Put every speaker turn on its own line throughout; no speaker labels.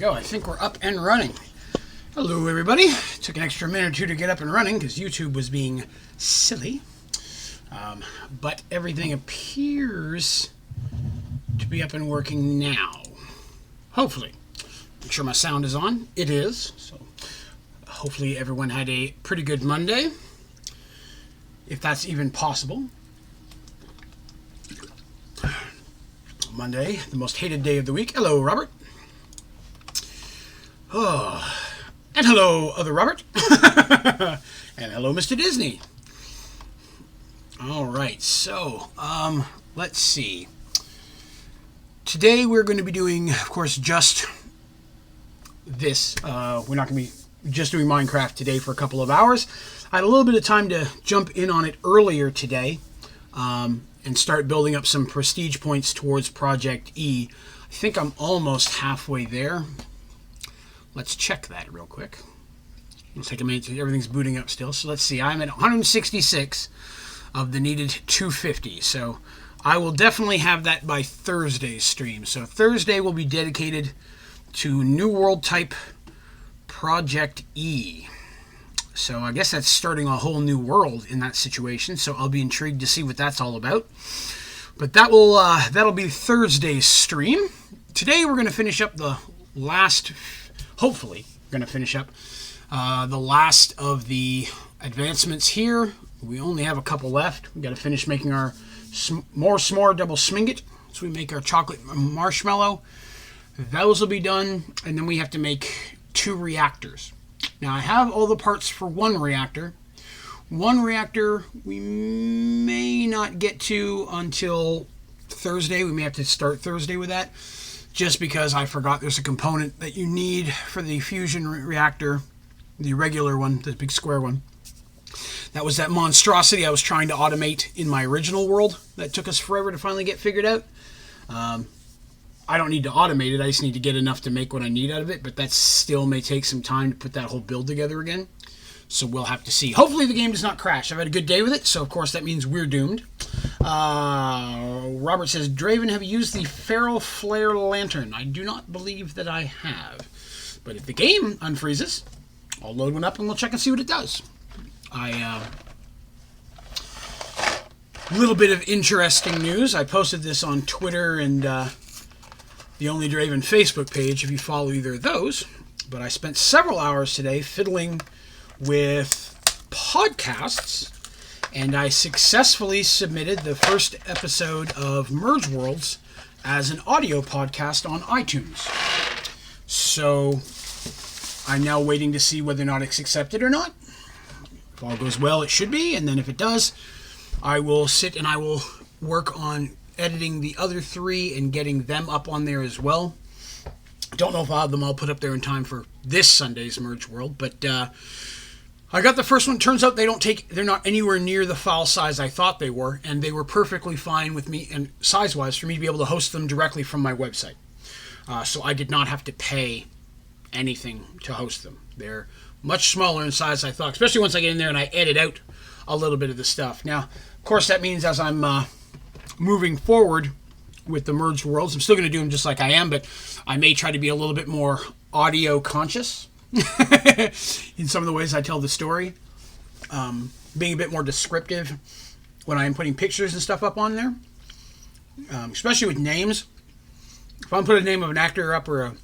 go. I think we're up and running. Hello, everybody. Took an extra minute or two to get up and running because YouTube was being silly. But everything appears to be up and working now. Hopefully. Make sure my sound is on. It is. So hopefully everyone had a pretty good Monday, if that's even possible. Monday, the most hated day of the week. Hello, Robert. Oh, and hello, other Robert. And hello, Mr. Disney. All right, so let's see. Today we're going to be doing, of course, just this. We're not going to be just doing Minecraft today for a couple of hours. I had a little bit of time to jump in on it earlier today and start building up some prestige points towards Project E. I think I'm almost halfway there. Let's check that real quick. It'll take a minute. Everything's booting up still. So let's see. I'm at 166 of the needed 250. So I will definitely have that by Thursday's stream. So Thursday will be dedicated to New World type Project E. So I guess that's starting a whole new world in that situation. So I'll be intrigued to see what that's all about. But that'll be Thursday's stream. Today we're going to finish up the last. Hopefully, we're going to finish up the last of the advancements here. We only have a couple left. We've got to finish making our more s'more double smingit. So we make our chocolate marshmallow. Those will be done. And then we have to make 2 reactors. Now, I have all the parts for 1 reactor. 1 reactor we may not get to until Thursday. We may have to start Thursday with that. Just because I forgot there's a component that you need for the fusion reactor, the regular one, the big square one. That was that monstrosity I was trying to automate in my original world that took us forever to finally get figured out. I don't need to automate it, I just need to get enough to make what I need out of it, but that still may take some time to put that whole build together again. So we'll have to see. Hopefully the game does not crash. I've had a good day with it, so of course that means we're doomed. Robert says, Draven, have you used the Feral Flare Lantern? I do not believe that I have. But if the game unfreezes, I'll load one up and we'll check and see what it does. A little bit of interesting news. I posted this on Twitter and the Onlydraven Facebook page if you follow either of those. But I spent several hours today fiddling with podcasts, and I successfully submitted the first episode of Merge Worlds as an audio podcast on iTunes. So I'm now waiting to see whether or not it's accepted or not. If all goes well, it should be, and then if it does, I will sit and I will work on editing the other 3 and getting them up on there as well. Don't know if I'll have them all put up there in time for this Sunday's Merge World, but I got the first one. Turns out they're not anywhere near the file size I thought they were, and they were perfectly fine with me and size-wise for me to be able to host them directly from my website. So I did not have to pay anything to host them. They're much smaller in size than I thought, especially once I get in there and I edit out a little bit of the stuff. Now, of course, that means as I'm moving forward with the Merged Worlds, I'm still going to do them just like I am, but I may try to be a little bit more audio conscious in some of the ways I tell the story. Being a bit more descriptive when I'm putting pictures and stuff up on there. Especially with names. If I'm putting a name of an actor up or a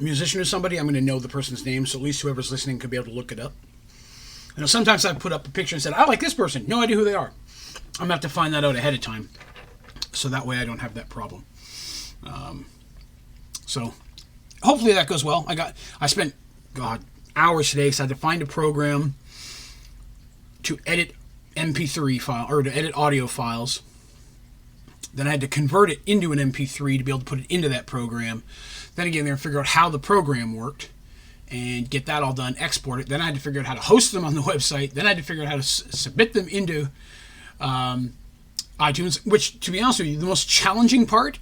musician or somebody, I'm going to know the person's name, so at least whoever's listening could be able to look it up. You know, sometimes I've put up a picture and said, I like this person. No idea who they are. I'm going to have to find that out ahead of time. So that way I don't have that problem. So hopefully that goes well. I spent hours today, so I had to find a program to edit MP3 file or to edit audio files. Then I had to convert it into an MP3 to be able to put it into that program. Then again, there and figure out how the program worked and get that all done, export it. Then I had to figure out how to host them on the website. Then I had to figure out how to submit them into iTunes, which, to be honest with you, the most challenging part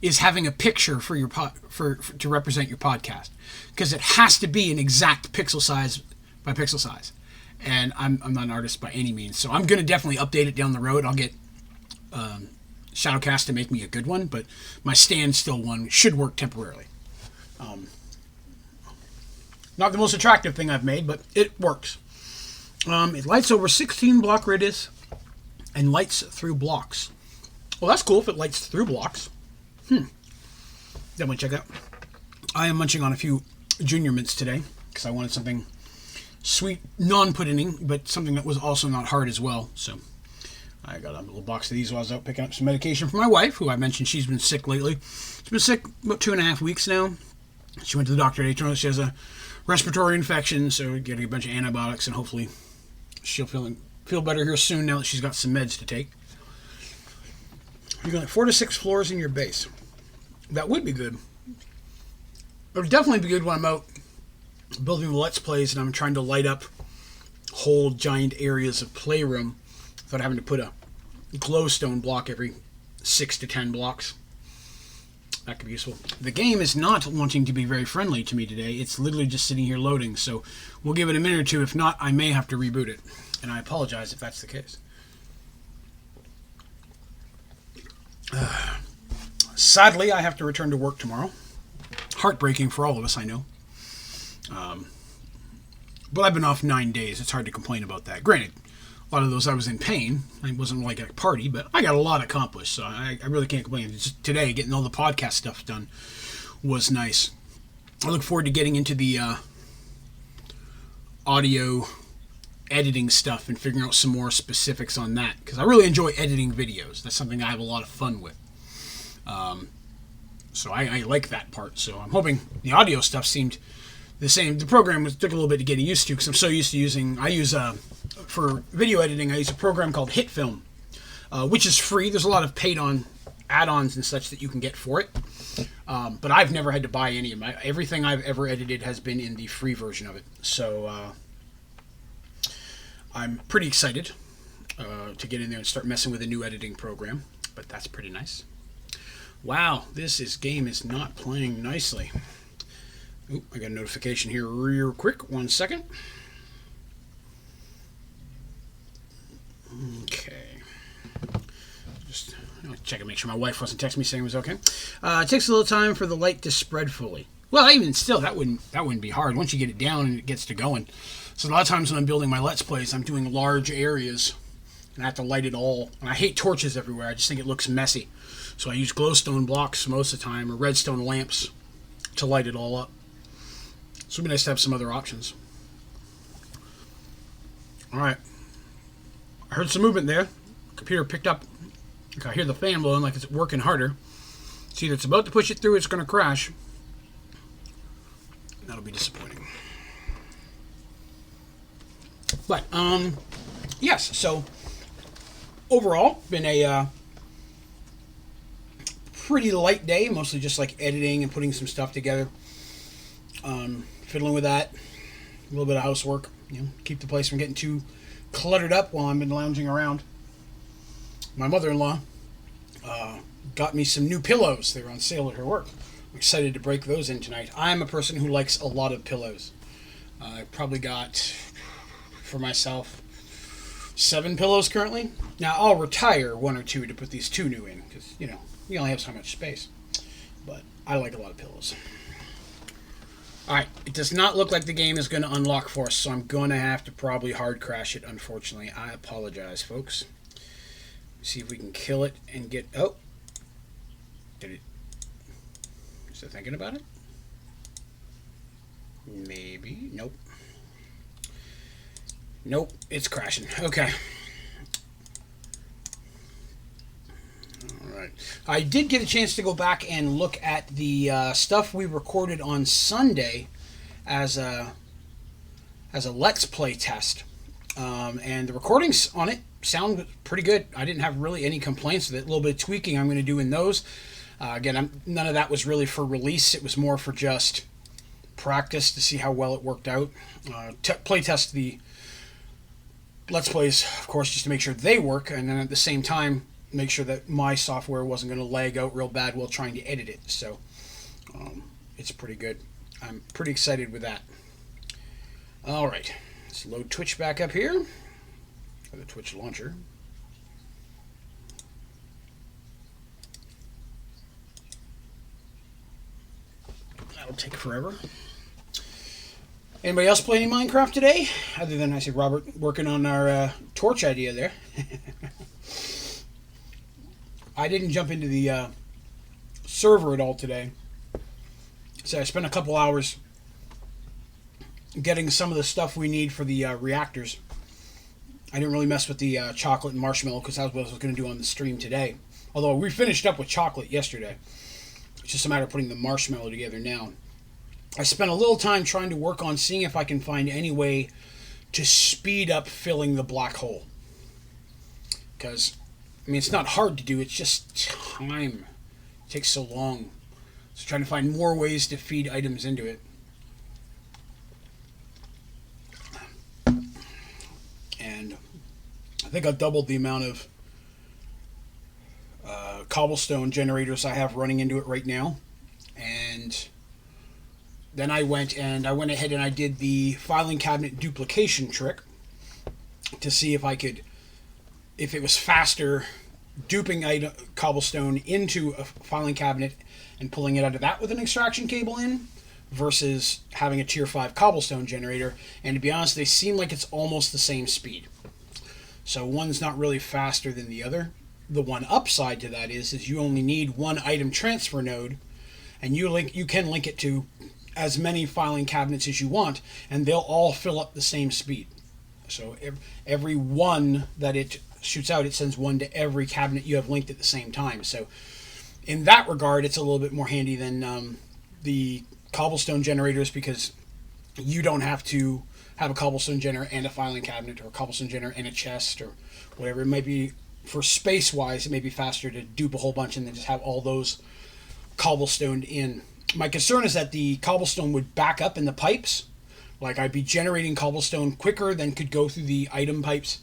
is having a picture for your to represent your podcast, because it has to be an exact pixel size by pixel size. And I'm not an artist by any means, so I'm going to definitely update it down the road. I'll get Shadowcast to make me a good one, but my standstill one should work temporarily. Not the most attractive thing I've made, but it works. It lights over 16 block radius and lights through blocks. Well, that's cool if it lights through blocks. Definitely check it out. I am munching on a few Junior Mints today because I wanted something sweet, non-pudding, but something that was also not hard as well. So I got a little box of these while I was out picking up some medication for my wife, who I mentioned she's been sick lately. She's been sick about 2.5 weeks now. She went to the doctor today, told us she has a respiratory infection, so we're getting a bunch of antibiotics, and hopefully she'll feel better here soon now that she's got some meds to take. You got 4 to 6 floors in your base. That would be good. It would definitely be good when I'm out building Let's Plays and I'm trying to light up whole giant areas of playroom without having to put a glowstone block every 6 to 10 blocks. That could be useful. The game is not wanting to be very friendly to me today. It's literally just sitting here loading, so we'll give it a minute or two. If not, I may have to reboot it, and I apologize if that's the case. Sadly, I have to return to work tomorrow. Heartbreaking for all of us, I know. But I've been off 9 days. It's hard to complain about that. Granted, a lot of those I was in pain. It wasn't like a party, but I got a lot accomplished, so I really can't complain. Just today, getting all the podcast stuff done was nice. I look forward to getting into the audio editing stuff and figuring out some more specifics on that, because I really enjoy editing videos. That's something I have a lot of fun with. So I like that part. So I'm hoping the audio stuff seemed the same. The program took a little bit to get used to because I'm so used to using. For video editing, I use a program called HitFilm, which is free. There's a lot of paid-on add-ons and such that you can get for it. But I've never had to buy any of them. Everything I've ever edited has been in the free version of it. So I'm pretty excited to get in there and start messing with a new editing program. But that's pretty nice. Wow, this game is not playing nicely. Oop, I got a notification here real quick. 1 second. Okay. Just check and make sure my wife wasn't texting me saying it was okay. It takes a little time for the light to spread fully. Well, even still, that wouldn't be hard once you get it down and it gets to going. So a lot of times when I'm building my Let's Plays, I'm doing large areas and I have to light it all. And I hate torches everywhere. I just think it looks messy. So I use glowstone blocks most of the time or redstone lamps to light it all up. So it'd be nice to have some other options. All right. I heard some movement there. Computer picked up. I hear the fan blowing like it's working harder. It's either it's about to push it through or it's going to crash. That'll be disappointing. But, yes. So, overall, been a pretty light day. Mostly just like editing and putting some stuff together. Fiddling with that. A little bit of housework. Keep the place from getting too cluttered up while I've been lounging around. My mother-in-law got me some new pillows. They were on sale at her work. I'm excited to break those in tonight. I'm a person who likes a lot of pillows. I probably got, for myself, 7 pillows currently. Now, I'll retire 1 or 2 to put these 2 new in, because, we only have so much space. But I like a lot of pillows. Alright, it does not look like the game is going to unlock for us, so I'm going to have to probably hard crash it, unfortunately. I apologize, folks. See if we can kill it and get... Oh! Did it... Is it thinking about it? Maybe. Nope. Nope, it's crashing. Okay. Alright. I did get a chance to go back and look at the stuff we recorded on Sunday as a Let's Play test. And the recordings on it sound pretty good. I didn't have really any complaints with it. A little bit of tweaking I'm going to do in those. Again, none of that was really for release. It was more for just practice to see how well it worked out. Play test the Let's Plays, of course, just to make sure they work, and then at the same time make sure that my software wasn't going to lag out real bad while trying to edit it. So it's pretty good. I'm pretty excited with that. All right, let's load Twitch back up here. Or the Twitch launcher. That'll take forever. Anybody else play any Minecraft today? Other than, I see Robert working on our torch idea there. I didn't jump into the server at all today. So I spent a couple hours getting some of the stuff we need for the reactors. I didn't really mess with the chocolate and marshmallow because that was what I was going to do on the stream today. Although we finished up with chocolate yesterday. It's just a matter of putting the marshmallow together now. I spent a little time trying to work on seeing if I can find any way to speed up filling the black hole. Because, I mean, it's not hard to do, it's just time. It takes so long. So trying to find more ways to feed items into it. And I think I've doubled the amount of cobblestone generators I have running into it right now. And then I went ahead and I did the filing cabinet duplication trick to see if it was faster duping cobblestone into a filing cabinet and pulling it out of that with an extraction cable in versus having a tier 5 cobblestone generator. And to be honest, they seem like it's almost the same speed. So one's not really faster than the other. The one upside to that is you only need one item transfer node, and you can link it to as many filing cabinets as you want, and they'll all fill up the same speed. So every one that it shoots out, it sends one to every cabinet you have linked at the same time. So in that regard, it's a little bit more handy than the cobblestone generators, because you don't have to have a cobblestone generator and a filing cabinet, or a cobblestone generator and a chest, or whatever. It might be, for space-wise, it may be faster to dupe a whole bunch and then just have all those cobblestoned in. My concern is that the cobblestone would back up in the pipes. Like, I'd be generating cobblestone quicker than could go through the item pipes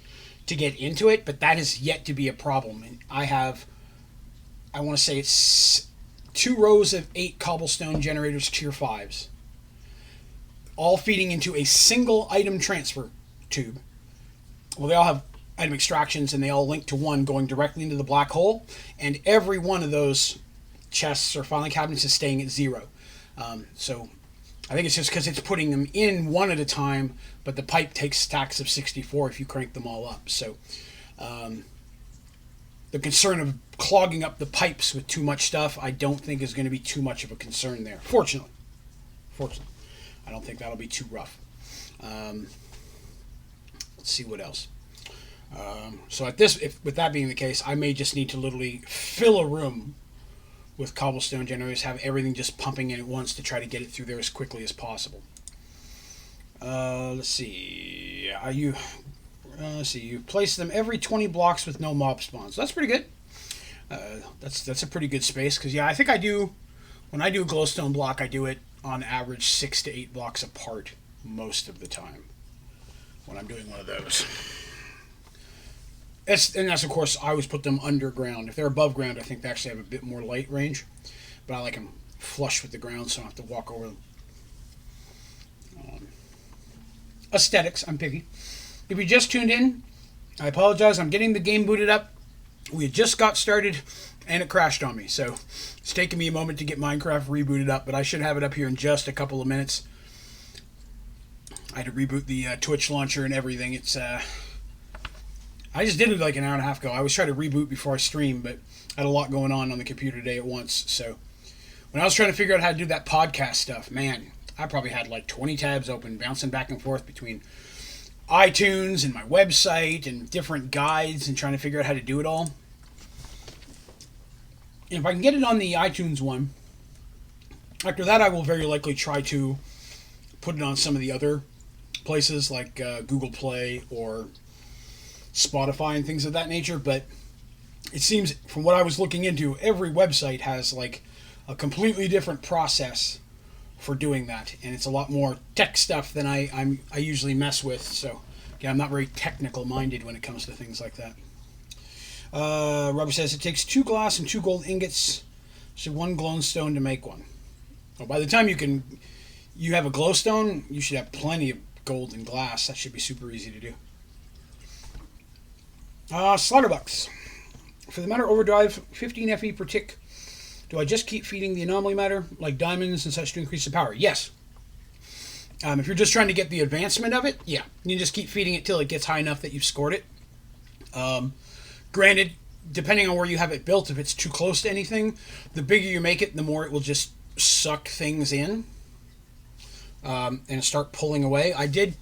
to get into it, but that is yet to be a problem. And I want to say it's 2 rows of 8 cobblestone generators, tier 5s, all feeding into a single item transfer tube. Well, they all have item extractions, and they all link to one going directly into the black hole, and every one of those chests or filing cabinets is staying at 0. So I think it's just because it's putting them in one at a time, but the pipe takes stacks of 64 if you crank them all up. So the concern of clogging up the pipes with too much stuff, I don't think is going to be too much of a concern there. Fortunately, I don't think that'll be too rough. Let's see what else. So with that being the case, I may just need to literally fill a room with cobblestone generators, have everything just pumping in at once to try to get it through there as quickly as possible. Let's see. You place them every 20 blocks with no mob spawns. That's pretty good. That's a pretty good space, because I think when I do a glowstone block, I do it on average 6 to 8 blocks apart most of the time when I'm doing one of those. And that's, of course, I always put them underground. If they're above ground, I think they actually have a bit more light range. But I like them flush with the ground so I don't have to walk over them. Aesthetics, I'm picky. If you just tuned in, I apologize. I'm getting the game booted up. We had just got started, and it crashed on me. So it's taken me a moment to get Minecraft rebooted up, but I should have it up here in just a couple of minutes. I had to reboot the Twitch launcher and everything. I just did it like an hour and a half ago. I always try to reboot before I stream, but I had a lot going on the computer today at once. So when I was trying to figure out how to do that podcast stuff, man, I probably had like 20 tabs open, bouncing back and forth between iTunes and my website and different guides and trying to figure out how to do it all. And if I can get it on the iTunes one, after that I will very likely try to put it on some of the other places like Google Play or Spotify and things of that nature. But it seems, from what I was looking into, every website has like a completely different process for doing that, and it's a lot more tech stuff than I usually mess with. So yeah, I'm not very technical minded when it comes to things like that. Robert says it takes 2 glass and 2 gold ingots, so 1 glowstone to make one. Well, by the time you have a glowstone, you should have plenty of gold and glass. That should be super easy to do. Slaughterbucks. For the matter overdrive, 15 FE per tick. Do I just keep feeding the anomaly matter, like diamonds and such, to increase the power? Yes. If you're just trying to get the advancement of it, yeah, you just keep feeding it till it gets high enough that you've scored it. Granted, depending on where you have it built, if it's too close to anything, the bigger you make it, the more it will just suck things in and start pulling away. I did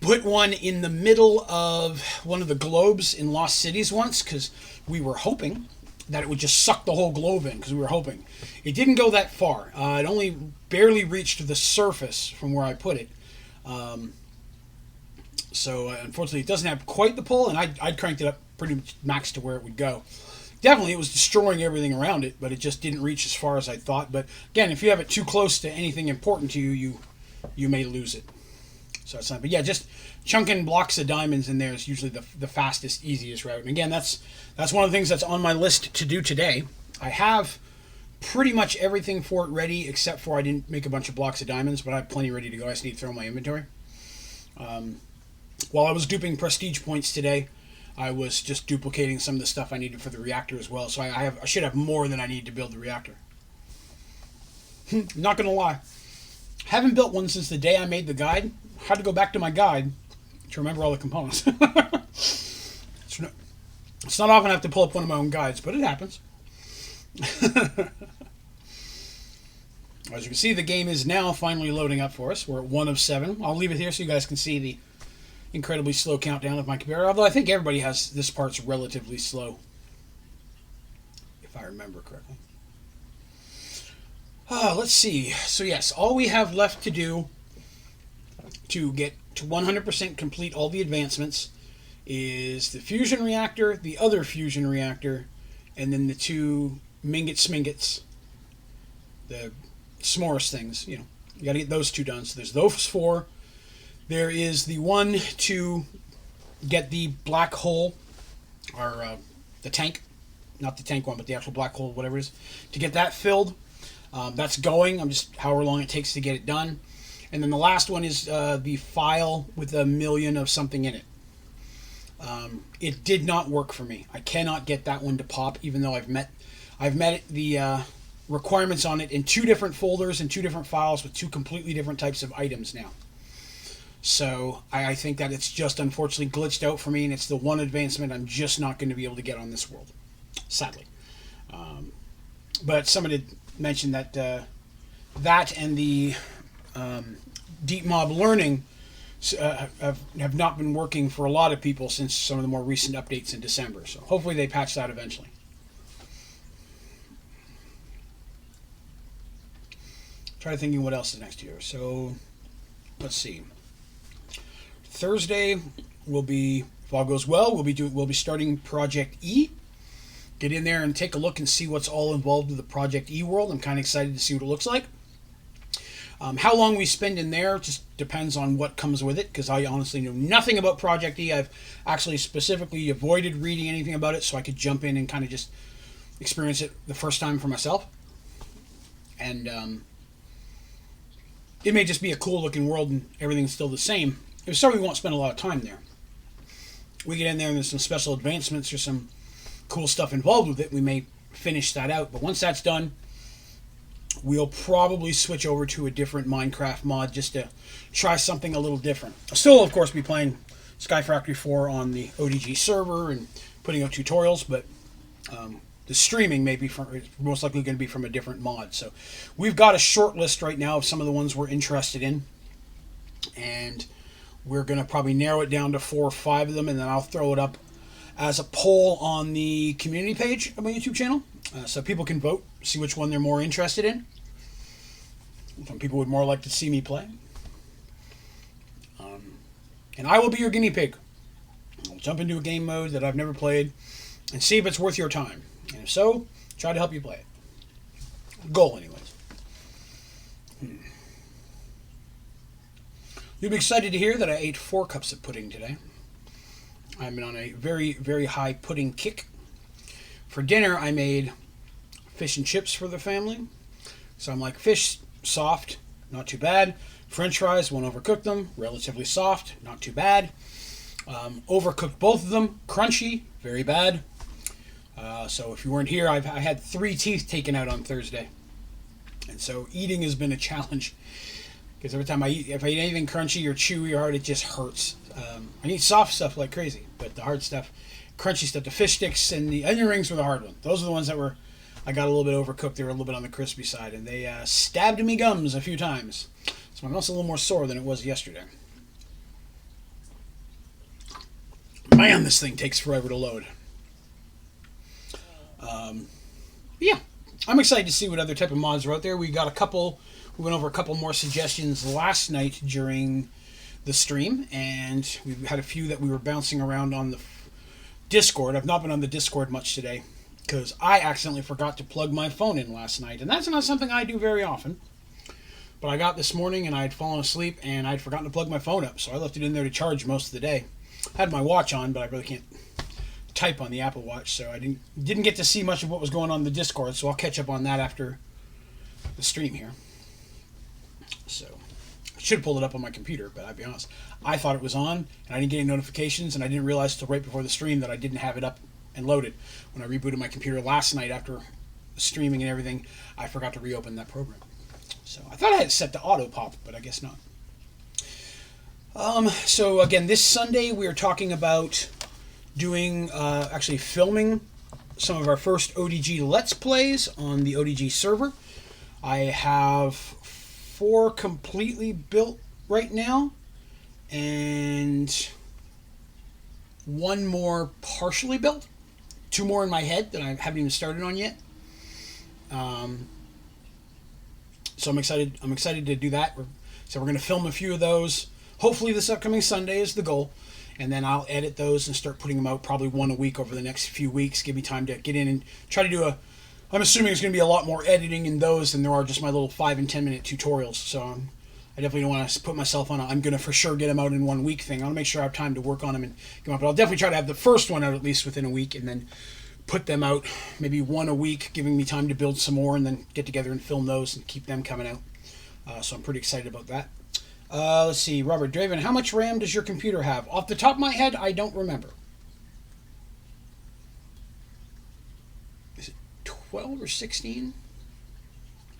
put one in the middle of one of the globes in Lost Cities once because we were hoping that it would just suck the whole globe in because we were hoping. It didn't go that far. It only barely reached the surface from where I put it. So unfortunately, it doesn't have quite the pull, and I'd cranked it up pretty much max to where it would go. Definitely, it was destroying everything around it, but it just didn't reach as far as I thought. But again, if you have it too close to anything important to you, you may lose it. So it's not. But yeah, just chunking blocks of diamonds in there is usually the fastest, easiest route. And again, that's one of the things that's on my list to do today. I have pretty much everything for it ready, except for I didn't make a bunch of blocks of diamonds, but I have plenty ready to go. I just need to throw in my inventory. While I was duping prestige points today, I was just duplicating some of the stuff I needed for the reactor as well. So I should have more than I need to build the reactor. Not going to lie. Haven't built one since the day I made the guide. Had to go back to my guide to remember all the components. It's not often I have to pull up one of my own guides, but it happens. As you can see, the game is now finally loading up for us. We're at 1 of 7. I'll leave it here so you guys can see the incredibly slow countdown of my computer, although I think everybody has this part's relatively slow, if I remember correctly. Let's see. So yes, all we have left to do to get to 100% complete all the advancements is the fusion reactor, the other fusion reactor, and then the 2 Mingit Smingits, the s'mores things. You got to get those 2 done. So there's those 4. There is the one to get the black hole, or the tank, not the tank one, but the actual black hole, whatever it is, to get that filled. That's going. I'm just however long it takes to get it done. And then the last one is the file with 1 million of something in it. It did not work for me. I cannot get that one to pop, even though I've met the requirements on it in 2 different folders and 2 different files with 2 completely different types of items now. So I think that it's just unfortunately glitched out for me, and it's the one advancement I'm just not going to be able to get on this world, sadly. But somebody mentioned that that and the deep mob learning have not been working for a lot of people since some of the more recent updates in December. So hopefully they patch that eventually. Try thinking what else is next year. So let's see. Thursday will be, if all goes well, we'll be starting Project E. Get in there and take a look and see what's all involved with the Project E world. I'm kind of excited to see what it looks like. How long we spend in there just depends on what comes with it, because I honestly know nothing about Project E. I've actually specifically avoided reading anything about it so I could jump in and kind of just experience it the first time for myself. And it may just be a cool looking world and everything's still the same. If so, we won't spend a lot of time there. We get in there and there's some special advancements or some cool stuff involved with it. We may finish that out, but once that's done, we'll probably switch over to a different Minecraft mod just to try something a little different. I'll still, of course, be playing Sky Factory 4 on the ODG server and putting out tutorials, but the streaming may be most likely going to be from a different mod. So we've got a short list right now of some of the ones we're interested in, and we're going to probably narrow it down to 4 or 5 of them, and then I'll throw it up as a poll on the community page of my YouTube channel, so people can vote, see which one they're more interested in. Some people would more like to see me play. And I will be your guinea pig. I'll jump into a game mode that I've never played and see if it's worth your time. And if so, try to help you play it. Goal, anyways. You'll be excited to hear that I ate 4 cups of pudding today. I've been on a very, very high pudding kick. For dinner, I made fish and chips for the family. So I'm like, fish, soft, not too bad. French fries, won't overcook them, relatively soft, not too bad. Overcooked both of them, crunchy, very bad. So if you weren't here, I had 3 teeth taken out on Thursday. And so eating has been a challenge. Because every time if I eat anything crunchy or chewy or hard, it just hurts. I eat soft stuff like crazy, but the hard stuff, crunchy stuff, the fish sticks and the onion rings were the hard one. Those are the ones that I got a little bit overcooked. They were a little bit on the crispy side, and they stabbed me gums a few times. So my mouth's a little more sore than it was yesterday. Man, this thing takes forever to load. Yeah, I'm excited to see what other type of mods are out there. We went over a couple more suggestions last night during the stream, and we had a few that we were bouncing around on the Discord. I've not been on the Discord much today because I accidentally forgot to plug my phone in last night, and that's not something I do very often. But I got this morning and I'd fallen asleep and I'd forgotten to plug my phone up, so I left it in there to charge most of the day. I had my watch on, but I really can't type on the Apple Watch, so I didn't get to see much of what was going on in the Discord, so I'll catch up on that after the stream here. So, I should have pulled it up on my computer, but I'll be honest, I thought it was on, and I didn't get any notifications, and I didn't realize until right before the stream that I didn't have it up and loaded. When I rebooted my computer last night after streaming and everything, I forgot to reopen that program. So, I thought I had it set to auto pop, but I guess not. So again, this Sunday we are talking about actually filming some of our first ODG Let's Plays on the ODG server. I have 4 completely built right now, and 1 more partially built. 2 more in my head that I haven't even started on yet. So I'm excited to do that. So we're going to film a few of those. Hopefully this upcoming Sunday is the goal, and then I'll edit those and start putting them out probably 1 a week over the next few weeks. Give me time to get in and try to do I'm assuming there's going to be a lot more editing in those than there are just my little 5 and 10 minute tutorials. So I definitely don't want to put myself on I'm going to for sure get them out in 1 week thing. I'll make sure I have time to work on them and get them out. But I'll definitely try to have the first one out at least within a week, and then put them out maybe 1 a week, giving me time to build some more and then get together and film those and keep them coming out. So I'm pretty excited about that. Let's see, Robert Draven, how much RAM does your computer have? Off the top of my head, I don't remember. Is it 12 or 16?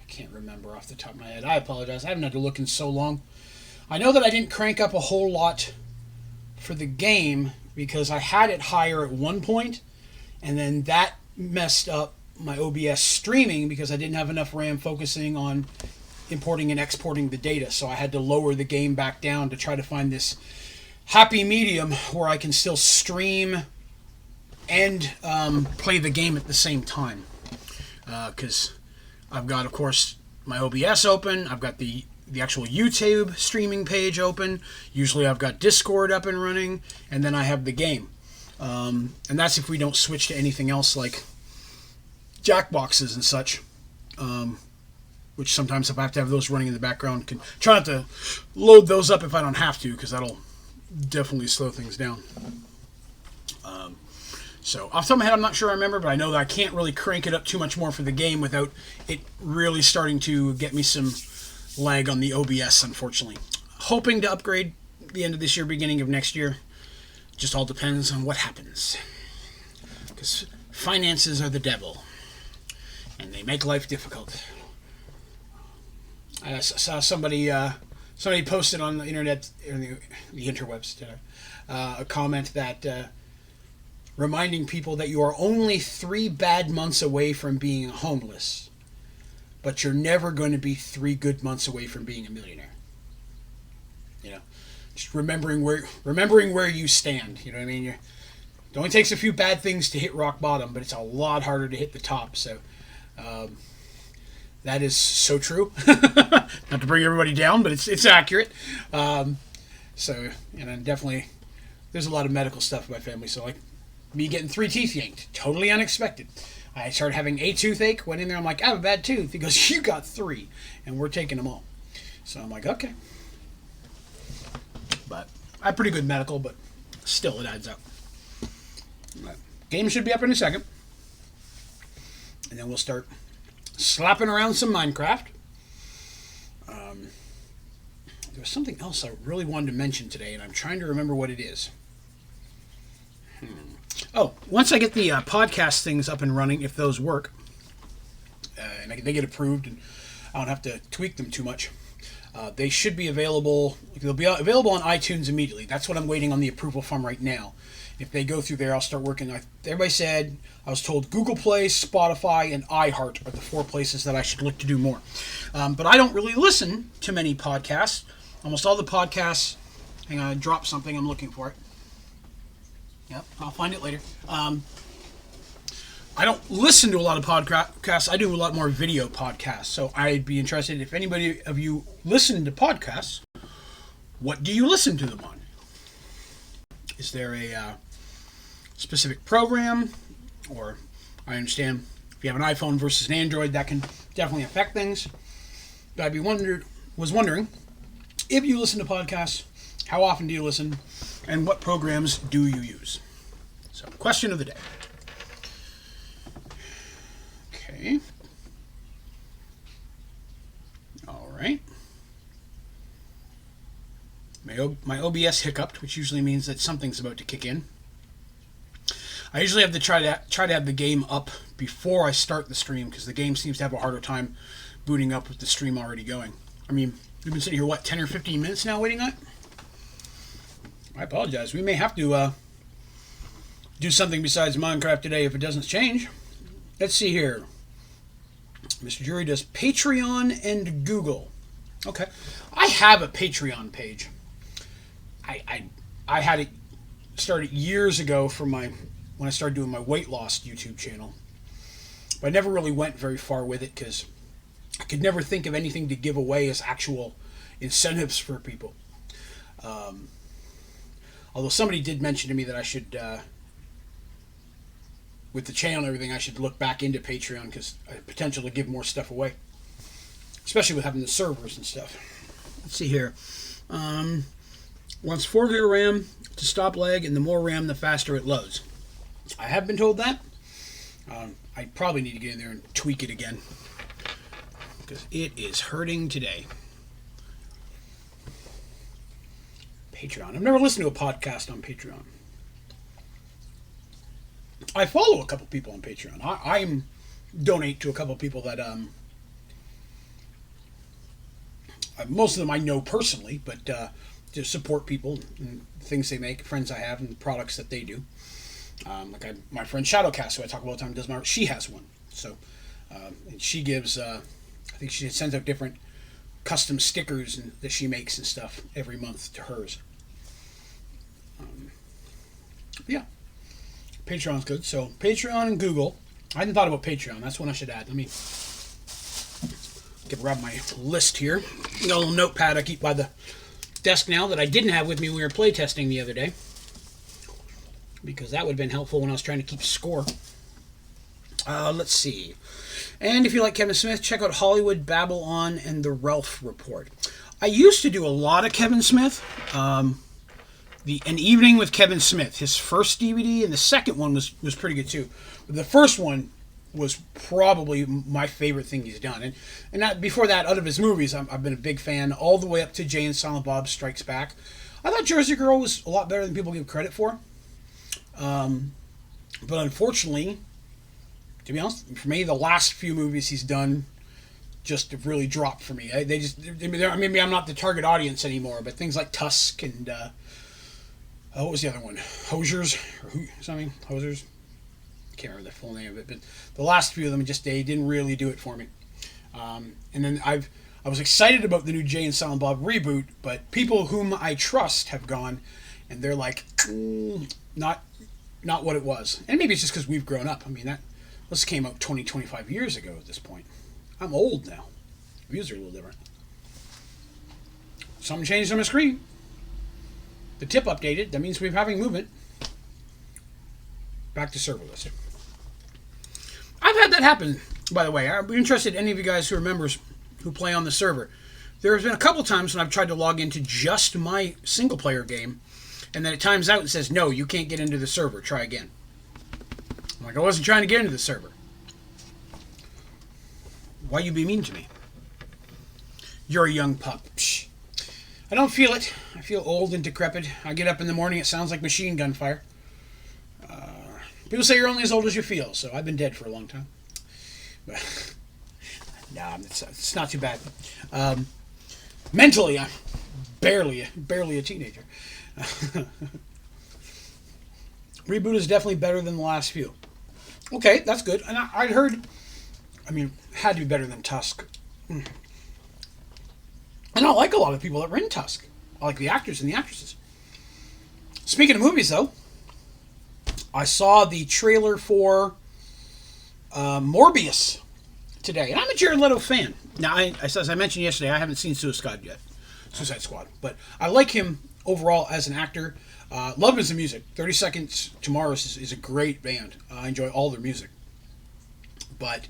I can't remember off the top of my head. I apologize. I haven't had to look in so long. I know that I didn't crank up a whole lot for the game because I had it higher at one point, and then that messed up my OBS streaming because I didn't have enough RAM focusing on importing and exporting the data, so I had to lower the game back down to try to find this happy medium where I can still stream and play the game at the same time. Because I've got, of course, my OBS open, I've got the actual YouTube streaming page open, usually I've got Discord up and running, and then I have the game. And that's if we don't switch to anything else like Jackboxes and such. Which sometimes if I have to have those running in the background, can try not to load those up if I don't have to, because that'll definitely slow things down. So off the top of my head, I'm not sure I remember, but I know that I can't really crank it up too much more for the game without it really starting to get me some lag on the OBS, unfortunately. Hoping to upgrade the end of this year, beginning of next year. Just all depends on what happens. Because finances are the devil, and they make life difficult. I saw somebody posted on the internet, or the interwebs, a comment that reminding people that you are only 3 bad months away from being homeless, but you're never going to be 3 good months away from being a millionaire. You know, just remembering where you stand. You know what I mean? It only takes a few bad things to hit rock bottom, but it's a lot harder to hit the top. So. That is so true. Not to bring everybody down, but it's accurate. And then definitely, there's a lot of medical stuff in my family. So like me getting 3 teeth yanked, totally unexpected. I started having a toothache. Went in there, I'm like, I have a bad tooth. He goes, you got 3, and we're taking them all. So I'm like, okay. But I have pretty good medical, but still, it adds up. But game should be up in a second, and then we'll start slapping around some Minecraft. There was something else I really wanted to mention today, and I'm trying to remember what it is. Oh, once I get the podcast things up and running, if those work, and they get approved, and I don't have to tweak them too much, They should be available. They'll be available on iTunes immediately. That's what I'm waiting on the approval from right now. If they go through there, I'll start working. Everybody said, I was told Google Play, Spotify, and iHeart are the 4 places that I should look to do more. But I don't really listen to many podcasts. Almost all the podcasts, hang on, I dropped something, I'm looking for it. Yep, I'll find it later. I don't listen to a lot of podcasts. I do a lot more video podcasts. So I'd be interested if anybody of you listen to podcasts, what do you listen to them on? Is there a specific program? Or I understand if you have an iPhone versus an Android, that can definitely affect things. But I was wondering, if you listen to podcasts, how often do you listen? And what programs do you use? So, question of the day. Okay. All right. My OBS hiccuped, which usually means that something's about to kick in. I usually have to try to have the game up before I start the stream because the game seems to have a harder time booting up with the stream already going. I mean, we've been sitting here, 10 or 15 minutes now waiting on it? I apologize. We may have to do something besides Minecraft today if it doesn't change. Let's see here. Mr. Jury does Patreon and Google. Okay. I have a Patreon page. I had it started years ago when I started doing my weight loss YouTube channel. But I never really went very far with it because I could never think of anything to give away as actual incentives for people. Although somebody did mention to me that I should, with the channel and everything, I should look back into Patreon because I have potential to give more stuff away. Especially with having the servers and stuff. Let's see here. Wants 4 GB RAM to stop lag, and the more RAM, the faster it loads. I have been told that. I probably need to get in there and tweak it again. Because it is hurting today. Patreon. I've never listened to a podcast on Patreon. I follow a couple people on Patreon. I donate to a couple people that most of them I know personally, but to support people and things they make, friends I have, and products that they do. My friend Shadowcast, who I talk about all the time, does she has one. So, and she gives, I think she sends out different custom stickers that she makes and stuff every month to hers. Yeah, Patreon's good. So Patreon and Google. I hadn't thought about Patreon. That's one I should add. Let me grab my list here. Got a little notepad I keep by the desk now that I didn't have with me when we were playtesting the other day, because that would have been helpful when I was trying to keep score. Let's see. And if you like Kevin Smith, check out Hollywood, Babylon, and The Ralph Report. I used to do a lot of Kevin Smith. An Evening with Kevin Smith, his first DVD, and the second one was pretty good too. But the first one was probably my favorite thing he's done. And that, before that, out of his movies, I've been a big fan all the way up to Jay and Silent Bob Strikes Back. I thought Jersey Girl was a lot better than people give credit for. But unfortunately, to be honest, for me, the last few movies he's done just have really dropped for me. Maybe I'm not the target audience anymore, but things like Tusk and what was the other one? Hosers? Or something? Hosers? Can't remember the full name of it, but the last few of them they didn't really do it for me. And then I was excited about the new Jay and Silent Bob reboot, but people whom I trust have gone, and they're like, not what it was. And maybe it's just because we've grown up. I mean, this came out 20, 25 years ago at this point. I'm old now. Views are a little different. Something changed on the screen. The tip updated. That means we're having movement. Back to serverless. I've had that happen, by the way. I'd be interested in any of you guys who are members who play on the server. There's been a couple times when I've tried to log into just my single-player game, and then it times out and says, no, you can't get into the server. Try again. I'm like, I wasn't trying to get into the server. Why you be mean to me? You're a young pup. Psh. I don't feel it. I feel old and decrepit. I get up in the morning, it sounds like machine gun fire. People say you're only as old as you feel, so I've been dead for a long time. But, nah, it's not too bad. Mentally, I'm barely a teenager. Reboot is definitely better than the last few. Okay, that's good. And I'd heard, I mean, had to be better than Tusk. And I like a lot of the people that were in Tusk. I like the actors and the actresses. Speaking of movies, though, I saw the trailer for Morbius today. And I'm a Jared Leto fan. Now, as I mentioned yesterday, I haven't seen Suicide Squad. But I like him overall as an actor. Love his music. 30 Seconds to Mars is a great band. I enjoy all their music. But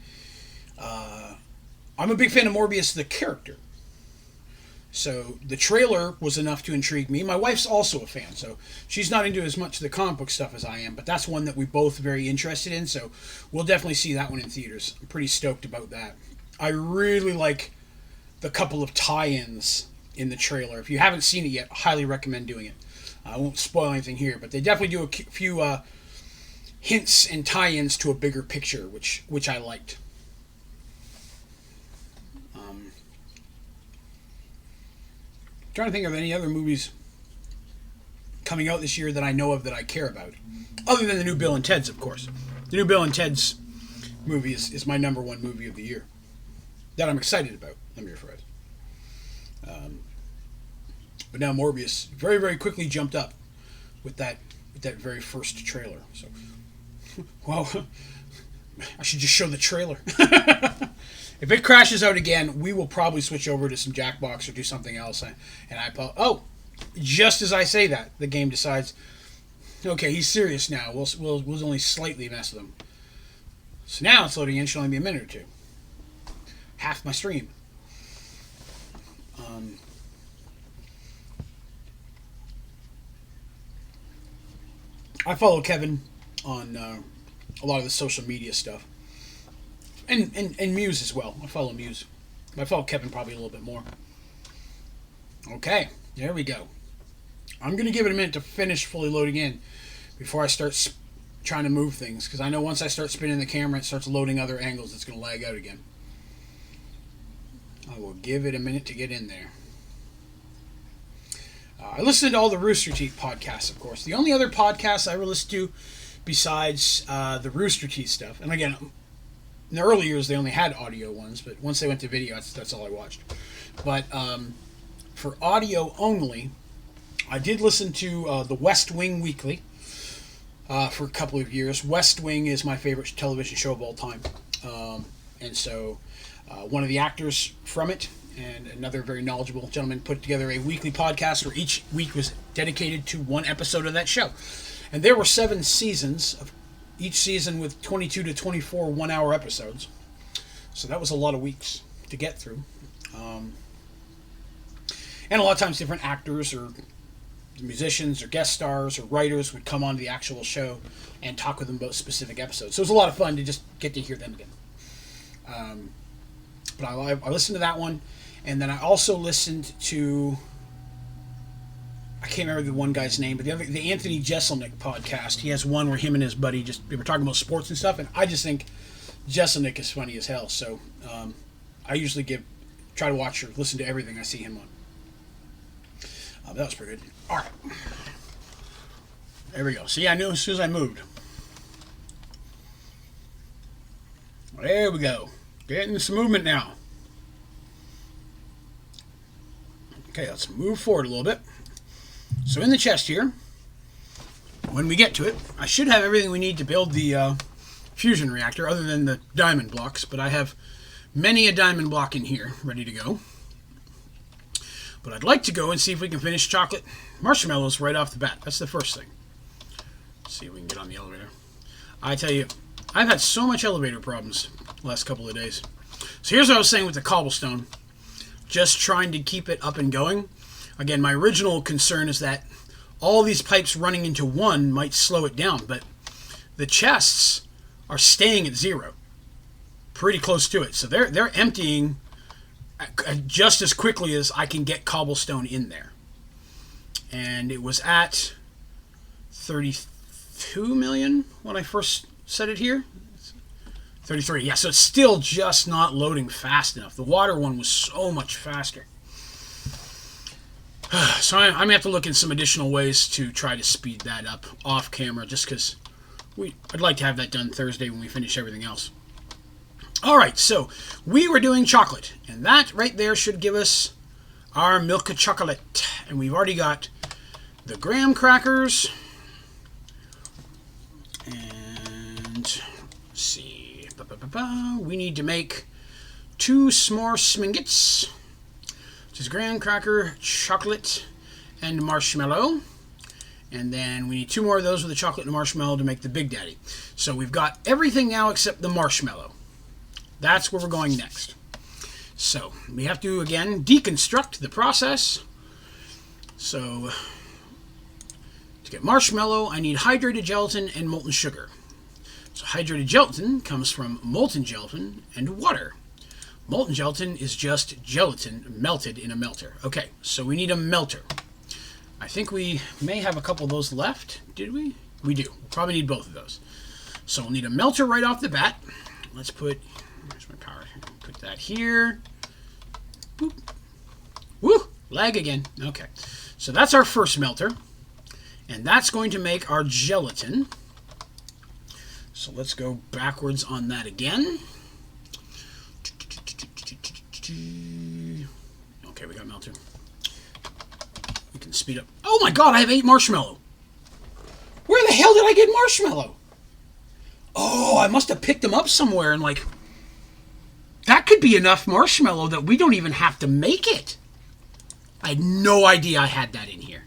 I'm a big fan of Morbius, the character. So the trailer was enough to intrigue me. My wife's also a fan, so she's not into as much of the comic book stuff as I am, but that's one that we're both very interested in, so we'll definitely see that one in theaters. I'm pretty stoked about that. I really like the couple of tie-ins in the trailer. If you haven't seen it yet, I highly recommend doing it. I won't spoil anything here, but they definitely do a few hints and tie-ins to a bigger picture, which I liked. Trying to think of any other movies coming out this year that I know of that I care about, other than the new Bill and Ted's, of course. The new Bill and Ted's movie is my number one movie of the year that I'm excited about. Let me rephrase. But now Morbius very, very quickly jumped up with that very first trailer. So, well, I should just show the trailer. If it crashes out again, we will probably switch over to some Jackbox or do something else. And just as I say that, the game decides, okay, he's serious now. We'll only slightly mess with him. So now it's loading in. Should only be a minute or two. Half my stream. I follow Kevin on a lot of the social media stuff. And Muse as well. I follow Muse. I follow Kevin probably a little bit more. Okay, there we go. I'm going to give it a minute to finish fully loading in before I start trying to move things, because I know once I start spinning the camera, it starts loading other angles, it's going to lag out again. I will give it a minute to get in there. I listen to all the Rooster Teeth podcasts, of course. The only other podcasts I ever listen to besides the Rooster Teeth stuff, and again, in the early years, they only had audio ones, but once they went to video, that's all I watched. But for audio only, I did listen to the West Wing Weekly for a couple of years. West Wing is my favorite television show of all time. And so one of the actors from it and another very knowledgeable gentleman put together a weekly podcast where each week was dedicated to one episode of that show. And there were 7 seasons of each season with 22 to 24 one-hour episodes. So that was a lot of weeks to get through. And a lot of times different actors or musicians or guest stars or writers would come on the actual show and talk with them about specific episodes. So it was a lot of fun to just get to hear them again. But I listened to that one. And then I also listened to... I can't remember the one guy's name, but the Anthony Jeselnik podcast. He has one where him and his buddy they were talking about sports and stuff, and I just think Jeselnik is funny as hell. So I usually try to watch or listen to everything I see him on. That was pretty good. All right, there we go. See, I knew as soon as I moved. There we go. Getting some movement now. Okay, let's move forward a little bit. So in the chest here, when we get to it, I should have everything we need to build the fusion reactor, other than the diamond blocks, but I have many a diamond block in here ready to go. But I'd like to go and see if we can finish chocolate marshmallows right off the bat. That's the first thing. Let's see if we can get on the elevator. I tell you, I've had so much elevator problems the last couple of days. So here's what I was saying with the cobblestone. Just trying to keep it up and going. Again, my original concern is that all these pipes running into one might slow it down, but the chests are staying at 0, pretty close to it. So they're emptying just as quickly as I can get cobblestone in there. And it was at 32 million when I first set it here. 33, yeah, so it's still just not loading fast enough. The water one was so much faster. So I'm going to have to look in some additional ways to try to speed that up off camera, just because I'd like to have that done Thursday when we finish everything else. All right, so we were doing chocolate, and that right there should give us our milk chocolate. And we've already got the graham crackers, and let's see, we need to make 2 s'more smingets, which is graham cracker, chocolate, and marshmallow. And then we need 2 more of those with the chocolate and marshmallow to make the Big Daddy. So we've got everything now except the marshmallow. That's where we're going next. So we have to, again, deconstruct the process. So to get marshmallow, I need hydrated gelatin and molten sugar. So hydrated gelatin comes from molten gelatin and water. Molten gelatin is just gelatin melted in a melter. Okay, so we need a melter. I think we may have a couple of those left. Did we? We do. We'll probably need both of those. So we'll need a melter right off the bat. Let's put, where's my power? Put that here. Boop. Woo! Lag again. Okay. So that's our first melter. And that's going to make our gelatin. So let's go backwards on that again. Okay, we got a melter. We can speed up. Oh my god, I have 8 marshmallow. Where the hell did I get marshmallow? Oh, I must have picked them up somewhere and like... That could be enough marshmallow that we don't even have to make it. I had no idea I had that in here.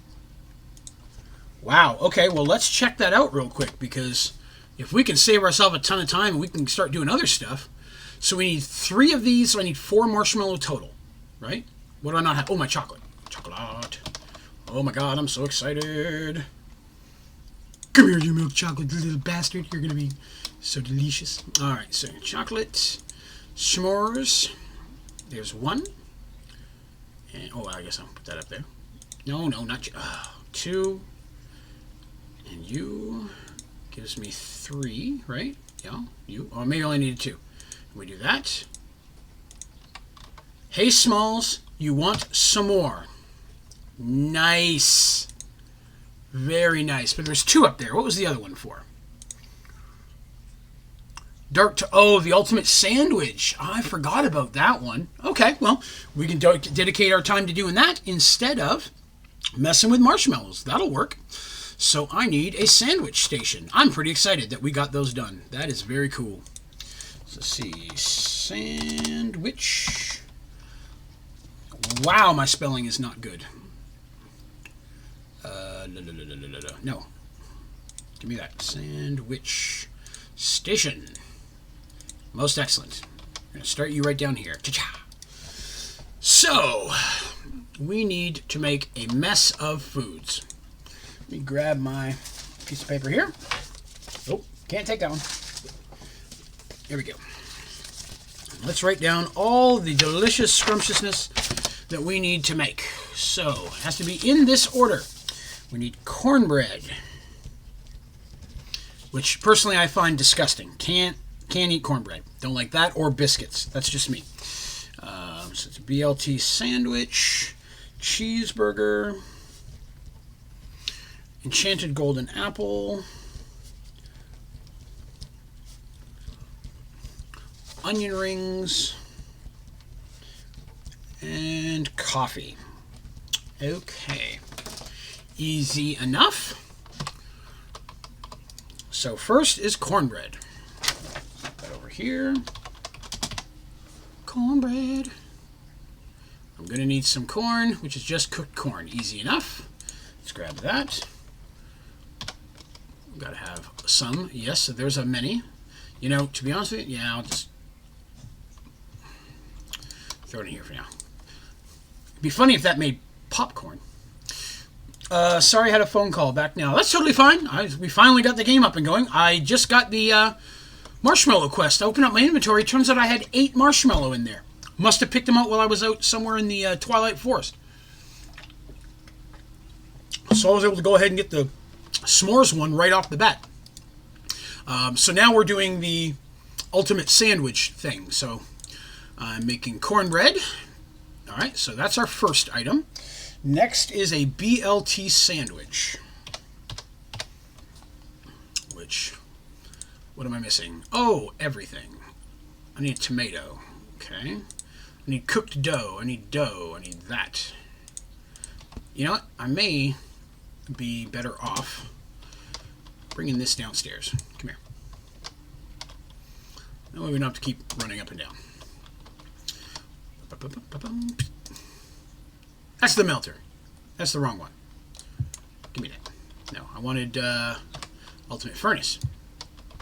Wow, okay, well let's check that out real quick, because if we can save ourselves a ton of time, we can start doing other stuff. So we need 3 of these, so I need 4 marshmallow total, right? What do I not have? Oh, my chocolate. Chocolate. Oh my god, I'm so excited. Come here, you milk chocolate, you little bastard. You're going to be so delicious. Alright, so chocolate, s'mores. There's 1. And, oh, I guess I'll put that up there. No, not you. 2. And you gives me 3, right? Yeah, you. Or maybe I only needed 2. We do that. Hey, Smalls, you want some more? Nice. Very nice. But there's 2 up there. What was the other one for? Oh, the ultimate sandwich. I forgot about that one. Okay, well, we can dedicate our time to doing that instead of messing with marshmallows. That'll work. So I need a sandwich station. I'm pretty excited that we got those done. That is very cool. So let's see. Sandwich. Wow, my spelling is not good. No. Give me that. Sandwich station. Most excellent. I'm going to start you right down here. Cha-cha. So, we need to make a mess of foods. Let me grab my piece of paper here. Oh, can't take that one. Here we go. Let's write down all the delicious scrumptiousness that we need to make. So, it has to be in this order. We need cornbread, which personally I find disgusting. Can't eat cornbread. Don't like that, or biscuits. That's just me. So it's a BLT sandwich, cheeseburger, enchanted golden apple, onion rings, and coffee. Okay. Easy enough. So first is cornbread. Put that over here. Cornbread. I'm going to need some corn, which is just cooked corn. Easy enough. Let's grab that. We've got to have some. Yes, so there's a many. You know, to be honest with you, yeah, I'll just throw it in here for now. It'd be funny if that made popcorn. Sorry, I had a phone call. Back now. That's totally fine. We finally got the game up and going. I just got the marshmallow quest. I opened up my inventory. Turns out I had 8 marshmallow in there. Must have picked them out while I was out somewhere in the Twilight Forest. So I was able to go ahead and get the s'mores one right off the bat. So now we're doing the ultimate sandwich thing. So I'm making cornbread. All right, so that's our first item. Next is a BLT sandwich. Which, what am I missing? Oh, everything. I need tomato. Okay. I need cooked dough. I need dough. I need that. You know what? I may be better off bringing this downstairs. Come here. That way we don't have to keep running up and down. That's the melter. That's the wrong one. Give me that. No, I wanted ultimate furnace.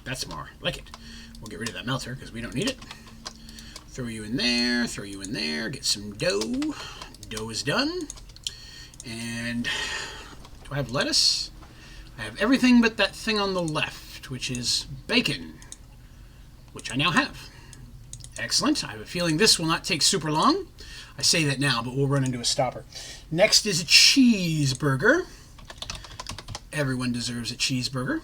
That's more like it. We'll get rid of that melter because we don't need it. Throw you in there. Throw you in there. Get some dough. Dough is done. And do I have lettuce? I have everything but that thing on the left, which is bacon, which I now have. Excellent. I have a feeling this will not take super long. I say that now, but we'll run into a stopper. Next is a cheeseburger. Everyone deserves a cheeseburger.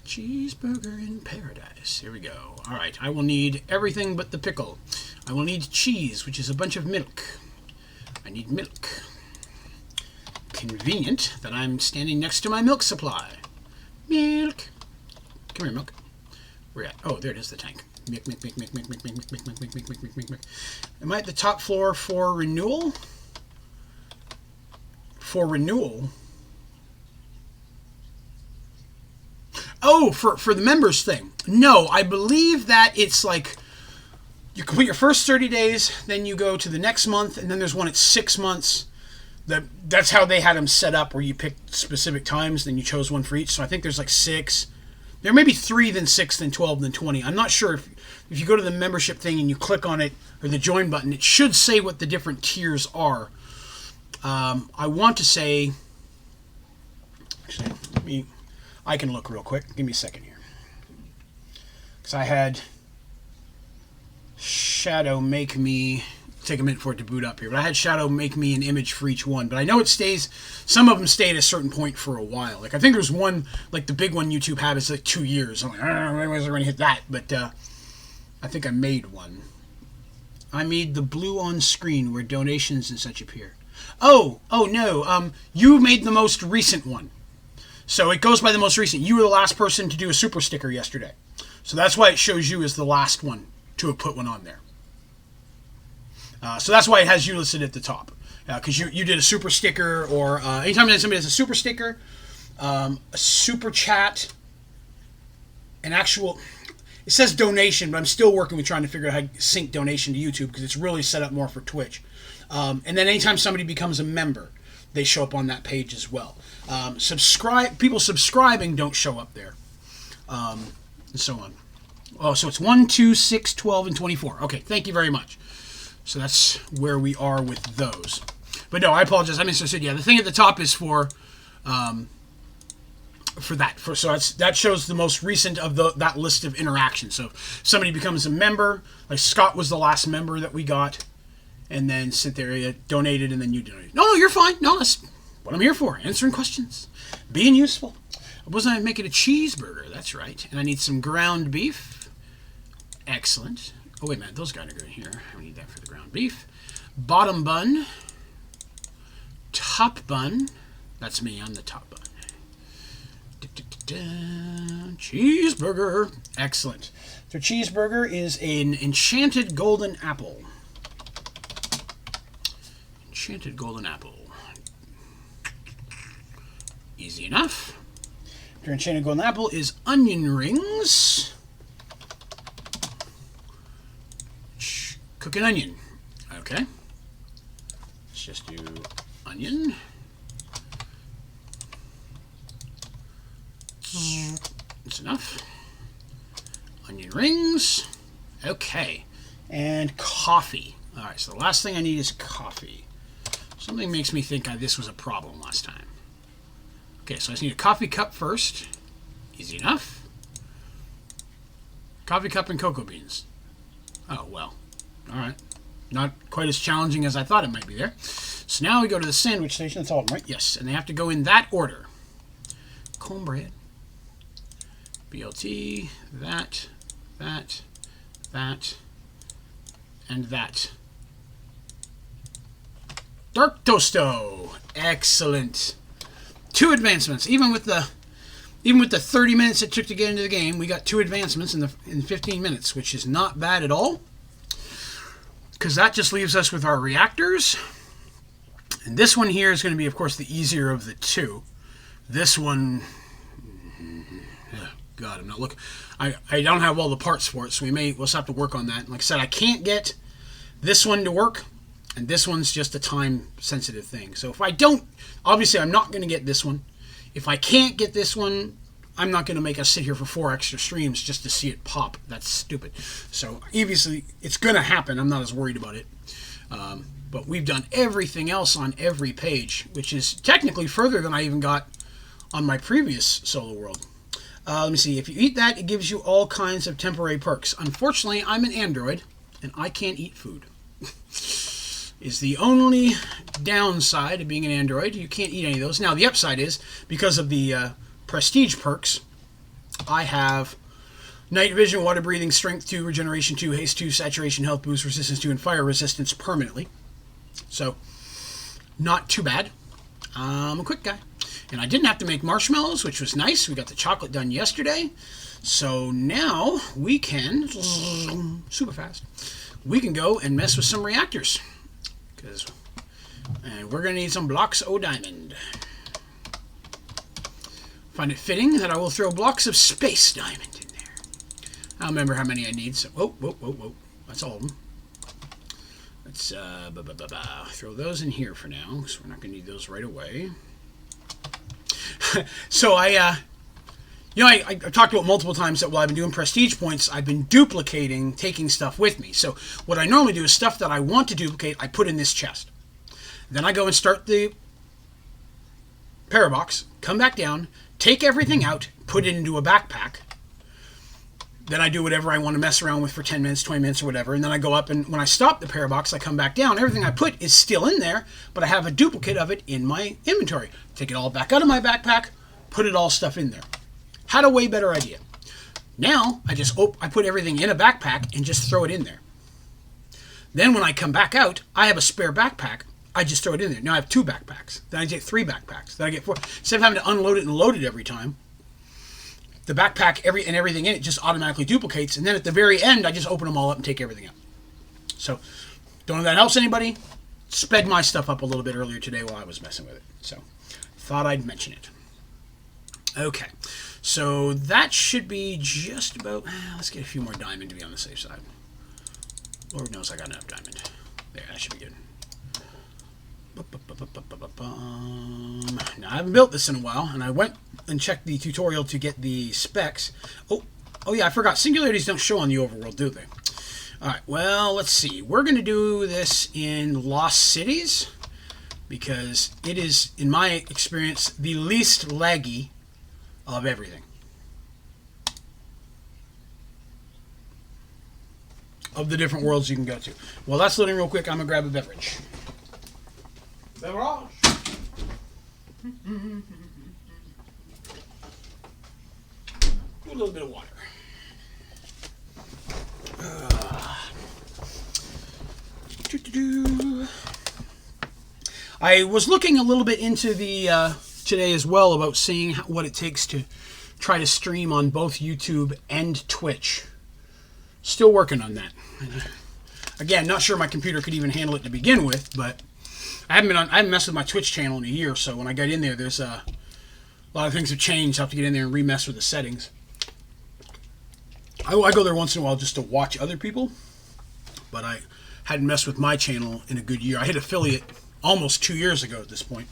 Cheeseburger in paradise. Here we go. All right. I will need everything but the pickle. I will need cheese, which is a bunch of milk. I need milk. Convenient that I'm standing next to my milk supply. Milk. Come here, milk. Where at? Oh, there it is, the tank. Milk. Am I at the top floor for renewal? For renewal? Oh, for the members thing. No, I believe that it's like you complete your first 30 days, then you go to the next month, and then there's one at 6 months. That's how they had them set up, where you picked specific times, then you chose one for each. So I think there's like 6. There may be 3, then 6, then 12, then 20. I'm not sure if you go to the membership thing and you click on it, or the join button, it should say what the different tiers are. I want to say, actually, I can look real quick. Give me a second here. Because I had Shadow make me, take a minute for it to boot up here, but I had Shadow make me an image for each one. But I know it stays, some of them stay at a certain point for a while. Like I think there's one, like the big one YouTube had is like 2 years. I'm like, when was I going to hit that? But I think I made one. I made the blue on screen where donations and such appear. Oh no, you made the most recent one. So it goes by the most recent. You were the last person to do a super sticker yesterday. So that's why it shows you as the last one to have put one on there. So that's why it has you listed at the top. Because you did a super sticker, or anytime somebody does a super sticker, a super chat, an actual... It says donation, but I'm still working with trying to figure out how to sync donation to YouTube because it's really set up more for Twitch. And then anytime somebody becomes a member, they show up on that page as well. People subscribing don't show up there, and so on. Oh, so it's 1, 2, 6, 12, and 24. Okay, thank you very much. So that's where we are with those. But no, I apologize. I misunderstood. Yeah, the thing at the top is for that. So that shows the most recent of that list of interactions. So if somebody becomes a member, like Scott was the last member that we got, and then Cynthia donated, and then you donated. No, you're fine. No, that's what I'm here for. Answering questions. Being useful. Wasn't I making a cheeseburger? That's right. And I need some ground beef. Excellent. Oh, wait a minute. Those guys are good here. I need that for the ground beef. Bottom bun. Top bun. That's me. I'm the top bun. Cheeseburger. Excellent. So cheeseburger is an enchanted golden apple. Enchanted golden apple. Easy enough. Your enchanted golden apple is onion rings. Cook an onion. Okay. Let's just do onion. That's enough. Onion rings. Okay. And coffee. All right, so the last thing I need is coffee. Something makes me think this was a problem last time. Okay, so I just need a coffee cup first. Easy enough. Coffee cup and cocoa beans. Oh, well. All right. Not quite as challenging as I thought it might be there. So now we go to the sandwich station. That's all of them, right? Yes, and they have to go in that order. Cornbread. BLT. That. And that. Dark Toasto. Excellent. 2 advancements. Even with the 30 minutes it took to get into the game, we got 2 advancements in 15 minutes, which is not bad at all. Because that just leaves us with our reactors. And this one here is going to be, of course, the easier of the 2. This one... God, I'm not looking... I don't have all the parts for it, so we'll have to work on that. Like I said, I can't get this one to work, and this one's just a time-sensitive thing. So if I don't... Obviously, I'm not going to get this one. If I can't get this one, I'm not going to make us sit here for 4 extra streams just to see it pop. That's stupid. So obviously, it's going to happen. I'm not as worried about it. But we've done everything else on every page, which is technically further than I even got on my previous solo world. Let me see. If you eat that, it gives you all kinds of temporary perks. Unfortunately, I'm an android, and I can't eat food. Is the only downside of being an android. You can't eat any of those. Now, the upside is, because of the prestige perks, I have night vision, water breathing, strength 2, regeneration 2, haste 2, saturation, health boost, resistance 2, and fire resistance permanently. So, not too bad. I'm a quick guy. And I didn't have to make marshmallows, which was nice. We got the chocolate done yesterday. So now we can, super fast, we can go and mess with some reactors. And we're going to need some blocks of diamond. Find it fitting that I will throw blocks of space diamond in there. I don't remember how many I need. So, whoa. That's all of them. Let's throw those in here for now, because we're not going to need those right away. So I've talked about multiple times that while I've been doing prestige points, I've been duplicating, taking stuff with me. So what I normally do is stuff that I want to duplicate, I put in this chest. Then I go and start the parabox, come back down, take everything out, put it into a backpack. Then I do whatever I want to mess around with for 10 minutes, 20 minutes, or whatever. And then I go up, and when I stop the parabox, I come back down. Everything I put is still in there, but I have a duplicate of it in my inventory. Take it all back out of my backpack, put it all stuff in there. Had a way better idea. Now, I put everything in a backpack and just throw it in there. Then when I come back out, I have a spare backpack. I just throw it in there. Now I have 2 backpacks. Then I get 3 backpacks. Then I get 4. Instead of having to unload it and load it every time, the backpack and everything in it just automatically duplicates. And then at the very end, I just open them all up and take everything out. So, don't know if that helps anybody. Sped my stuff up a little bit earlier today while I was messing with it. So, thought I'd mention it. Okay. So, that should be just about... Let's get a few more diamond to be on the safe side. Lord knows I got enough diamond. There, that should be good. Now, I haven't built this in a while, and I went and checked the tutorial to get the specs. Oh yeah, I forgot. Singularities don't show on the overworld, do they? Alright, well, let's see. We're going to do this in Lost Cities, because it is, in my experience, the least laggy of everything. Of the different worlds you can go to. Well, that's loading real quick. I'm going to grab a beverage. Beverage. Do a little bit of water. I was looking a little bit into the today as well about seeing what it takes to try to stream on both YouTube and Twitch. Still working on that. Again, not sure my computer could even handle it to begin with, but I haven't messed with my Twitch channel in a year, so when I got in there, there's a lot of things have changed. I have to get in there and remess with the settings. I go there once in a while just to watch other people, but I hadn't messed with my channel in a good year. I hit affiliate almost 2 years ago at this point,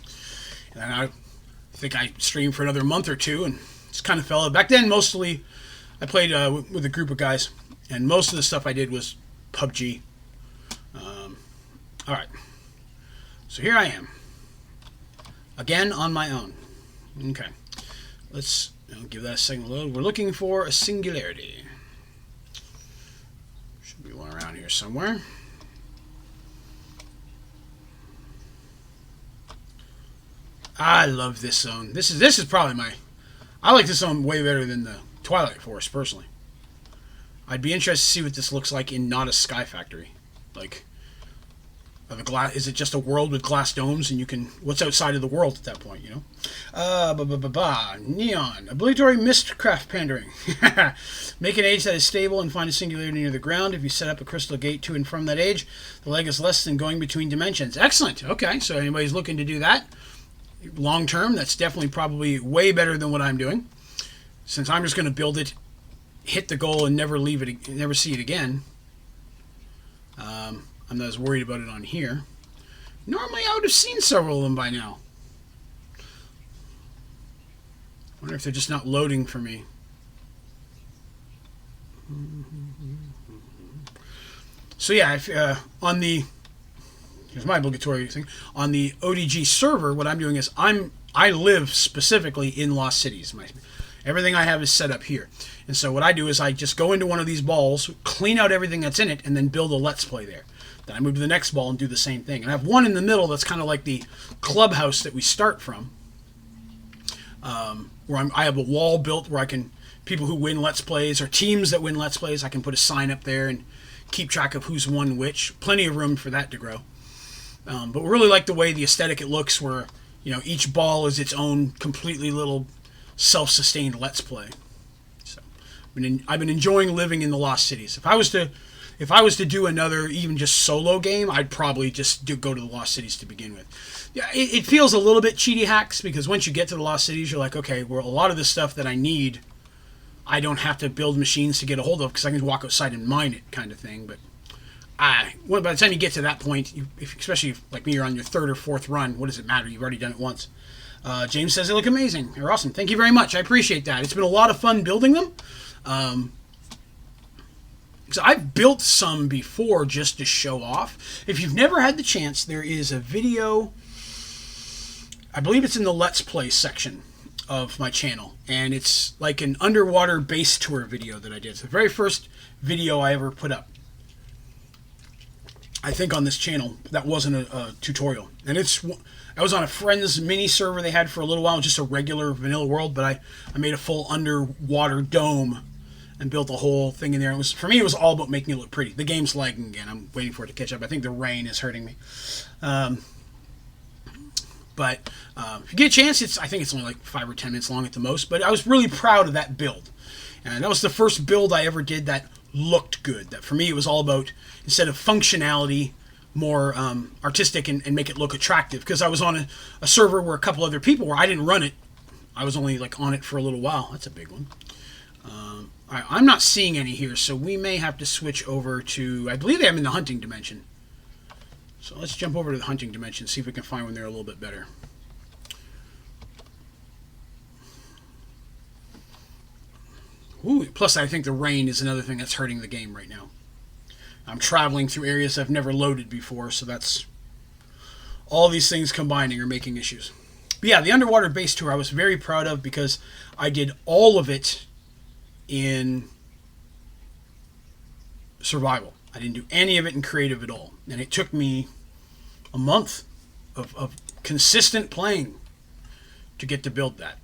and I think I streamed for another month or two, and just kind of fell out. Back then, mostly, I played with a group of guys, and most of the stuff I did was PUBG. All right. So here I am. Again, on my own. Okay. Let's give that a second load. We're looking for a singularity. Should be one around here somewhere. I love this zone. This is probably my... I like this zone way better than the Twilight Forest, personally. I'd be interested to see what this looks like in not a Sky Factory. Like The glass, is it just a world with glass domes, and you can, what's outside of the world at that point, you know? Neon. Obligatory mistcraft pandering. Make an age that is stable and find a singularity near the ground. If you set up a crystal gate to and from that age, the leg is less than going between dimensions. Excellent. Okay, so anybody's looking to do that long term, that's definitely probably way better than what I'm doing. Since I'm just going to build it, hit the goal, and never leave it, never see it again. I'm not as worried about it on here. Normally I would have seen several of them by now. I wonder if they're just not loading for me. So yeah, if, on the, here's my obligatory thing, on the ODG server, what I'm doing is I live specifically in Lost Cities. Everything I have is set up here. And so what I do is I just go into one of these balls, clean out everything that's in it, and then build a Let's Play there. Then I move to the next ball and do the same thing. And I have one in the middle that's kind of like the clubhouse that we start from. Where I have a wall built where I can, people who win Let's Plays or teams that win Let's Plays, I can put a sign up there and keep track of who's won which. Plenty of room for that to grow. But we really like the way the aesthetic it looks, where, you know, each ball is its own completely little self-sustained Let's Play. So I've been enjoying living in the Lost Cities. If I was to do another even just solo game, I'd probably just go to the Lost Cities to begin with. Yeah, it feels a little bit cheaty hacks, because once you get to the Lost Cities, you're like, okay, well, a lot of the stuff that I need, I don't have to build machines to get a hold of, because I can walk outside and mine it, kind of thing. But by the time you get to that point, especially if, like me, you're on your third or fourth run, what does it matter? You've already done it once. James says they look amazing. They're awesome. Thank you very much. I appreciate that. It's been a lot of fun building them. So I've built some before just to show off. If you've never had the chance, there is a video, I believe it's in the Let's Play section of my channel, and it's like an underwater base tour video that I did. It's the very first video I ever put up, I think, on this channel. That wasn't a tutorial. And I was on a friend's mini server they had for a little while, just a regular vanilla world, but I made a full underwater dome and built a whole thing in there. For me, it was all about making it look pretty. The game's lagging again. I'm waiting for it to catch up. I think the rain is hurting me. But if you get a chance, I think it's only like 5 or 10 minutes long at the most. But I was really proud of that build. And that was the first build I ever did that looked good. That for me, it was all about, instead of functionality, more artistic and make it look attractive. Because I was on a server where a couple other people were. I didn't run it. I was only like on it for a little while. That's a big one. I'm not seeing any here, so we may have to switch over to, I believe they have in the hunting dimension. So let's jump over to the hunting dimension, see if we can find one there a little bit better. Ooh, plus I think the rain is another thing that's hurting the game right now. I'm traveling through areas I've never loaded before, so that's, all these things combining are making issues. But yeah, the underwater base tour I was very proud of, because I did all of it in survival. I didn't do any of it in creative at all. And it took me a month of consistent playing to get to build that.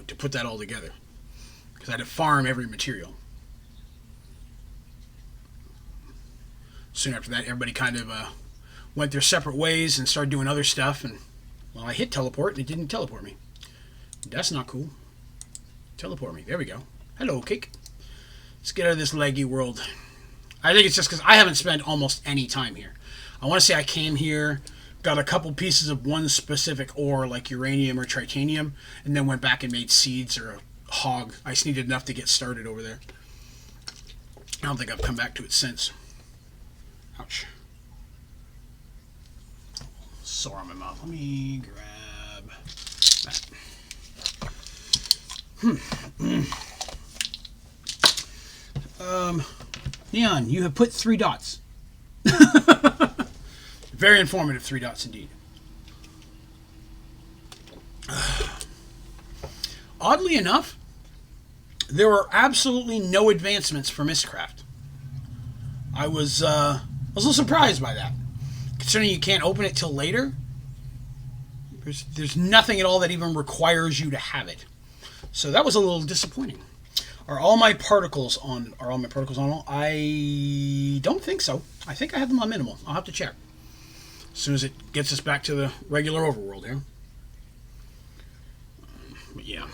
To put that all together. Because I had to farm every material. Soon after that, everybody kind of went their separate ways and started doing other stuff. And, well, I hit teleport and it didn't teleport me. That's not cool. Teleport me. There we go. Hello, Cake. Let's get out of this laggy world. I think it's just because I haven't spent almost any time here. I want to say I came here, got a couple pieces of one specific ore, like uranium or titanium, and then went back and made seeds or a hog. I just needed enough to get started over there. I don't think I've come back to it since. Ouch. Sore on my mouth. Let me grab that. Neon, you have put 3 dots. Very informative 3 dots indeed. Oddly enough, there were absolutely no advancements for Mistcraft. I was a little surprised by that, considering you can't open it till later. There's nothing at all that even requires you to have it. So that was a little disappointing. Are all my particles on? Are all my particles on? I don't think so. I think I have them on minimal. I'll have to check as soon as it gets us back to the regular overworld here. But yeah.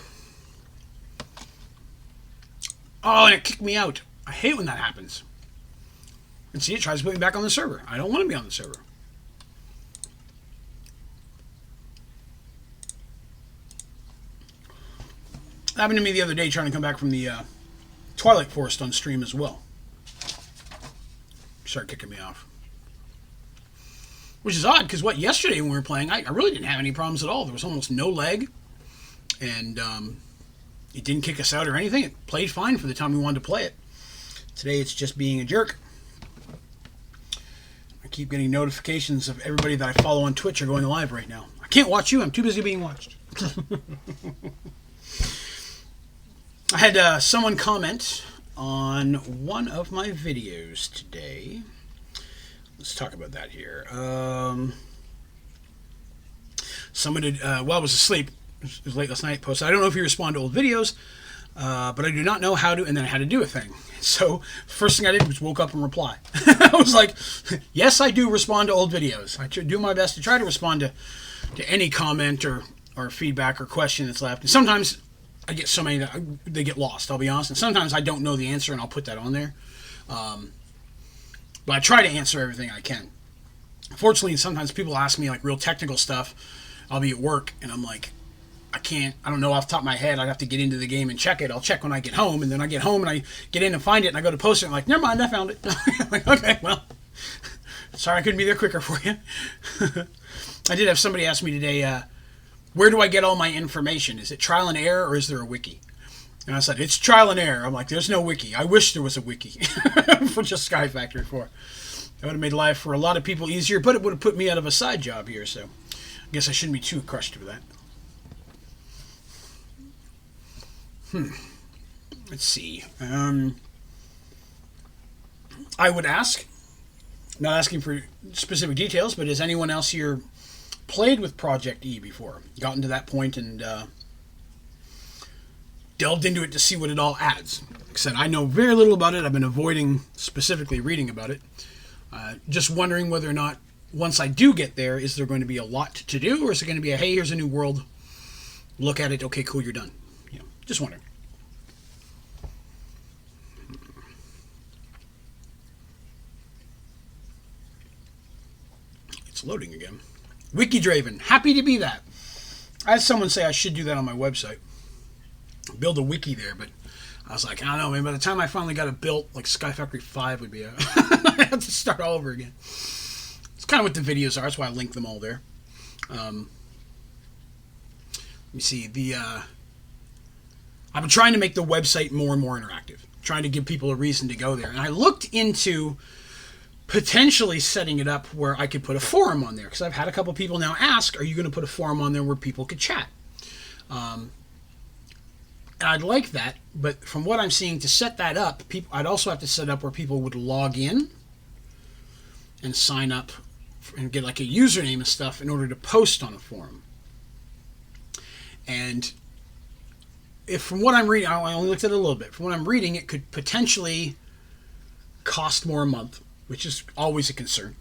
Oh, and it kicked me out. I hate when that happens. And see, it tries to put me back on the server. I don't want to be on the server. Happened to me the other day trying to come back from the Twilight Forest on stream as well. Started kicking me off. Which is odd, because yesterday when we were playing, I really didn't have any problems at all. There was almost no lag. And it didn't kick us out or anything. It played fine for the time we wanted to play it. Today it's just being a jerk. I keep getting notifications of everybody that I follow on Twitch are going live right now. I can't watch you. I'm too busy being watched. I had someone comment on one of my videos today. Let's talk about that here. Someone did, while I was asleep, it was late last night, posted, I don't know if you respond to old videos, but I do not know how to, and then I had to do a thing. So, first thing I did was woke up and reply. I was like, yes, I do respond to old videos. I do my best to try to respond to any comment or feedback or question that's left. And sometimes I get so many that they get lost, I'll be honest. And sometimes I don't know the answer, and I'll put that on there. But I try to answer everything I can. Unfortunately, sometimes people ask me like real technical stuff. I'll be at work, and I'm like, I don't know off the top of my head. I'd have to get into the game and check it. I'll check when I get home, and then I get home, and I get in and find it, and I go to post it, and I'm like, never mind, I found it. I'm like, okay, well, sorry I couldn't be there quicker for you. I did have somebody ask me today, where do I get all my information? Is it trial and error, or is there a wiki? And I said, it's trial and error. I'm like, there's no wiki. I wish there was a wiki for just Sky Factory 4. That would have made life for a lot of people easier, but it would have put me out of a side job here, so I guess I shouldn't be too crushed with that. Let's see. I would ask, not asking for specific details, but has anyone else here played with Project E before? Gotten to that point and delved into it to see what it all adds? Like I said, I know very little about it. I've been avoiding specifically reading about it. Just wondering whether or not, once I do get there, is there going to be a lot to do, or is it going to be a, hey, here's a new world, look at it, okay, cool, you're done. Just wondering. It's loading again. Onlydraven, happy to be that. I had someone say I should do that on my website. Build a wiki there, but I was like, I don't know, man, by the time I finally got it built, like Sky Factory 5 would be I have to start all over again. It's kind of what the videos are, that's why I linked them all there. Let me see, I've been trying to make the website more and more interactive, trying to give people a reason to go there. And I looked into potentially setting it up where I could put a forum on there, because I've had a couple people now ask, are you going to put a forum on there where people could chat? And I'd like that, but from what I'm seeing, to set that up, I'd also have to set up where people would log in and sign up and get like a username and stuff in order to post on a forum. And if from what I'm reading, I only looked at it a little bit. From what I'm reading, it could potentially cost more a month, which is always a concern.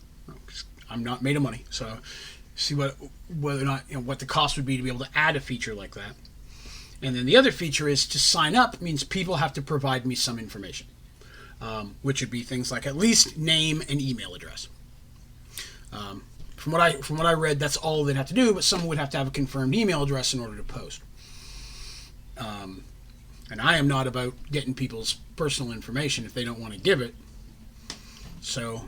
I'm not made of money, so see whether or not, what the cost would be to be able to add a feature like that. And then the other feature is to sign up means people have to provide me some information, which would be things like at least name and email address. From what I read, that's all they'd have to do, but someone would have to have a confirmed email address in order to post. And I am not about getting people's personal information if they don't want to give it. So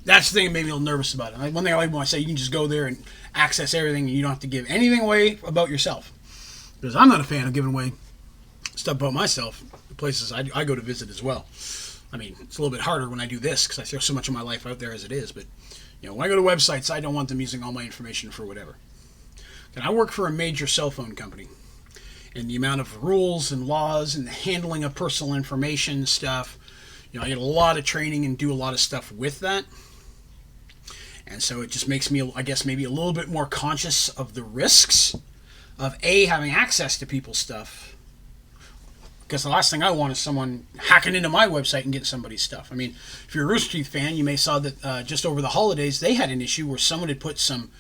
that's the thing that made me a little nervous about it. One thing I like when I say you can just go there and access everything and you don't have to give anything away about yourself. Because I'm not a fan of giving away stuff about myself, the places I go to visit as well. I mean, it's a little bit harder when I do this because I throw so much of my life out there as it is. But, when I go to websites, I don't want them using all my information for whatever. And I work for a major cell phone company. And the amount of rules and laws and the handling of personal information stuff, I get a lot of training and do a lot of stuff with that. And so it just makes me, I guess, maybe a little bit more conscious of the risks of A, having access to people's stuff, Because the last thing I want is someone hacking into my website and getting somebody's stuff. I mean, if you're a Rooster Teeth fan, you may saw that just over the holidays, they had an issue where someone had put some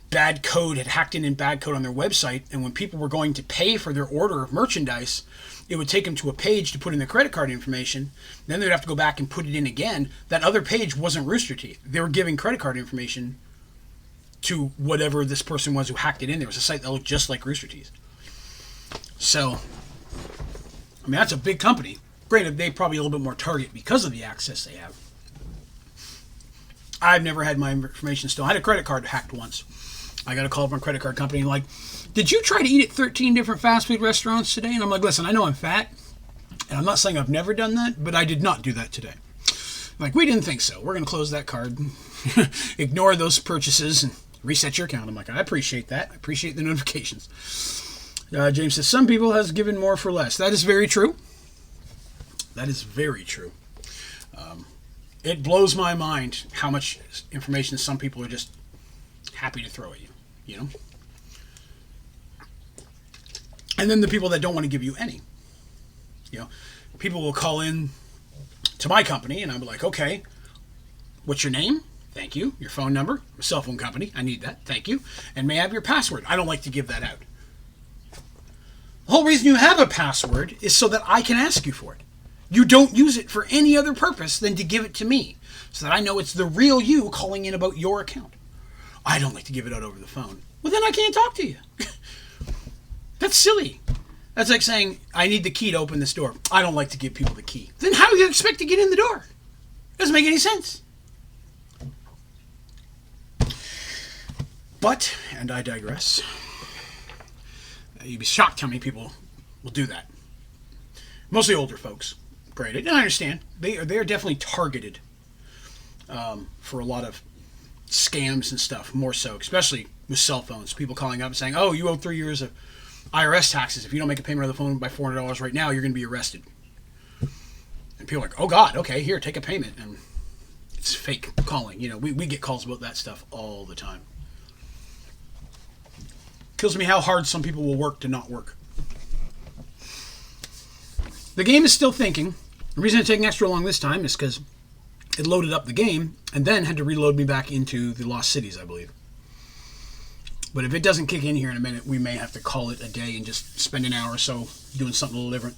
bad code, had hacked in bad code on their website, and when people were going to pay for their order of merchandise, it would take them to a page to put in their credit card information. Then they'd have to go back and put it in again. That other page wasn't Rooster Teeth. They were giving credit card information to whatever this person was who hacked it in. There was a site that looked just like Rooster Teeth. So, I mean, that's a big company. Granted, they probably a little bit more target because of the access they have. I've never had my information stolen. I had a credit card hacked once. I got a call from a credit card company and like, did you try to eat at 13 different fast food restaurants today? And I'm like, listen, I know I'm fat, and I'm not saying I've never done that, but I did not do that today. Like, we didn't think so. We're going to close that card, ignore those purchases, and reset your account. I'm like, I appreciate that. I appreciate the notifications. James says, some people has given more for less. That is very true. That is very true. It blows my mind how much information some people are just happy to throw at you, you know? And then the people that don't want to give you any. You know, people will call in to my company, and I'll be like, okay, what's your name? Thank you. Your phone number? A cell phone company. I need that. Thank you. And may I have your password? I don't like to give that out. The whole reason you have a password is so that I can ask you for it. You don't use it for any other purpose than to give it to me, so that I know it's the real you calling in about your account. I don't like to give it out over the phone. Well, then I can't talk to you. That's silly. That's like saying, I need the key to open this door. I don't like to give people the key. Then how do you expect to get in the door? Doesn't make any sense. But, and I digress, you'd be shocked how many people will do that. Mostly older folks. Great. And I understand. They are definitely targeted for a lot of scams and stuff, more so, especially with cell phones. People calling up and saying, oh, you owe 3 years of IRS taxes. If you don't make a payment on the phone by $400 right now, you're going to be arrested. And people are like, oh, God, okay, here, take a payment. And it's fake calling. You know, we get calls about that stuff all the time. Kills me how hard some people will work to not work. The game is still thinking. The reason it's taking extra long this time is because it loaded up the game and then had to reload me back into the Lost Cities, I believe. But if it doesn't kick in here in a minute, we may have to call it a day and just spend an hour or so doing something a little different.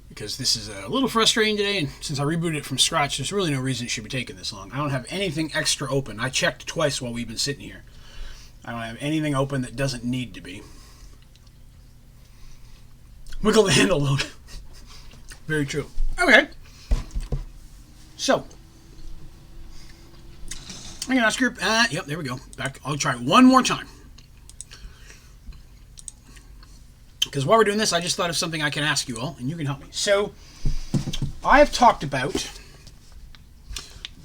Because this is a little frustrating today, and since I rebooted it from scratch, there's really no reason it should be taking this long. I don't have anything extra open. I checked twice while we've been sitting here. I don't have anything open that doesn't need to be. Wiggle the handle load. Very true. Okay. So, I'm going to ask your... yep, there we go. Back. I'll try it one more time. Because while we're doing this, I just thought of something I can ask you all, and you can help me. So, I have talked about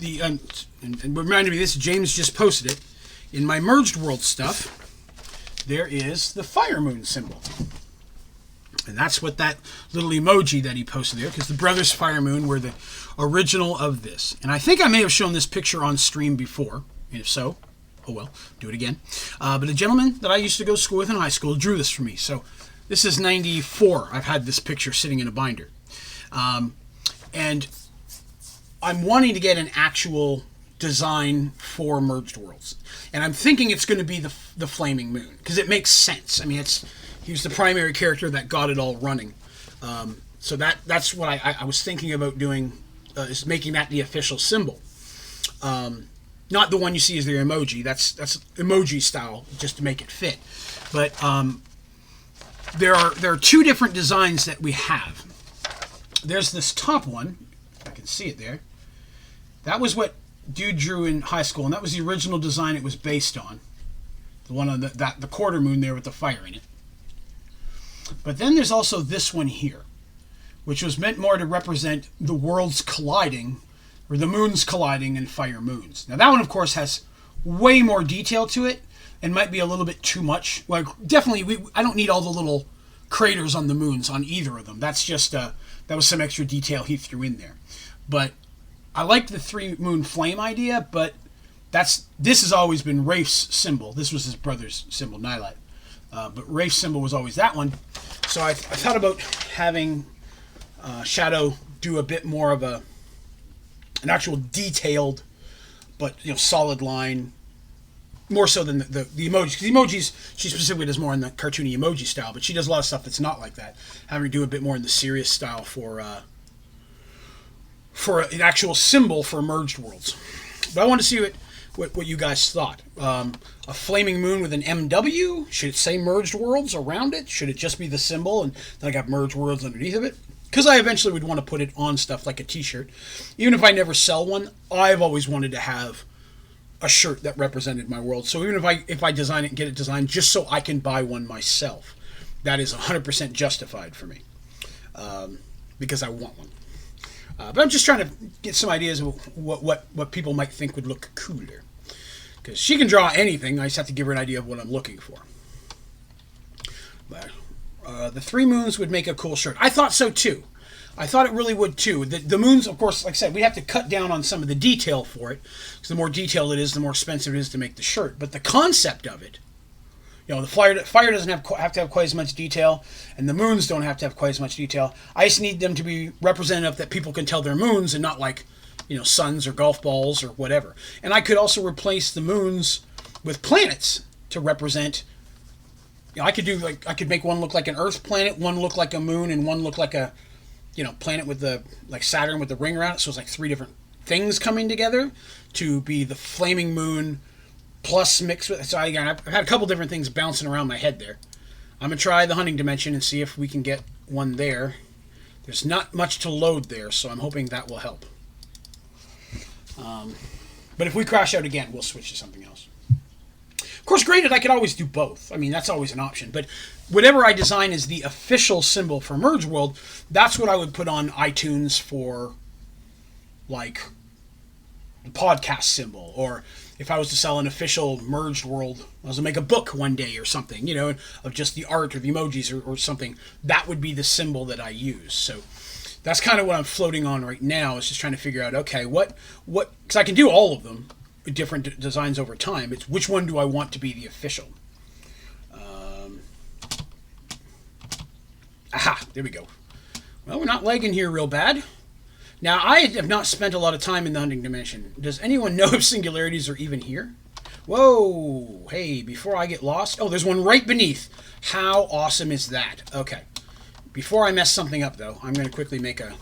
the... and reminded me of this, James just posted it. In my Merged World stuff, there is the fire moon symbol. And that's what that little emoji that he posted there, because the Brothers Fire Moon were the original of this. And I think I may have shown this picture on stream before. And if so, oh well, do it again. But a gentleman that I used to go to school with in high school drew this for me. So this is 94. I've had this picture sitting in a binder. And I'm wanting to get an actual design for Merged Worlds. And I'm thinking it's going to be the Flaming Moon, because it makes sense. I mean, he was the primary character that got it all running. So that's what I was thinking about doing, is making that the official symbol. Not the one you see as the emoji. That's emoji style, just to make it fit. But there are two different designs that we have. There's this top one. I can see it there. That was what dude drew in high school, and that was the original design it was based on. The one on the quarter moon there with the fire in it. But then there's also this one here, which was meant more to represent the worlds colliding, or the moons colliding in fire moons. Now that one, of course, has way more detail to it, and might be a little bit too much. Like, definitely, I don't need all the little craters on the moons on either of them. That's just, that was some extra detail he threw in there. But I like the 3 moon flame idea, but this has always been Rafe's symbol. This was his brother's symbol, Nylite. But Rafe's symbol was always that one. So I thought about having Shadow do a bit more of an actual detailed, but solid line, more so than the emojis. Because the emojis, she specifically does more in the cartoony emoji style, but she does a lot of stuff that's not like that. Having her do a bit more in the serious style for an actual symbol for merged worlds. But I wanted to see what you guys thought. A flaming moon with an MW? Should it say merged worlds around it? Should it just be the symbol and then I got merged worlds underneath of it? Because I eventually would want to put it on stuff like a t-shirt. Even if I never sell one, I've always wanted to have a shirt that represented my world. So even if I design it and get it designed just so I can buy one myself, that is 100% justified for me. Because I want one. But I'm just trying to get some ideas of what people might think would look cooler. Because she can draw anything, I just have to give her an idea of what I'm looking for. But the 3 moons would make a cool shirt. I thought so too. I thought it really would too. The moons, of course, like I said, we have to cut down on some of the detail for it. Because the more detailed it is, the more expensive it is to make the shirt. But the concept of it, the fire doesn't have to have quite as much detail, and the moons don't have to have quite as much detail. I just need them to be representative that people can tell they're moons and not like, suns or golf balls or whatever. And I could also replace the moons with planets to represent. I could make one look like an Earth planet, one look like a moon, and one look like a, planet with like Saturn with the ring around it. So it's like 3 different things coming together to be the flaming moon. Plus mixed with, so I've had a couple different things bouncing around my head there. I'm going to try the hunting dimension and see if we can get one there. There's not much to load there, so I'm hoping that will help. But if we crash out again, we'll switch to something else. Of course, granted, I could always do both. I mean, that's always an option. But whatever I design as the official symbol for Merge World, that's what I would put on iTunes for, like, the podcast symbol, or if I was to sell an official merged world, I was to make a book one day or something, of just the art or the emojis or something, that would be the symbol that I use. So that's kind of what I'm floating on right now, is just trying to figure out, okay, what, because I can do all of them, different designs over time. It's which one do I want to be the official? Aha, there we go. Well, we're not lagging here real bad. Now, I have not spent a lot of time in the hunting dimension. Does anyone know if singularities are even here? Whoa! Hey, before I get lost... Oh, there's one right beneath. How awesome is that? Okay. Before I mess something up, though, I'm going to quickly make a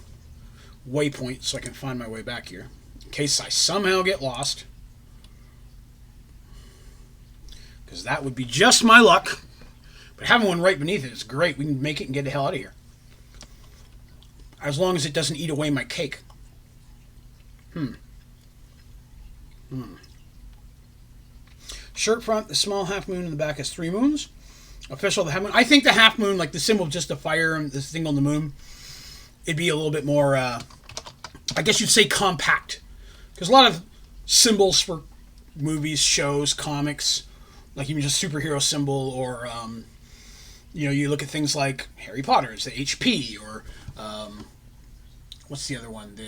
waypoint so I can find my way back here. In case I somehow get lost. Because that would be just my luck. But having one right beneath it is great. We can make it and get the hell out of here. As long as it doesn't eat away my cake. Shirt front, the small half moon in the back has 3 moons. Official, the half moon. I think the half moon, like the symbol of just a fire and this thing on the moon, it'd be a little bit more, I guess you'd say compact. Because a lot of symbols for movies, shows, comics, like even just superhero symbol, or, you look at things like Harry Potter's, the HP, or... what's the other one?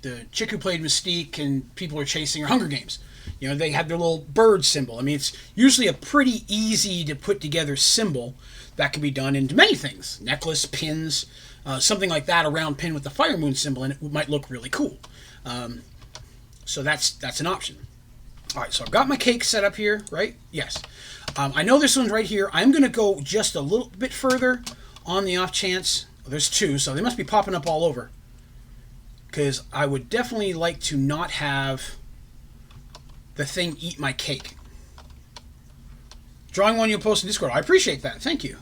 The chick who played Mystique and people are chasing her, Hunger Games. They had their little bird symbol. I mean, it's usually a pretty easy to put together symbol that can be done into many things. Necklace, pins, something like that, a round pin with the fire moon symbol, and it might look really cool. So that's an option. All right, so I've got my cake set up here, right? Yes. I know this one's right here. I'm going to go just a little bit further on the off chance. There's 2, so they must be popping up all over. Because I would definitely like to not have the thing eat my cake. Drawing one you'll post in Discord. I appreciate that. Thank you.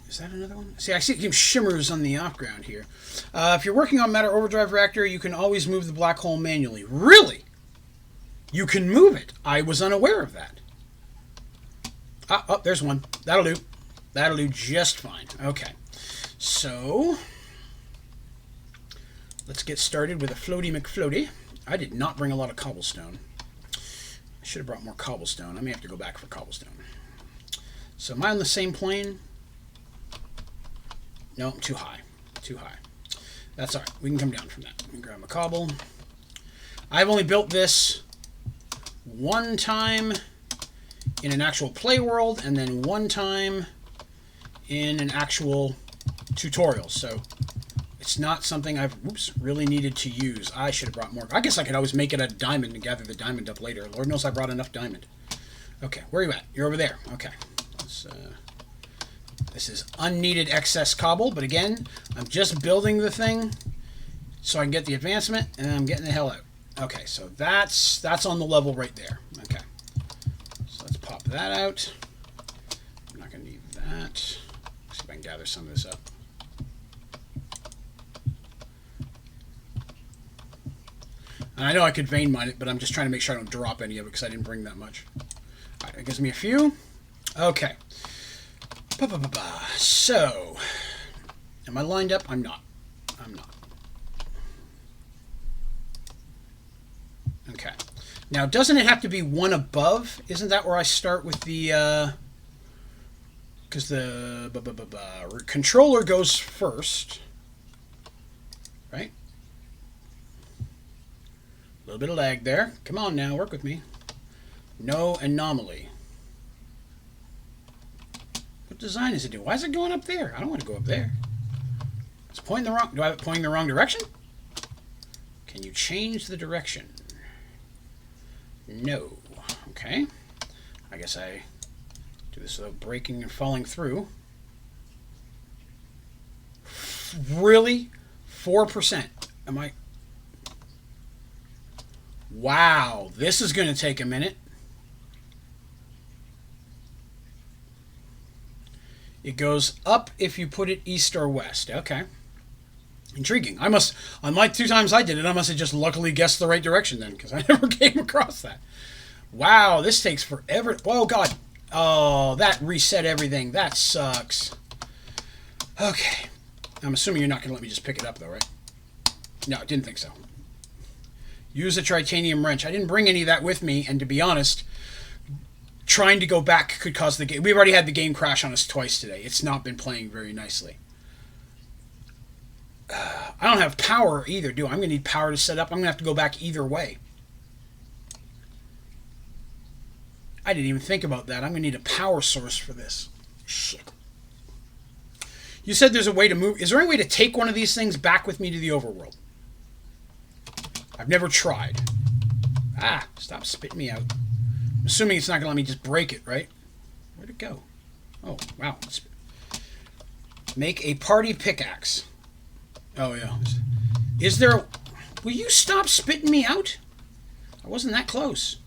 Is that another one? See, I see some shimmers on the off-ground here. If you're working on Matter Overdrive Reactor, you can always move the black hole manually. Really? You can move it. I was unaware of that. Oh, there's one. That'll do. That'll do just fine. Okay. So, let's get started with a floaty McFloaty. I did not bring a lot of cobblestone. I should have brought more cobblestone. I may have to go back for cobblestone. So, am I on the same plane? No, I'm too high. Too high. That's alright. We can come down from that. Let me grab my cobble. I've only built this one time in an actual play world, and then one time in an actual tutorial, so it's not something I've really needed to use. I should have brought more. I guess I could always make it a diamond and gather the diamond up later. Lord knows I brought enough diamond. Okay, where are you at? You're over there. Okay. This is unneeded excess cobble, but again, I'm just building the thing so I can get the advancement, and I'm getting the hell out. Okay, so that's on the level right there. Okay. So let's pop that out. I'm not going to need that. Let's see if I can gather some of this up. And I know I could vein mine it, but I'm just trying to make sure I don't drop any of it because I didn't bring that much. All right, it gives me a few. Okay. So, am I lined up? I'm not. I'm not. Okay. Now, doesn't it have to be one above? Isn't that where I start with the... Because the controller goes first. Right? A little bit of lag there. Come on now, work with me. No anomaly. What design is it doing? Why is it going up there? I don't want to go up there. It's pointing the wrong... Do I have it pointing the wrong direction? Can you change the direction? No. Okay. I guess I do this without breaking and falling through. Really? 4%. Am I... Wow, this is going to take a minute. It goes up if you put it east or west. Okay. Intriguing. I must, on my 2 times I did it, I must have just luckily guessed the right direction then, because I never came across that. Wow, this takes forever. Oh, God. Oh, that reset everything. That sucks. Okay. I'm assuming you're not going to let me just pick it up, though, right? No, I didn't think so. Use a titanium wrench. I didn't bring any of that with me, and to be honest, trying to go back could cause the game... We've already had the game crash on us twice today. It's not been playing very nicely. I don't have power either, do I? I'm going to need power to set up. I'm going to have to go back either way. I didn't even think about that. I'm going to need a power source for this. Shit. You said there's a way to move... Is there any way to take one of these things back with me to the overworld? I've never tried. Ah, stop spitting me out. I'm assuming it's not going to let me just break it, right? Where'd it go? Oh, wow. Make a party pickaxe. Oh, yeah. Is there a... Will you stop spitting me out? I wasn't that close.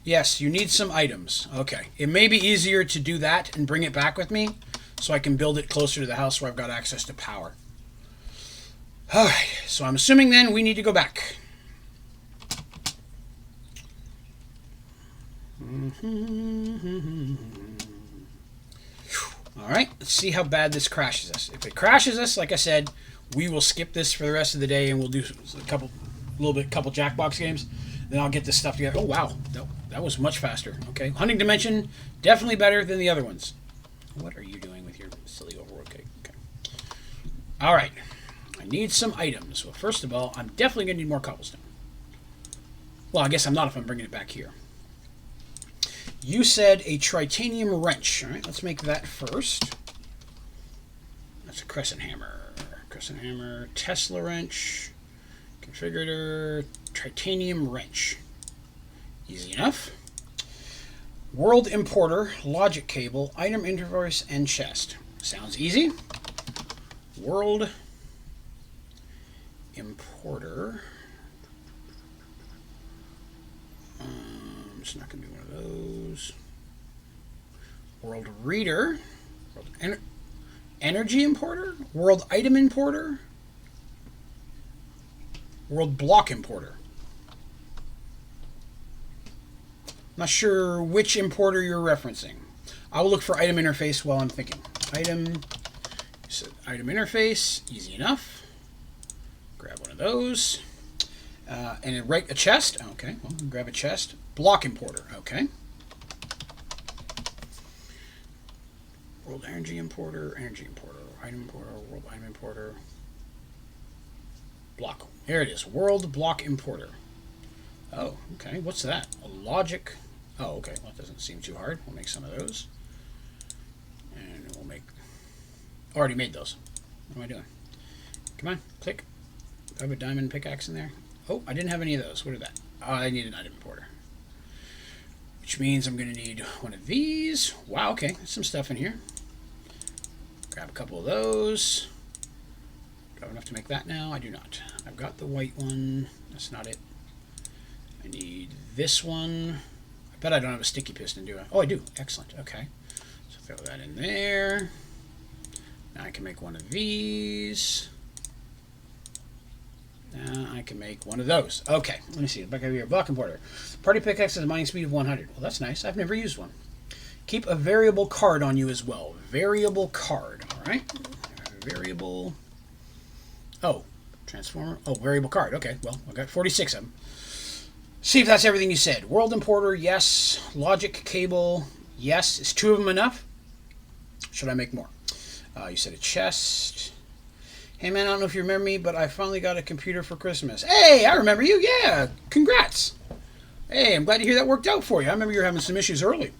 Yes, you need some items. Okay. It may be easier to do that and bring it back with me so I can build it closer to the house where I've got access to power. Alright, so I'm assuming then we need to go back. Alright, let's see how bad this crashes us. If it crashes us, like I said, we will skip this for the rest of the day and we'll do a couple Jackbox games. Then I'll get this stuff together. Oh, wow. That was much faster. Okay, Hunting Dimension, definitely better than the other ones. What are you doing with your silly overworld cake? Okay. Alright. I need some items. Well, first of all, I'm definitely going to need more cobblestone. Well, I guess I'm not if I'm bringing it back here. You said a titanium wrench. All right, let's make that first. That's a crescent hammer. Crescent hammer, Tesla wrench, configurator, titanium wrench. Easy enough. World importer, logic cable, item interface, and chest. Sounds easy. World importer. It's not going to be one of those. World reader. World energy importer. World item importer. World block importer. Not sure which importer you're referencing. I will look for item interface while I'm thinking. Item interface. Easy enough. Grab one of those. And a chest. Okay, well, grab a chest. Block importer. Okay. World energy importer. Item importer. World item importer. Block. Here it is. World block importer. Oh, okay. What's that? A logic. Oh, okay. Well, it doesn't seem too hard. We'll make some of those. And we'll make... Already made those. What am I doing? Come on, click. Do I have a diamond pickaxe in there? Oh, I didn't have any of those. What are that? Oh, I need an item importer. Which means I'm going to need one of these. Wow, okay. There's some stuff in here. Grab a couple of those. Do I have enough to make that now? I do not. I've got the white one. That's not it. I need this one. I bet I don't have a sticky piston, do I? Oh, I do. Excellent. Okay. So throw that in there. Now I can make one of these. Now I can make one of those. Okay, let me see. Back over here. Block importer. Party pickaxe has a mining speed of 100. Well, that's nice. I've never used one. Keep a variable card on you as well. Variable card. All right. Variable. Oh, transformer. Oh, variable card. Okay, well, I got 46 of them. See if that's everything you said. World importer, yes. Logic cable, yes. Is 2 of them enough? Should I make more? You said a chest. Hey, man, I don't know if you remember me, but I finally got a computer for Christmas. Hey, I remember you. Yeah, congrats. Hey, I'm glad to hear that worked out for you. I remember you were having some issues early.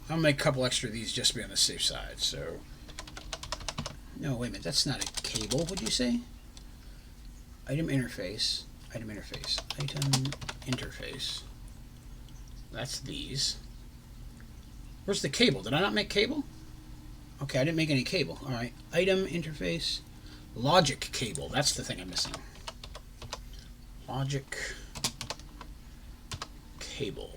I'll make a couple extra of these just to be on the safe side. So, no, wait a minute. That's not a cable. What'd you say? Item interface. Item interface. Item interface. That's these. Where's the cable? Did I not make cable? Okay, I didn't make any cable. All right. Item interface. Logic cable. That's the thing I'm missing. Logic cable.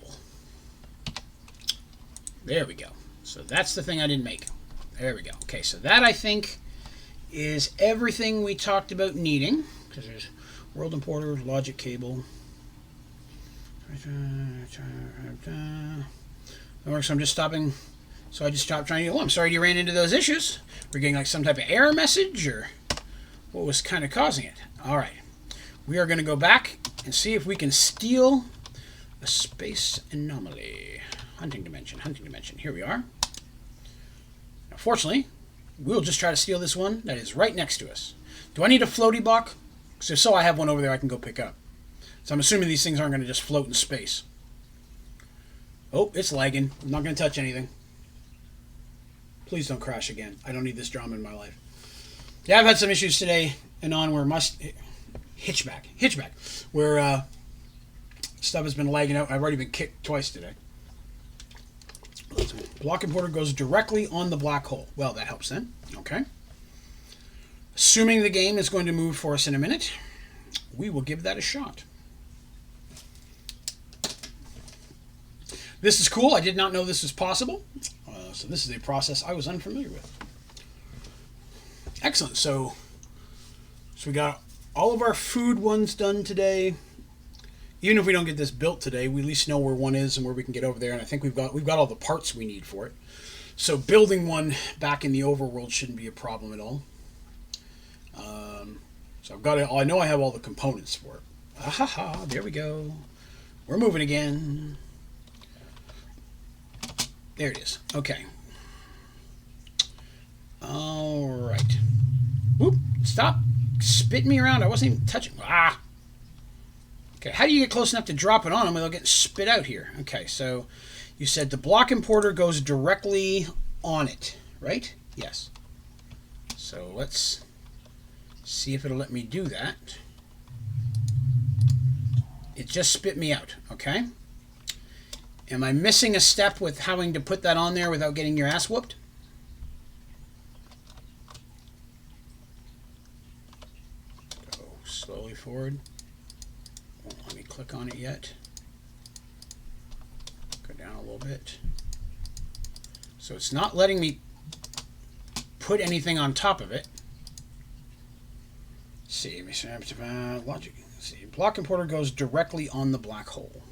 There we go. So that's the thing I didn't make. There we go. Okay, so that I think is everything we talked about needing. Because there's world importer, logic cable. So I'm just stopping. So I just stopped trying to. Oh, I'm sorry you ran into those issues. We're getting like some type of error message, or what was kind of causing it? All right, we are going to go back and see if we can steal a space anomaly. Hunting dimension, hunting dimension. Here we are. Now, fortunately, we'll just try to steal this one that is right next to us. Do I need a floaty block? Because if so, I have one over there I can go pick up. So I'm assuming these things aren't going to just float in space. Oh, it's lagging. I'm not going to touch anything. Please don't crash again. I don't need this drama in my life. Yeah, I've had some issues today and on where hitchback, where stuff has been lagging out. I've already been kicked twice today. Block importer goes directly on the black hole. Well, that helps then. Okay. Assuming the game is going to move for us in a minute, we will give that a shot. This is cool. I did not know this was possible. So this is a process I was unfamiliar with. Excellent. So we got all of our food ones done today. Even if we don't get this built today, we at least know where one is and where we can get over there. And I think we've got all the parts we need for it. So building one back in the overworld shouldn't be a problem at all. So I've got it. I know I have all the components for it. Ah, there we go. We're moving again. There it is. Okay. All right. Whoop! Stop spitting me around. I wasn't even touching. Ah. Okay, how do you get close enough to drop it on them without getting spit out here? Okay, so you said the block importer goes directly on it, right? Yes. So let's see if it'll let me do that. It just spit me out, okay? Am I missing a step with having to put that on there without getting your ass whooped? Go slowly forward. Won't let me click on it yet. Go down a little bit. So it's not letting me put anything on top of it. Let's see, logic. Let's see, block importer goes directly on the black hole.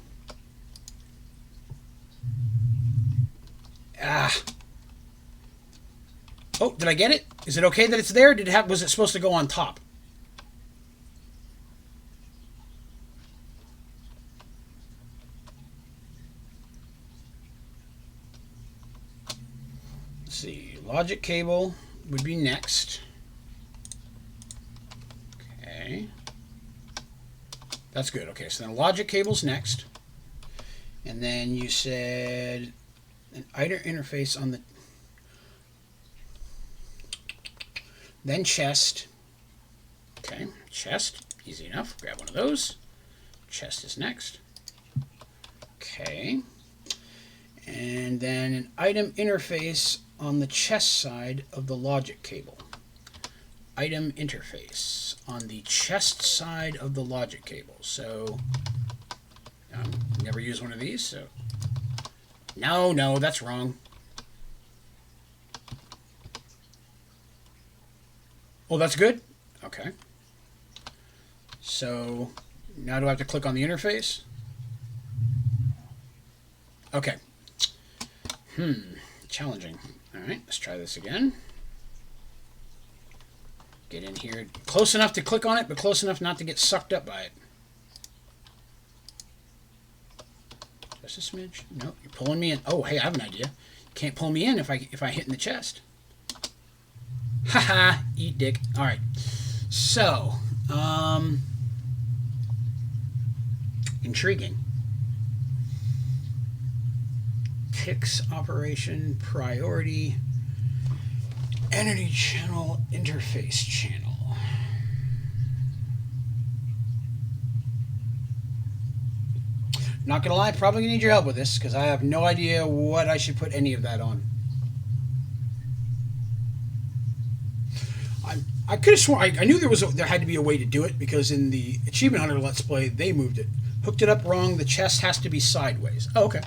Ah. Oh, did I get it? Is it okay that it's there? Was it supposed to go on top? Let's see. Logic cable would be next. Okay. That's good. Okay, so then logic cable's next. And then you said An item interface on the... Then chest. Okay, chest. Easy enough. Grab one of those. Chest is next. Okay. And then an item interface on the chest side of the logic cable. Item interface on the chest side of the logic cable. So, never use one of these, so... No, that's wrong. Oh, that's good? Okay. So, now do I have to click on the interface? Okay. Challenging. Alright, let's try this again. Get in here. Close enough to click on it, but close enough not to get sucked up by it. Just a smidge. Nope, you're pulling me in. Oh, hey, I have an idea. You can't pull me in if I hit in the chest. Haha, eat dick. Alright. So, intriguing. Pix operation priority entity channel interface channel. Not gonna lie, probably gonna need your help with this because I have no idea what I should put any of that on. I could have sworn I knew there had to be a way to do it because in the Achievement Hunter Let's Play they moved it. Hooked it up wrong. The chest has to be sideways. Oh, okay.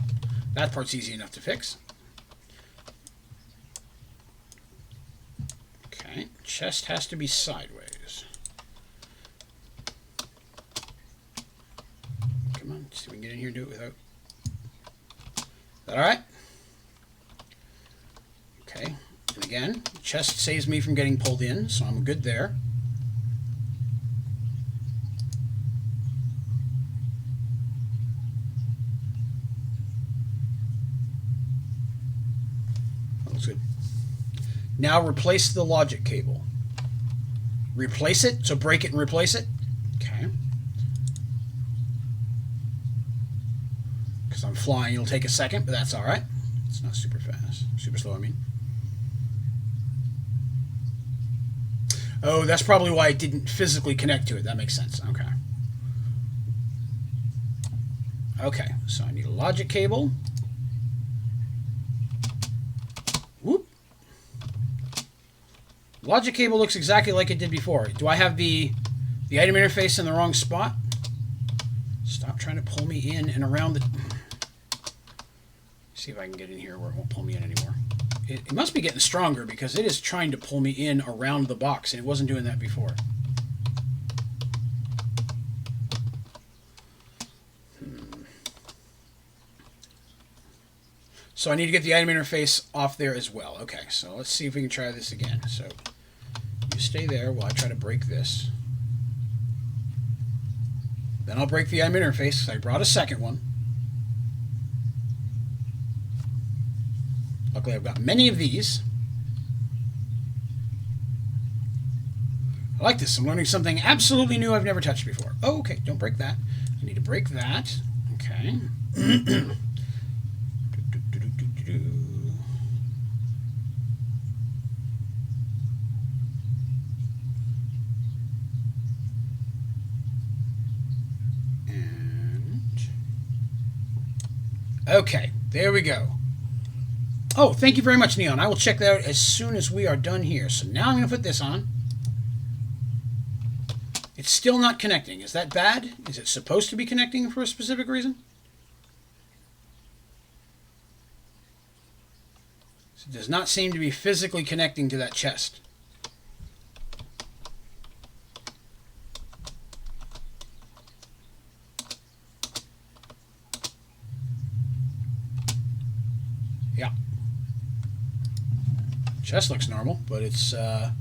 That part's easy enough to fix. Okay, chest has to be sideways. Come on, see if we can get in here and do it without... Is that alright? Okay, and again, chest saves me from getting pulled in, so I'm good there. Good. Now replace the logic cable. Replace it? So break it and replace it? Okay. Because I'm flying, it'll take a second, but that's alright. It's not super fast. Super slow, I mean. Oh, that's probably why it didn't physically connect to it. That makes sense. Okay. Okay, so I need a logic cable. Whoop. Logic cable looks exactly like it did before. Do I have the item interface in the wrong spot? Stop trying to pull me in and around the... See if I can get in here where it won't pull me in anymore. It must be getting stronger because it is trying to pull me in around the box, and it wasn't doing that before. So I need to get the item interface off there as well. Okay, so let's see if we can try this again. So you stay there while I try to break this. Then I'll break the item interface because I brought a second one. Luckily I've got many of these. I like this. I'm learning something absolutely new I've never touched before. Oh, okay, don't break that. I need to break that. Okay. Okay, there we go. Oh, thank you very much, Neon. I will check that out as soon as we are done here. So now I'm going to put this on. It's still not connecting. Is that bad? Is it supposed to be connecting for a specific reason? So it does not seem to be physically connecting to that chest. Yeah. Chest looks normal, but it's I'll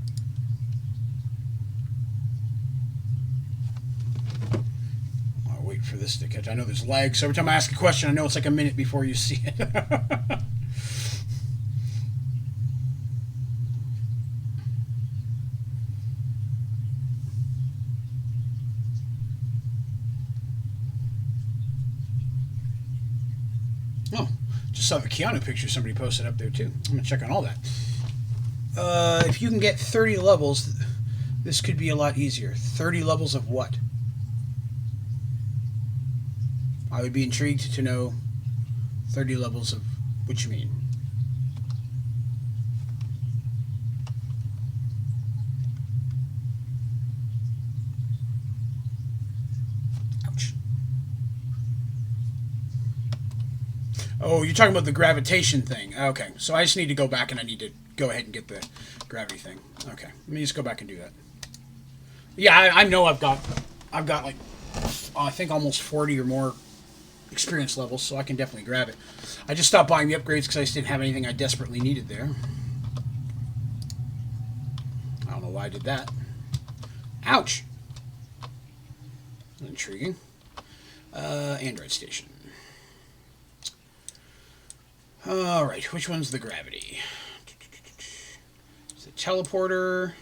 wait for this to catch. I know there's lag, so every time I ask a question, I know it's like a minute before you see it. saw the Keanu picture somebody posted up there too. I'm gonna check on all that. If you can get 30 levels, this could be a lot easier. 30 levels of what? I would be intrigued to know 30 levels of what you mean. Ouch. Oh, you're talking about the gravitation thing. Okay, so I just need to go back and I need to go ahead and get the gravity thing. Okay, let me just go back and do that. Yeah, I know I've got like, I think almost 40 or more experience levels, so I can definitely grab it. I just stopped buying the upgrades because I just didn't have anything I desperately needed there. I don't know why I did that. Ouch! Intriguing. Android station. Alright, which one's the gravity? It's a teleporter,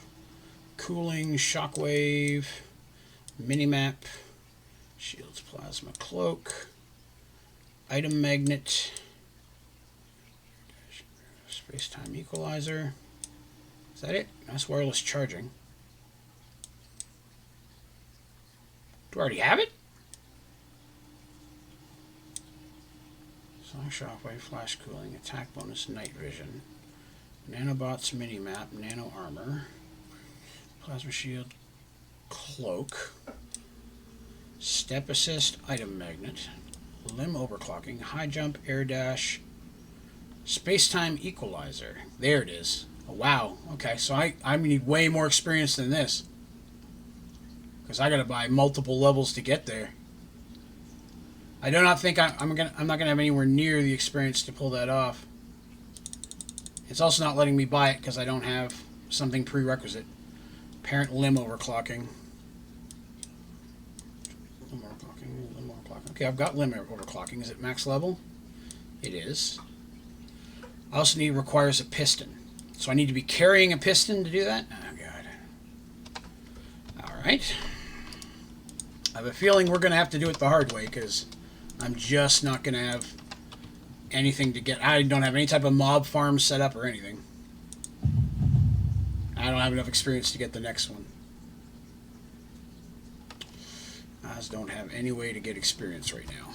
cooling, shockwave, minimap, shields, plasma, cloak, item magnet, space-time equalizer. Is that it? That's wireless charging. Do I already have it? Sonic shockwave, flash cooling, attack bonus, night vision, nanobots, minimap, nano armor, plasma shield, cloak, step assist, item magnet, limb overclocking, high jump, air dash, space-time equalizer. There it is. Oh, wow. Okay, so I need way more experience than this, because I got to buy multiple levels to get there. I do not think I'm not gonna have anywhere near the experience to pull that off. It's also not letting me buy it because I don't have something prerequisite. Parent limb overclocking. Limb overclocking. Okay, I've got limb overclocking. Is it max level? It is. I also need requires a piston. So I need to be carrying a piston to do that? Oh, God. Alright. I have a feeling we're going to have to do it the hard way because I'm just not going to have anything to get. I don't have any type of mob farm set up or anything. I don't have enough experience to get the next one. I just don't have any way to get experience right now.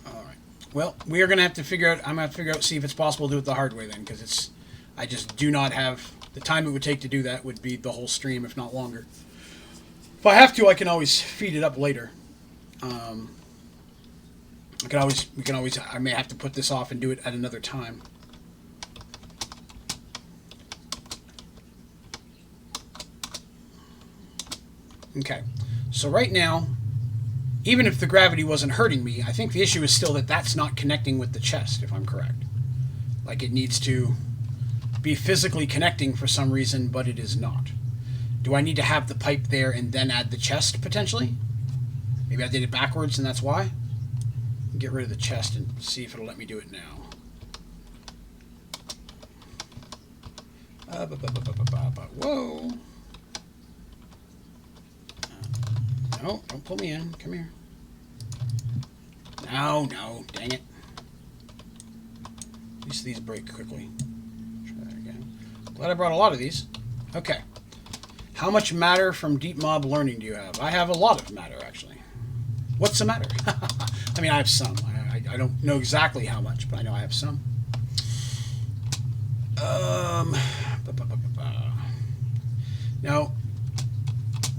Alright. Well, we are going to have to figure out, I'm going to have to figure out, see if it's possible to do it the hard way then, because it's, I just do not have, the time it would take to do that would be the whole stream, if not longer. If I have to, I can always feed it up later. We can always, I may have to put this off and do it at another time. Okay, so right now, even if the gravity wasn't hurting me, I think the issue is still that that's not connecting with the chest, if I'm correct. Like it needs to be physically connecting for some reason, but it is not. Do I need to have the pipe there and then add the chest, potentially? Maybe I did it backwards and that's why? Get rid of the chest and see if it'll let me do it now. Whoa! No, don't pull me in. Come here. No, dang it. At least these break quickly. Try that again. Glad I brought a lot of these. Okay. How much matter from deep mob learning do you have? I have a lot of matter, actually. What's the matter? I mean, I have some. I don't know exactly how much, but I know I have some. Now,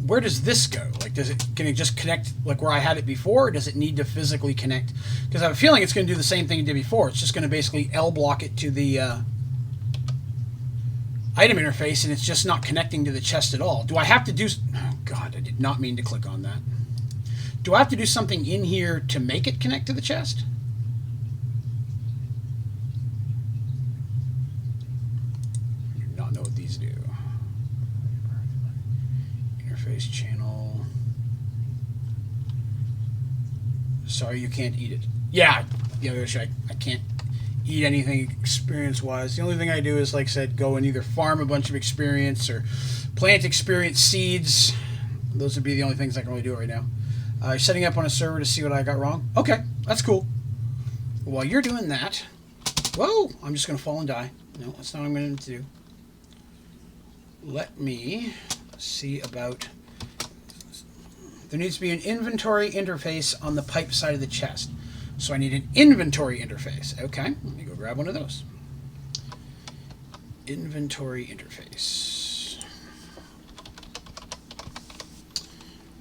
where does this go? Like, can it just connect like where I had it before, or does it need to physically connect? Because I have a feeling it's going to do the same thing it did before. It's just going to basically L block it to the item interface, and it's just not connecting to the chest at all. Do I have to do... Oh, God, I did not mean to click on that. Do I have to do something in here to make it connect to the chest? I do not know what these do. Interface channel. Sorry, you can't eat it. Yeah, I can't eat anything experience-wise. The only thing I do is, like I said, go and either farm a bunch of experience or plant experience seeds. Those would be the only things I can really do right now. Setting up on a server to see what I got wrong. Okay, that's cool. While you're doing that, whoa, I'm just going to fall and die. No, that's not what I'm going to do. Let me see about... There needs to be an inventory interface on the pipe side of the chest. So I need an inventory interface. Okay, let me go grab one of those. Inventory interface.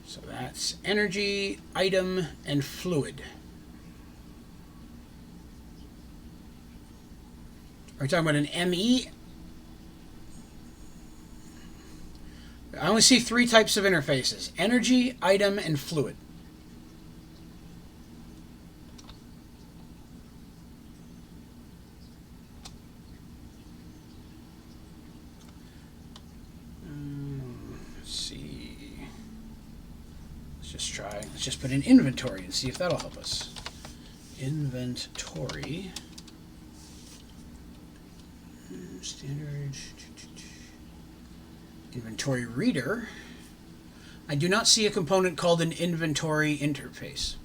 So that's energy, item, and fluid. Are we talking about an ME? I only see 3 types of interfaces: energy, item, and fluid. Let's see. Let's just try. Let's just put in inventory and see if that'll help us. Inventory. Standard. Inventory reader. I do not see a component called an inventory interface.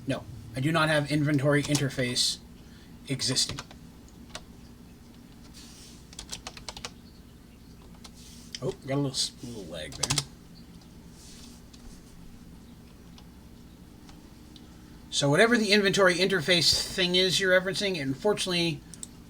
No, I do not have inventory interface existing. Oh, got a little lag there. So whatever the inventory interface thing is you're referencing, it unfortunately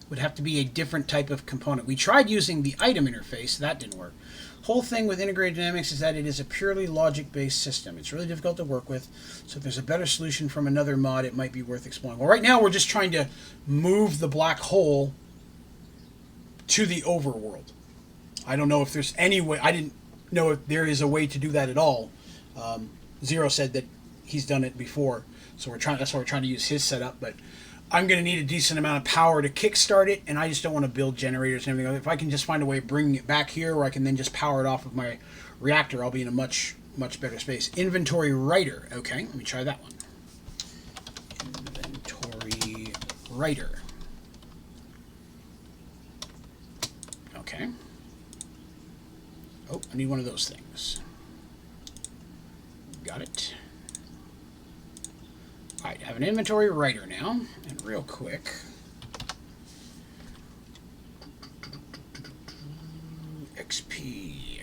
would have to be a different type of component. We tried using the item interface. That didn't work. Whole thing with integrated dynamics is that it is a purely logic-based system. It's really difficult to work with. So if there's a better solution from another mod, it might be worth exploring. Well, right now we're just trying to move the black hole to the overworld. I don't know if there's any way. I didn't know if there is a way to do that at all. Zero said that he's done it before. So that's why we're trying to use his setup, but I'm going to need a decent amount of power to kickstart it, and I just don't want to build generators and everything. If I can just find a way of bringing it back here where I can then just power it off of my reactor, I'll be in a much better space. Inventory writer. Okay, let me try that one. Inventory writer. Okay. Oh, I need one of those things. Got it. Alright, I have an inventory writer now, and real quick, XP,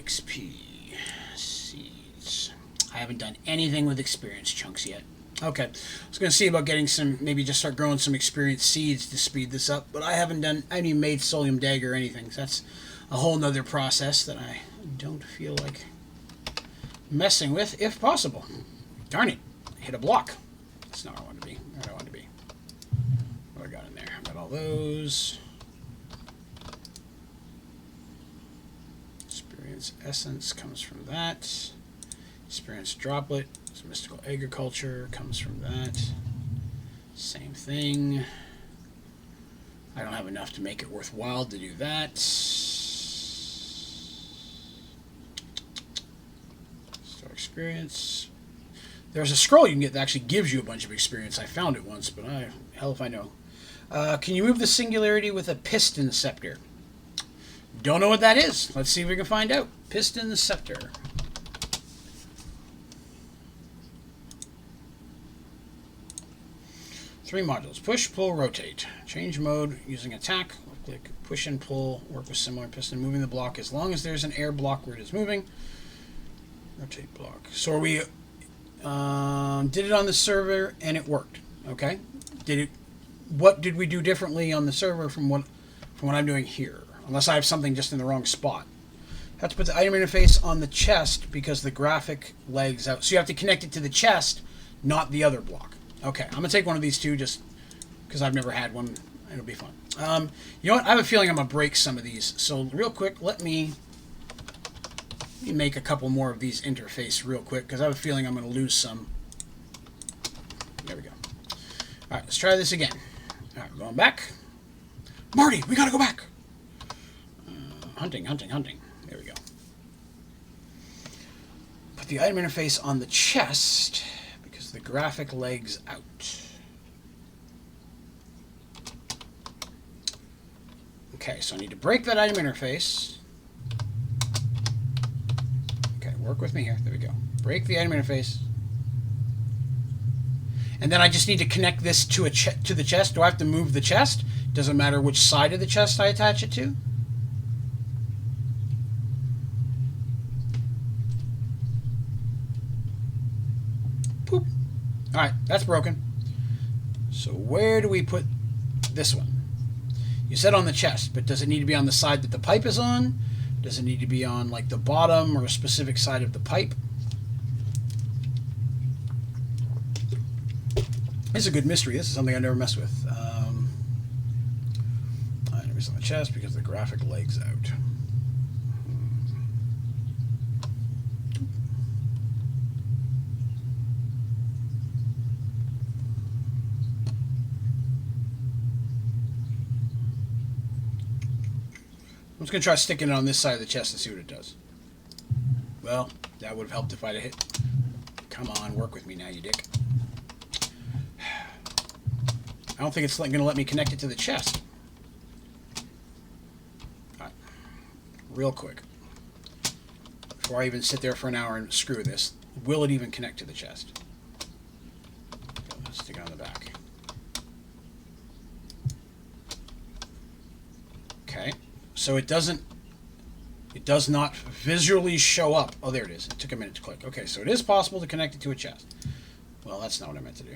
seeds. I haven't done anything with experience chunks yet. Okay, I was going to see about getting some, maybe just start growing some experience seeds to speed this up, but I haven't even made Solium Dagger or anything, so that's a whole nother process that I don't feel like messing with, if possible. Darn it, hit a block. That's not where I want to be. Where do I want to be? What do I got in there? I got all those. Experience essence comes from that. Experience droplet. So mystical agriculture comes from that. Same thing. I don't have enough to make it worthwhile to do that. Store experience. There's a scroll you can get that actually gives you a bunch of experience. I found it once, but hell if I know. Can you move the singularity with a piston scepter? Don't know what that is. Let's see if we can find out. Piston scepter. Three modules. Push, pull, rotate. Change mode using attack. Click, push and pull. Work with similar piston. Moving the block as long as there's an air block where it is moving. Rotate block. So are we... did it on the server and it worked. Okay. What did we do differently on the server from what I'm doing here? Unless I have something just in the wrong spot. I have to put the item interface on the chest because the graphic lags out. So you have to connect it to the chest, not the other block. Okay, I'm gonna take one of these two just because I've never had one. It'll be fun. You know what? I have a feeling I'm gonna break some of these. So real quick, let me make a couple more of these interface real quick because I have a feeling I'm going to lose some. There we go. All right, let's try this again. All right, we're going back. Marty, we got to go back. Hunting. There we go. Put the item interface on the chest because the graphic lags out. Okay, so I need to break that item interface. Okay, work with me here. There we go. Break the item interface. And then I just need to connect this to the chest. Do I have to move the chest? Doesn't matter which side of the chest I attach it to. Poop. Alright, that's broken. So where do we put this one? You said on the chest, but does it need to be on the side that the pipe is on? Does it need to be on like the bottom or a specific side of the pipe? This is a good mystery. This is something I never messed with. Enemies on the chest because the graphic legs out. I'm just going to try sticking it on this side of the chest and see what it does. Well, that would have helped if I'd have hit. Come on, work with me now, you dick. I don't think it's going to let me connect it to the chest. All right. Real quick. Before I even sit there for an hour and screw this, will it even connect to the chest? Let's stick it on the back. Okay. So it does not visually show up. Oh, there it is. It took a minute to click. Okay, so it is possible to connect it to a chest. Well, that's not what I meant to do.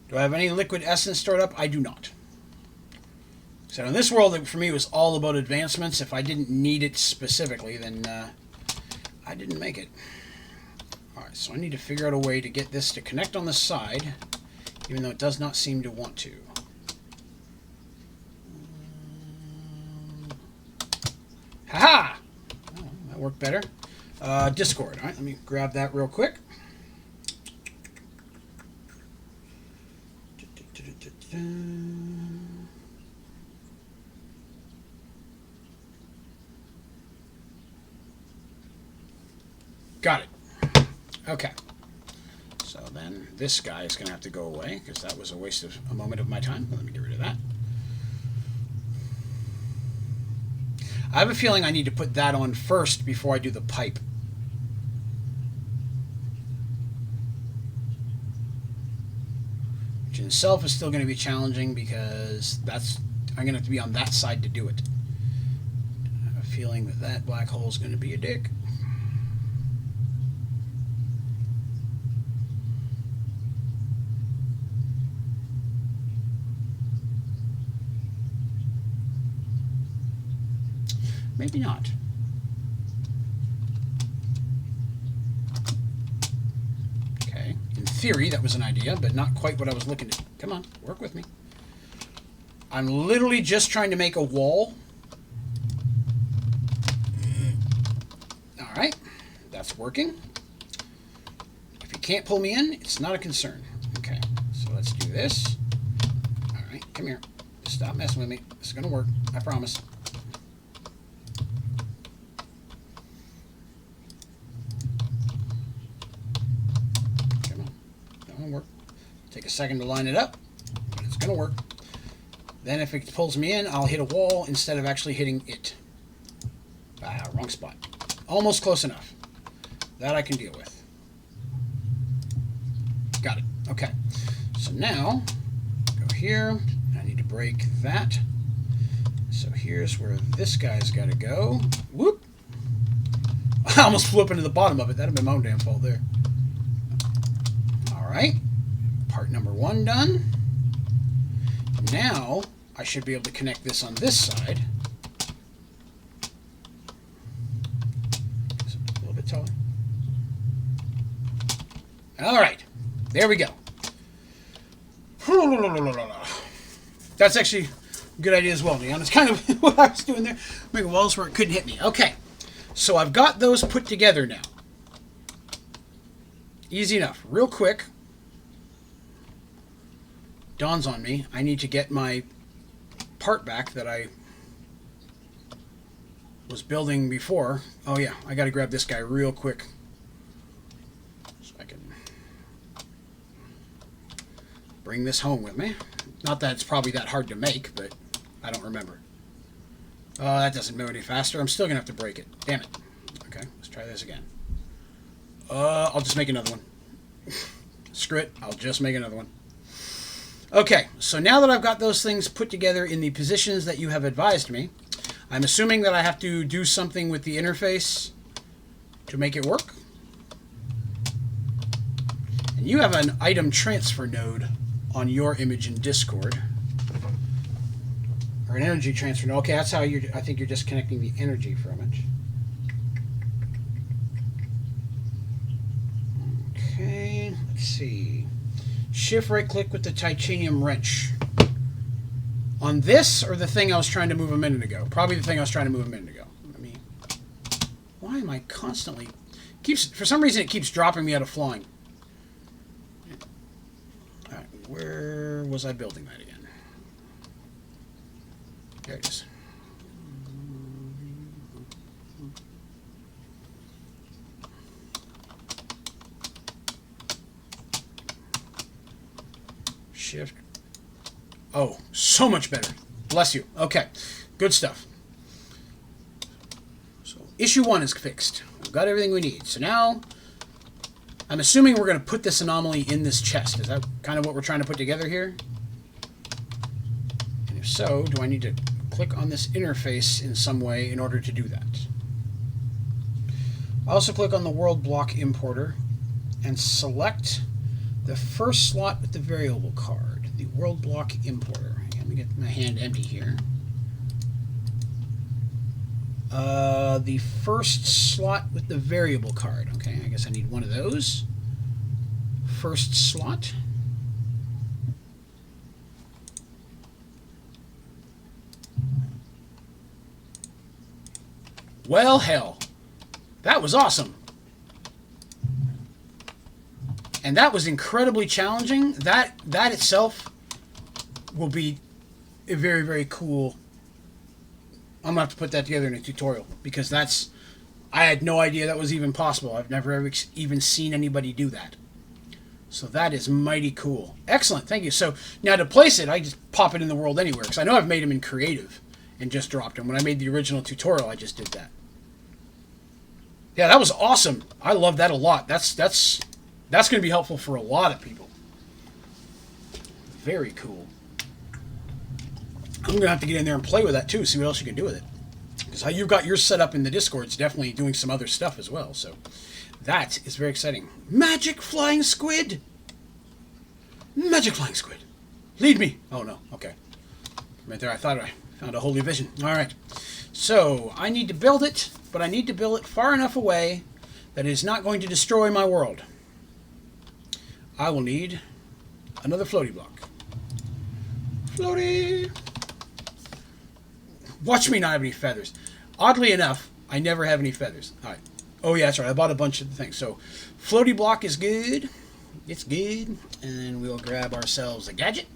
Do I have any liquid essence stored up? I do not. So in this world, for me, it was all about advancements. If I didn't need it specifically, then I didn't make it. All right, so I need to figure out a way to get this to connect on the side, even though it does not seem to want to. Haha! Oh, that worked better. Discord. All right, let me grab that real quick. Got it. Okay. So then this guy is going to have to go away because that was a waste of a moment of my time. Let me get rid of that. I have a feeling I need to put that on first before I do the pipe. Which in itself is still going to be challenging because I'm going to have to be on that side to do it. I have a feeling that that black hole is going to be a dick. Maybe not. Okay. In theory, that was an idea, but not quite what I was looking to. Come on, work with me. I'm literally just trying to make a wall. All right. That's working. If you can't pull me in, it's not a concern. Okay. So let's do this. All right. Come here. Stop messing with me. This is going to work. I promise. Work. Take a second to line it up, but it's going to work. Then if it pulls me in, I'll hit a wall instead of actually hitting it. Ah, wrong spot. Almost close enough. That I can deal with. Got it. Okay. So now, go here. I need to break that. So here's where this guy's got to go. Whoop! I almost flew up into the bottom of it. That'd have been my own damn fault there. Alright, part number 1 done. Now, I should be able to connect this on this side. A little bit taller. Alright, there we go. That's actually a good idea as well, Leon. It's kind of what I was doing there. Making walls where it couldn't hit me. Okay, so I've got those put together now. Easy enough. Real quick. Dawns on me, I need to get my part back that I was building before. Oh yeah, I got to grab this guy real quick so I can bring this home with me. Not that it's probably that hard to make, but I don't remember. Oh, that doesn't move any faster. I'm still going to have to break it. Damn it. Okay, let's try this again. I'll just make another one. Screw it. I'll just make another one. Okay, so now that I've got those things put together in the positions that you have advised me, I'm assuming that I have to do something with the interface to make it work. And you have an item transfer node on your image in Discord. Or an energy transfer node. Okay, that's how I think you're disconnecting the energy from it. Okay, let's see. Shift right click with the titanium wrench. On this or the thing I was trying to move a minute ago? Probably the thing I was trying to move a minute ago. Why am I constantly... For some reason it keeps dropping me out of flying. Alright, where was I building that again? There it is. Shift. Oh, so much better. Bless you. Okay, good stuff. So issue 1 is fixed. We've got everything we need. So now, I'm assuming we're going to put this anomaly in this chest. Is that kind of what we're trying to put together here? And if so, do I need to click on this interface in some way in order to do that? I also click on the world block importer and select the first slot with the variable card, the world block importer. Let me get my hand empty here. The first slot with the variable card. Okay, I guess I need one of those. First slot. Well, hell. That was awesome. And that was incredibly challenging. That itself will be a very, very cool. I'm going to have to put that together in a tutorial because I had no idea that was even possible. I've never ever even seen anybody do that. So that is mighty cool. Excellent, thank you. So now to place it, I just pop it in the world anywhere because I know I've made them in creative and just dropped them. When I made the original tutorial, I just did that. Yeah, that was awesome. I love that a lot. That's going to be helpful for a lot of people. Very cool. I'm going to have to get in there and play with that too, see what else you can do with it. Because how you've got yours set up in the Discord is definitely doing some other stuff as well. So that is very exciting. Magic flying squid! Magic flying squid. Lead me! Oh no, okay. Right there, I thought I found a holy vision. Alright. So, I need to build it, but I need to build it far enough away that it is not going to destroy my world. I will need another floaty block. Floaty! Watch me not have any feathers. Oddly enough, I never have any feathers. Alright. Oh yeah, that's right. I bought a bunch of things. So, floaty block is good. It's good. And we'll grab ourselves a gadget.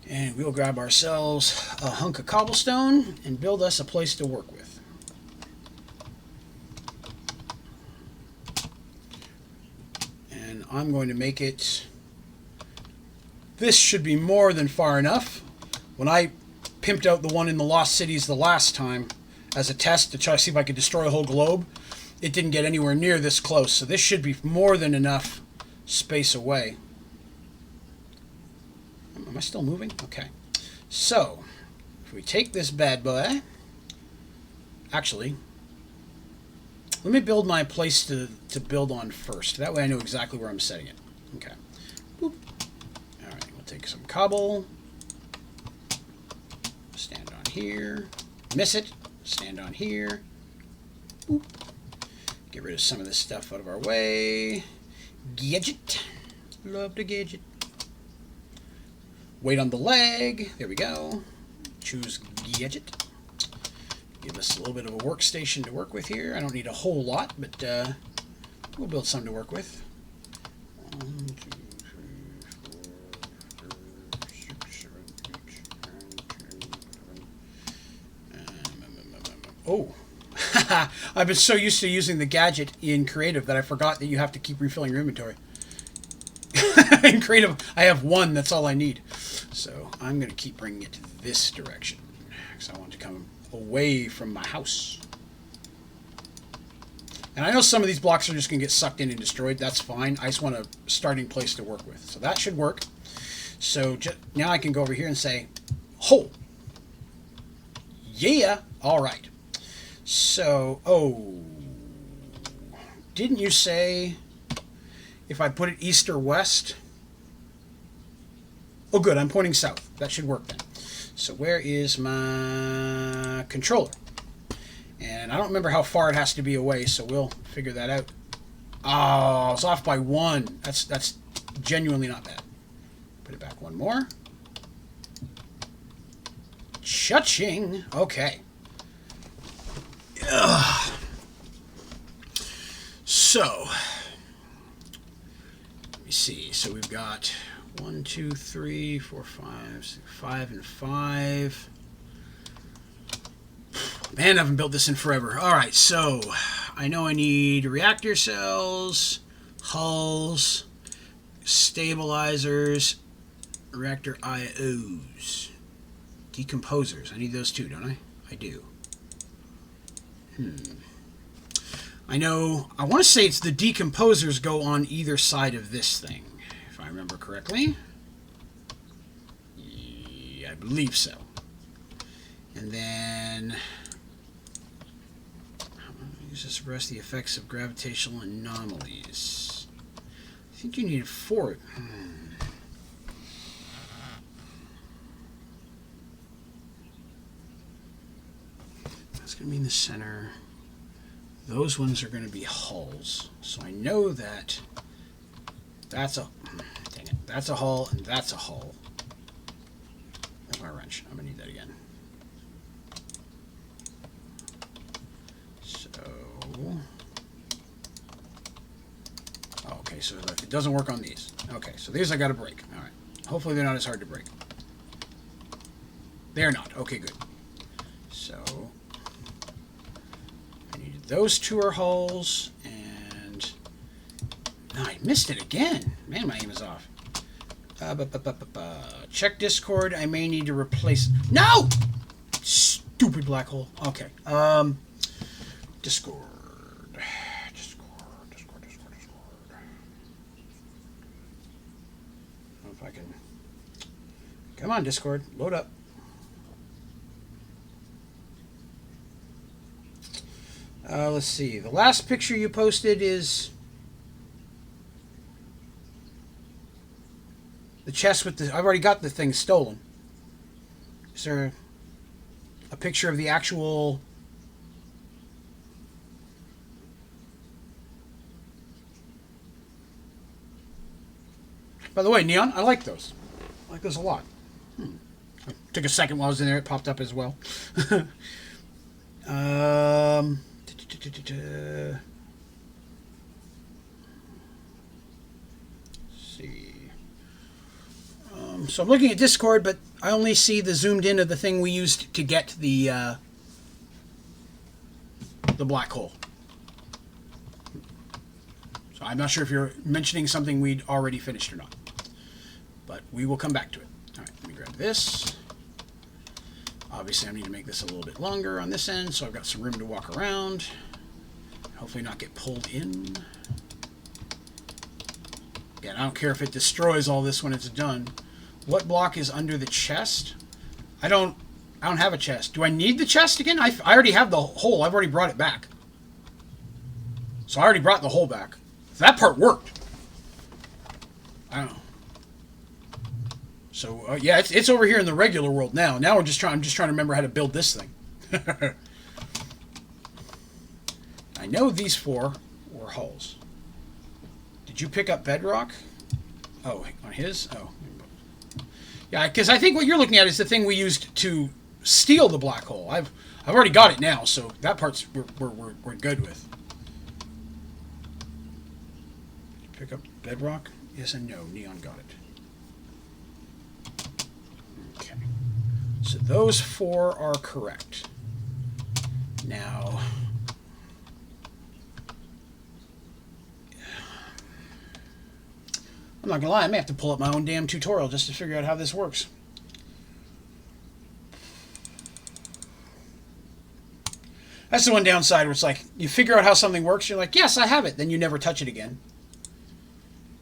And we'll grab ourselves a hunk of cobblestone and build us a place to work with. And I'm going to make it... This should be more than far enough. When I pimped out the one in the Lost Cities the last time as a test to try to see if I could destroy a whole globe, it didn't get anywhere near this close. So this should be more than enough space away. Am I still moving? Okay. So, if we take this bad boy... Actually, let me build my place to build on first. That way I know exactly where I'm setting it. Okay. Boop. Alright, we'll take some cobble. Stand on here. Miss it. Stand on here. Boop. Get rid of some of this stuff out of our way. Gadget. Love the gadget. Wait on the leg. There we go. Choose gadget. Give us a little bit of a workstation to work with here. I don't need a whole lot, but we'll build some to work with. 1, 2, 3, 4, 5, 6, 7, 8, 9, 10. Oh. I've been so used to using the gadget in creative that I forgot that you have to keep refilling your inventory. In creative, I have one. That's all I need. So I'm going to keep bringing it to this direction. because I want to come away from my house. And I know some of these blocks are just going to get sucked in and destroyed. That's fine. I just want a starting place to work with. So that should work. So now I can go over here and say, hole. Yeah. All right. So, oh, didn't you say if I put it east or west? Oh, good. I'm pointing south. That should work then. So where is my controller? And I don't remember how far it has to be away, so we'll figure that out. Oh, it's off by 1. That's genuinely not bad. Put it back one more. Cha-ching. Okay. Ugh. So, let me see. So we've got 1, 2, 3, 4, 5, 6, 5, and 5. Man, I haven't built this in forever. Alright, so I know I need reactor cells, hulls, stabilizers, reactor IOs, decomposers. I need those too, don't I? I do. I know, I want to say it's the decomposers go on either side of this thing, if I remember correctly. Yeah, I believe so. And then use to suppress the effects of gravitational anomalies. I think you need 4. That's going to be in the center. Those ones are going to be hulls. So I know that that's a... Dang it. That's a hull and that's a hull. There's my wrench. I'm going to need that again. Okay, so it doesn't work on these. Okay, so these I got to break. All right. Hopefully they're not as hard to break. They're not. Okay, good. So I needed those 2 are hulls, and no, I missed it again. Man, my aim is off. Check Discord. I may need to replace. No, stupid black hole. Okay. Discord. If I can. Come on, Discord. Load up. Let's see. The last picture you posted is the chest with the... I've already got the thing stolen. Is there a picture of the actual... By the way, Neon, I like those. I like those a lot. I took a second while I was in there. It popped up as well. Let's see. So I'm looking at Discord, but I only see the zoomed in of the thing we used to get the black hole. So I'm not sure if you're mentioning something we'd already finished or not. But we will come back to it. All right, let me grab this. Obviously, I need to make this a little bit longer on this end, so I've got some room to walk around. Hopefully not get pulled in. Again, I don't care if it destroys all this when it's done. What block is under the chest? I don't have a chest. Do I need the chest again? I already have the hole. I've already brought it back. So I already brought the hole back. So that part worked. I don't know. So yeah, it's over here in the regular world now. Now I'm just trying to remember how to build this thing. I know these 4 were hulls. Did you pick up bedrock? Oh, on his? Oh. Yeah, because I think what you're looking at is the thing we used to steal the black hole. I've already got it now, so that part's we're good with. Pick up bedrock? Yes and no. Neon got it. Okay. So those 4 are correct. Now, I'm not gonna lie, I may have to pull up my own damn tutorial just to figure out how this works. That's the one downside where it's like, you figure out how something works, you're like, yes, I have it. Then you never touch it again.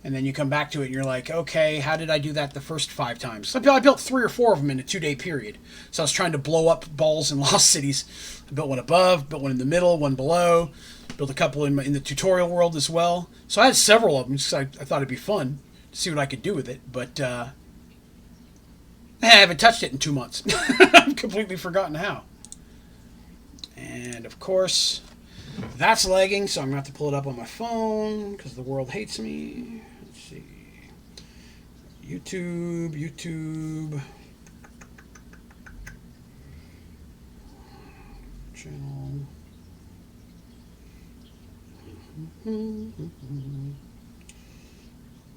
And then you come back to it and you're like, okay, how did I do that the first 5 times? So I built 3 or 4 of them in a 2-day period. So I was trying to blow up balls in Lost Cities. I built one above, built one in the middle, one below. Built a couple in the tutorial world as well. So I had several of them because I thought it'd be fun to see what I could do with it. But I haven't touched it in 2 months. I've completely forgotten how. And of course, that's lagging, so I'm going to have to pull it up on my phone because the world hates me. Let's see. YouTube. Channel.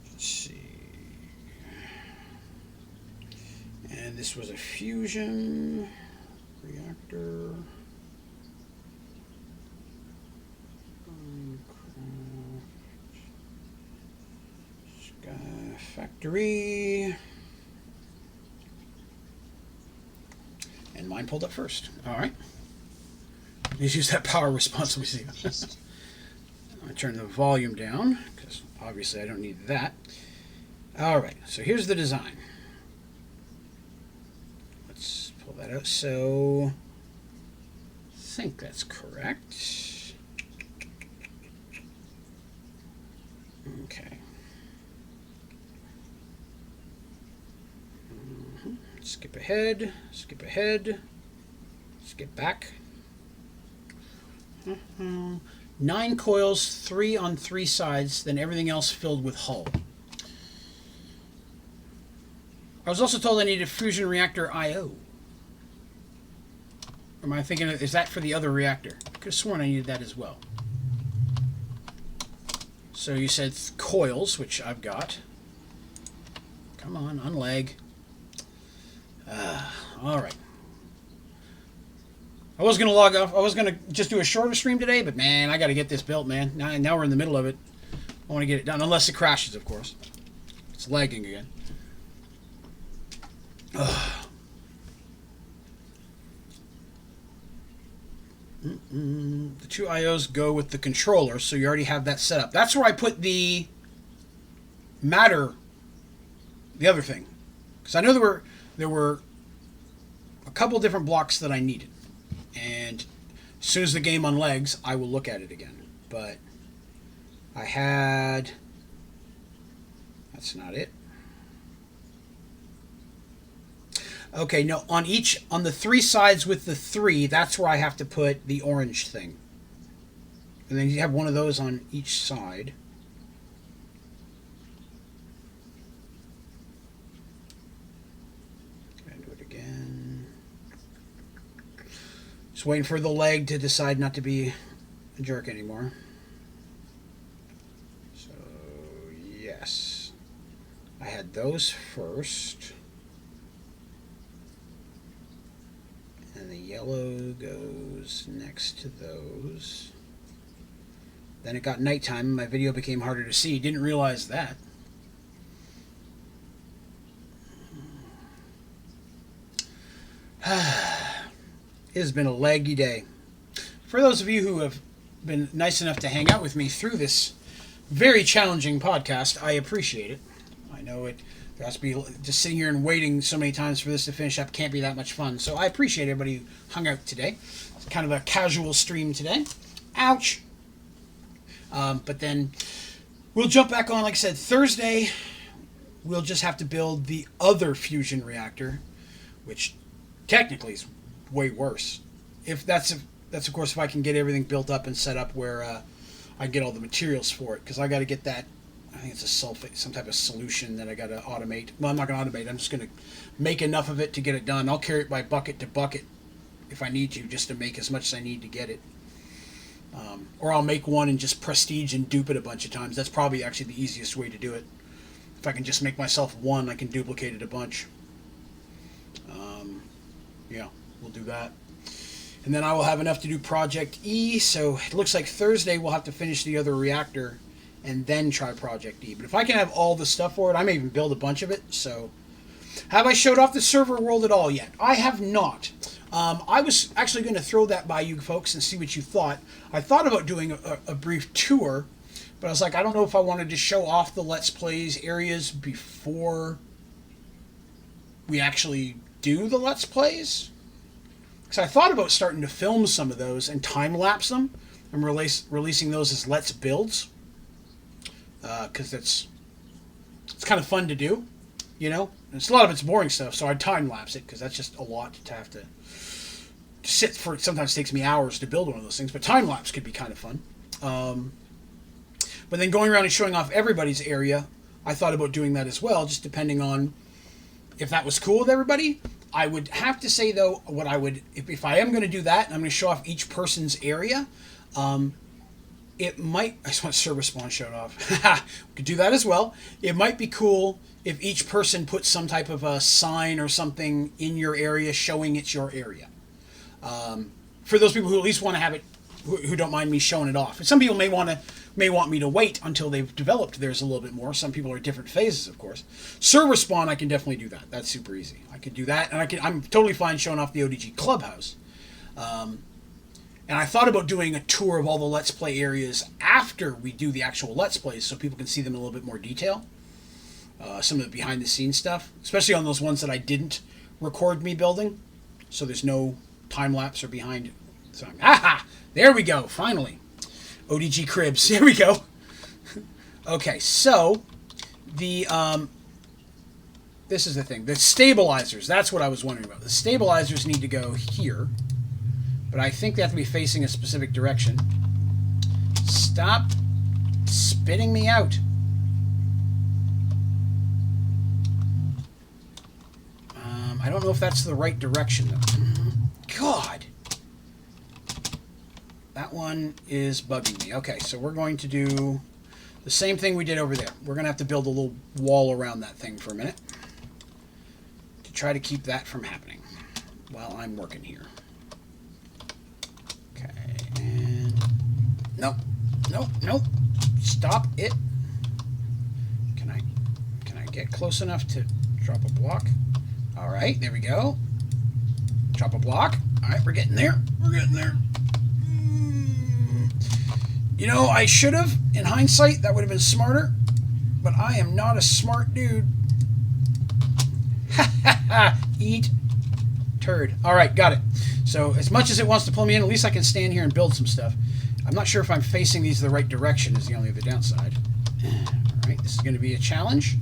Let's see. And this was a fusion reactor. Sky Factory. And mine pulled up first. All right. Let's use that power response. Let me see. I'm going to turn the volume down because obviously I don't need that. All right. So here's the design. Let's pull that out. So I think that's correct. Okay. Skip ahead, skip back. 9 coils, 3 on 3 sides, then everything else filled with hull. I was also told I needed fusion reactor I/O. Am I thinking, is that for the other reactor? I could have sworn I needed that as well. So you said coils, which I've got. Come on, unlag. All right. I was going to log off. I was going to just do a shorter stream today, but man, I got to get this built, man. Now we're in the middle of it. I want to get it done, unless it crashes, of course. It's lagging again. The 2 IOs go with the controller, so you already have that set up. That's where I put the matter, the other thing. Because I know there were a couple different blocks that I needed. And as soon as the game unlegs, I will look at it again. But I had... That's not it. Okay, no, on the 3 sides with the 3, that's where I have to put the orange thing. And then you have one of those on each side. And do it again. Just waiting for the leg to decide not to be a jerk anymore. So, yes. I had those first. And the yellow goes next to those. Then it got nighttime and my video became harder to see. Didn't realize that. It has been a laggy day. For those of you who have been nice enough to hang out with me through this very challenging podcast, I appreciate it. I know it has to be just sitting here and waiting so many times for this to finish up can't be that much fun. So I appreciate everybody who hung out today. It's kind of a casual stream today. Ouch. But then we'll jump back on, like I said, Thursday. We'll just have to build the other fusion reactor, which technically is way worse. If that's of course if I can get everything built up and set up where I get all the materials for it, because I got to get that. I think it's a sulfate, some type of solution that I got to automate. Well, I'm not going to automate. I'm just going to make enough of it to get it done. I'll carry it by bucket to bucket if I need to, just to make as much as I need to get it. Or I'll make one and just prestige and dupe it a bunch of times. That's probably actually the easiest way to do it. If I can just make myself one, I can duplicate it a bunch. Yeah, we'll do that. And then I will have enough to do Project E. So it looks like Thursday we'll have to finish the other reactor and then try Project E. But if I can have all the stuff for it, I may even build a bunch of it. So, have I showed off the server world at all yet? I have not. I was actually going to throw that by you folks and see what you thought. I thought about doing a brief tour, but I was like, I don't know if I wanted to show off the Let's Plays areas before we actually do the Let's Plays. Because I thought about starting to film some of those and time-lapse them and releasing those as Let's Builds. Because it's kind of fun to do, you know? And a lot of it's boring stuff, so I'd time-lapse it, because that's just a lot to have to sit for. It sometimes takes me hours to build one of those things, but time-lapse could be kind of fun. But then going around and showing off everybody's area, I thought about doing that as well, just depending on if that was cool with everybody. I would have to say, though, what I would, if I am going to do that, and I'm going to show off each person's area, it might, I just want server spawn showed off. We could do that as well. It might be cool if each person puts some type of a sign or something in your area showing it's your area. For those people who at least want to have it, who don't mind me showing it off. And some people may want me to wait until they've developed theirs a little bit more. Some people are at different phases, of course. Server spawn, I can definitely do that. That's super easy. I could do that, and I'm totally fine showing off the ODG Clubhouse. And I thought about doing a tour of all the Let's Play areas after we do the actual Let's Plays, so people can see them in a little bit more detail. Some of the behind-the-scenes stuff, especially on those ones that I didn't record me building, so there's no time-lapse or behind. So, there we go, finally. ODG Cribs, here we go. Okay, so the this is the thing. The stabilizers, that's what I was wondering about. The stabilizers need to go here, but I think they have to be facing a specific direction. Stop spitting me out. I don't know if that's the right direction, though. God. That one is bugging me. Okay, so we're going to do the same thing we did over there. We're going to have to build a little wall around that thing for a minute to try to keep that from happening while I'm working here. Okay, and nope, nope, nope. Stop it. Can I get close enough to drop a block? All right, there we go. Drop a block. All right, we're getting there. We're getting there. You know, I should have, in hindsight, that would have been smarter, but I am not a smart dude. Ha ha ha! Eat turd. All right, got it. So as much as it wants to pull me in, at least I can stand here and build some stuff. I'm not sure if I'm facing these the right direction is the only other downside. All right, this is going to be a challenge.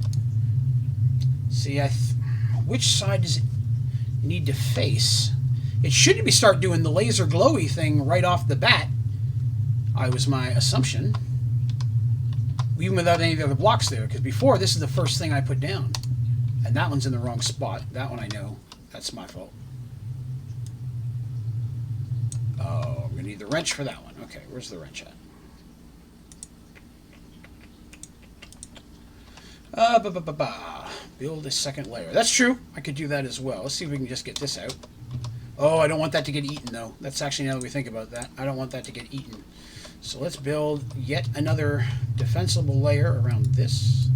See, which side does it need to face? It should be start doing the laser glowy thing right off the bat. Was my assumption, even without any of the other blocks there, because before this is the first thing I put down, and that one's in the wrong spot. That one I know, that's my fault. Oh, I'm gonna need the wrench for that one. Okay, where's the wrench at? Build a second layer. That's true. I could do that as well. Let's see if we can just get this out. Oh, I don't want that to get eaten though. That's actually, now that we think about that, I don't want that to get eaten. So let's build yet another defensible layer around this.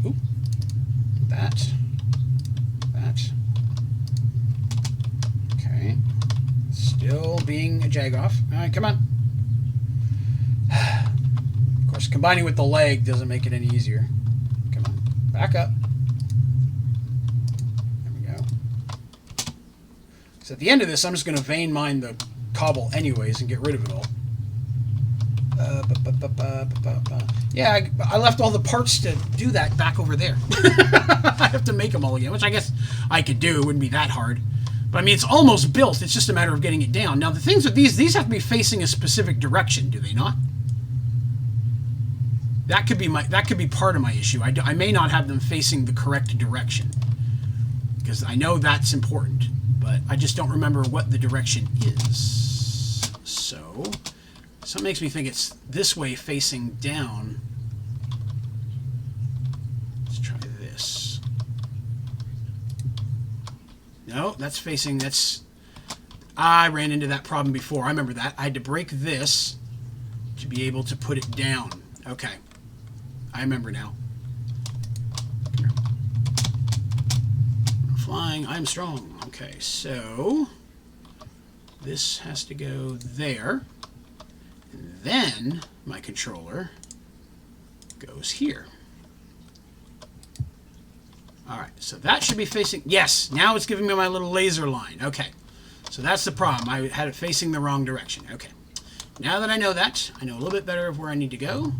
Oop. That. Okay. Still being a jagoff. All right, come on. Of course, combining with the leg doesn't make it any easier. Come on, back up. There we go. So at the end of this, I'm just going to vein mine the cobble anyways and get rid of it all. Yeah, I left all the parts to do that back over there. I have to make them all again, which I guess I could do. It wouldn't be that hard. But I mean, it's almost built. It's just a matter of getting it down. Now, the things with these have to be facing a specific direction, do they not? That could be part of my issue. I may not have them facing the correct direction, because I know that's important, but I just don't remember what the direction is. So it makes me think it's this way facing down. Let's try this. No, that's facing, I ran into that problem before. I remember that. I had to break this to be able to put it down. Okay. I remember now. Here. I'm flying. I'm strong. Okay, so this has to go there. And then my controller goes here. Alright, so that should be facing... Yes, now it's giving me my little laser line. Okay, so that's the problem. I had it facing the wrong direction. Okay, now that I know that, I know a little bit better of where I need to go.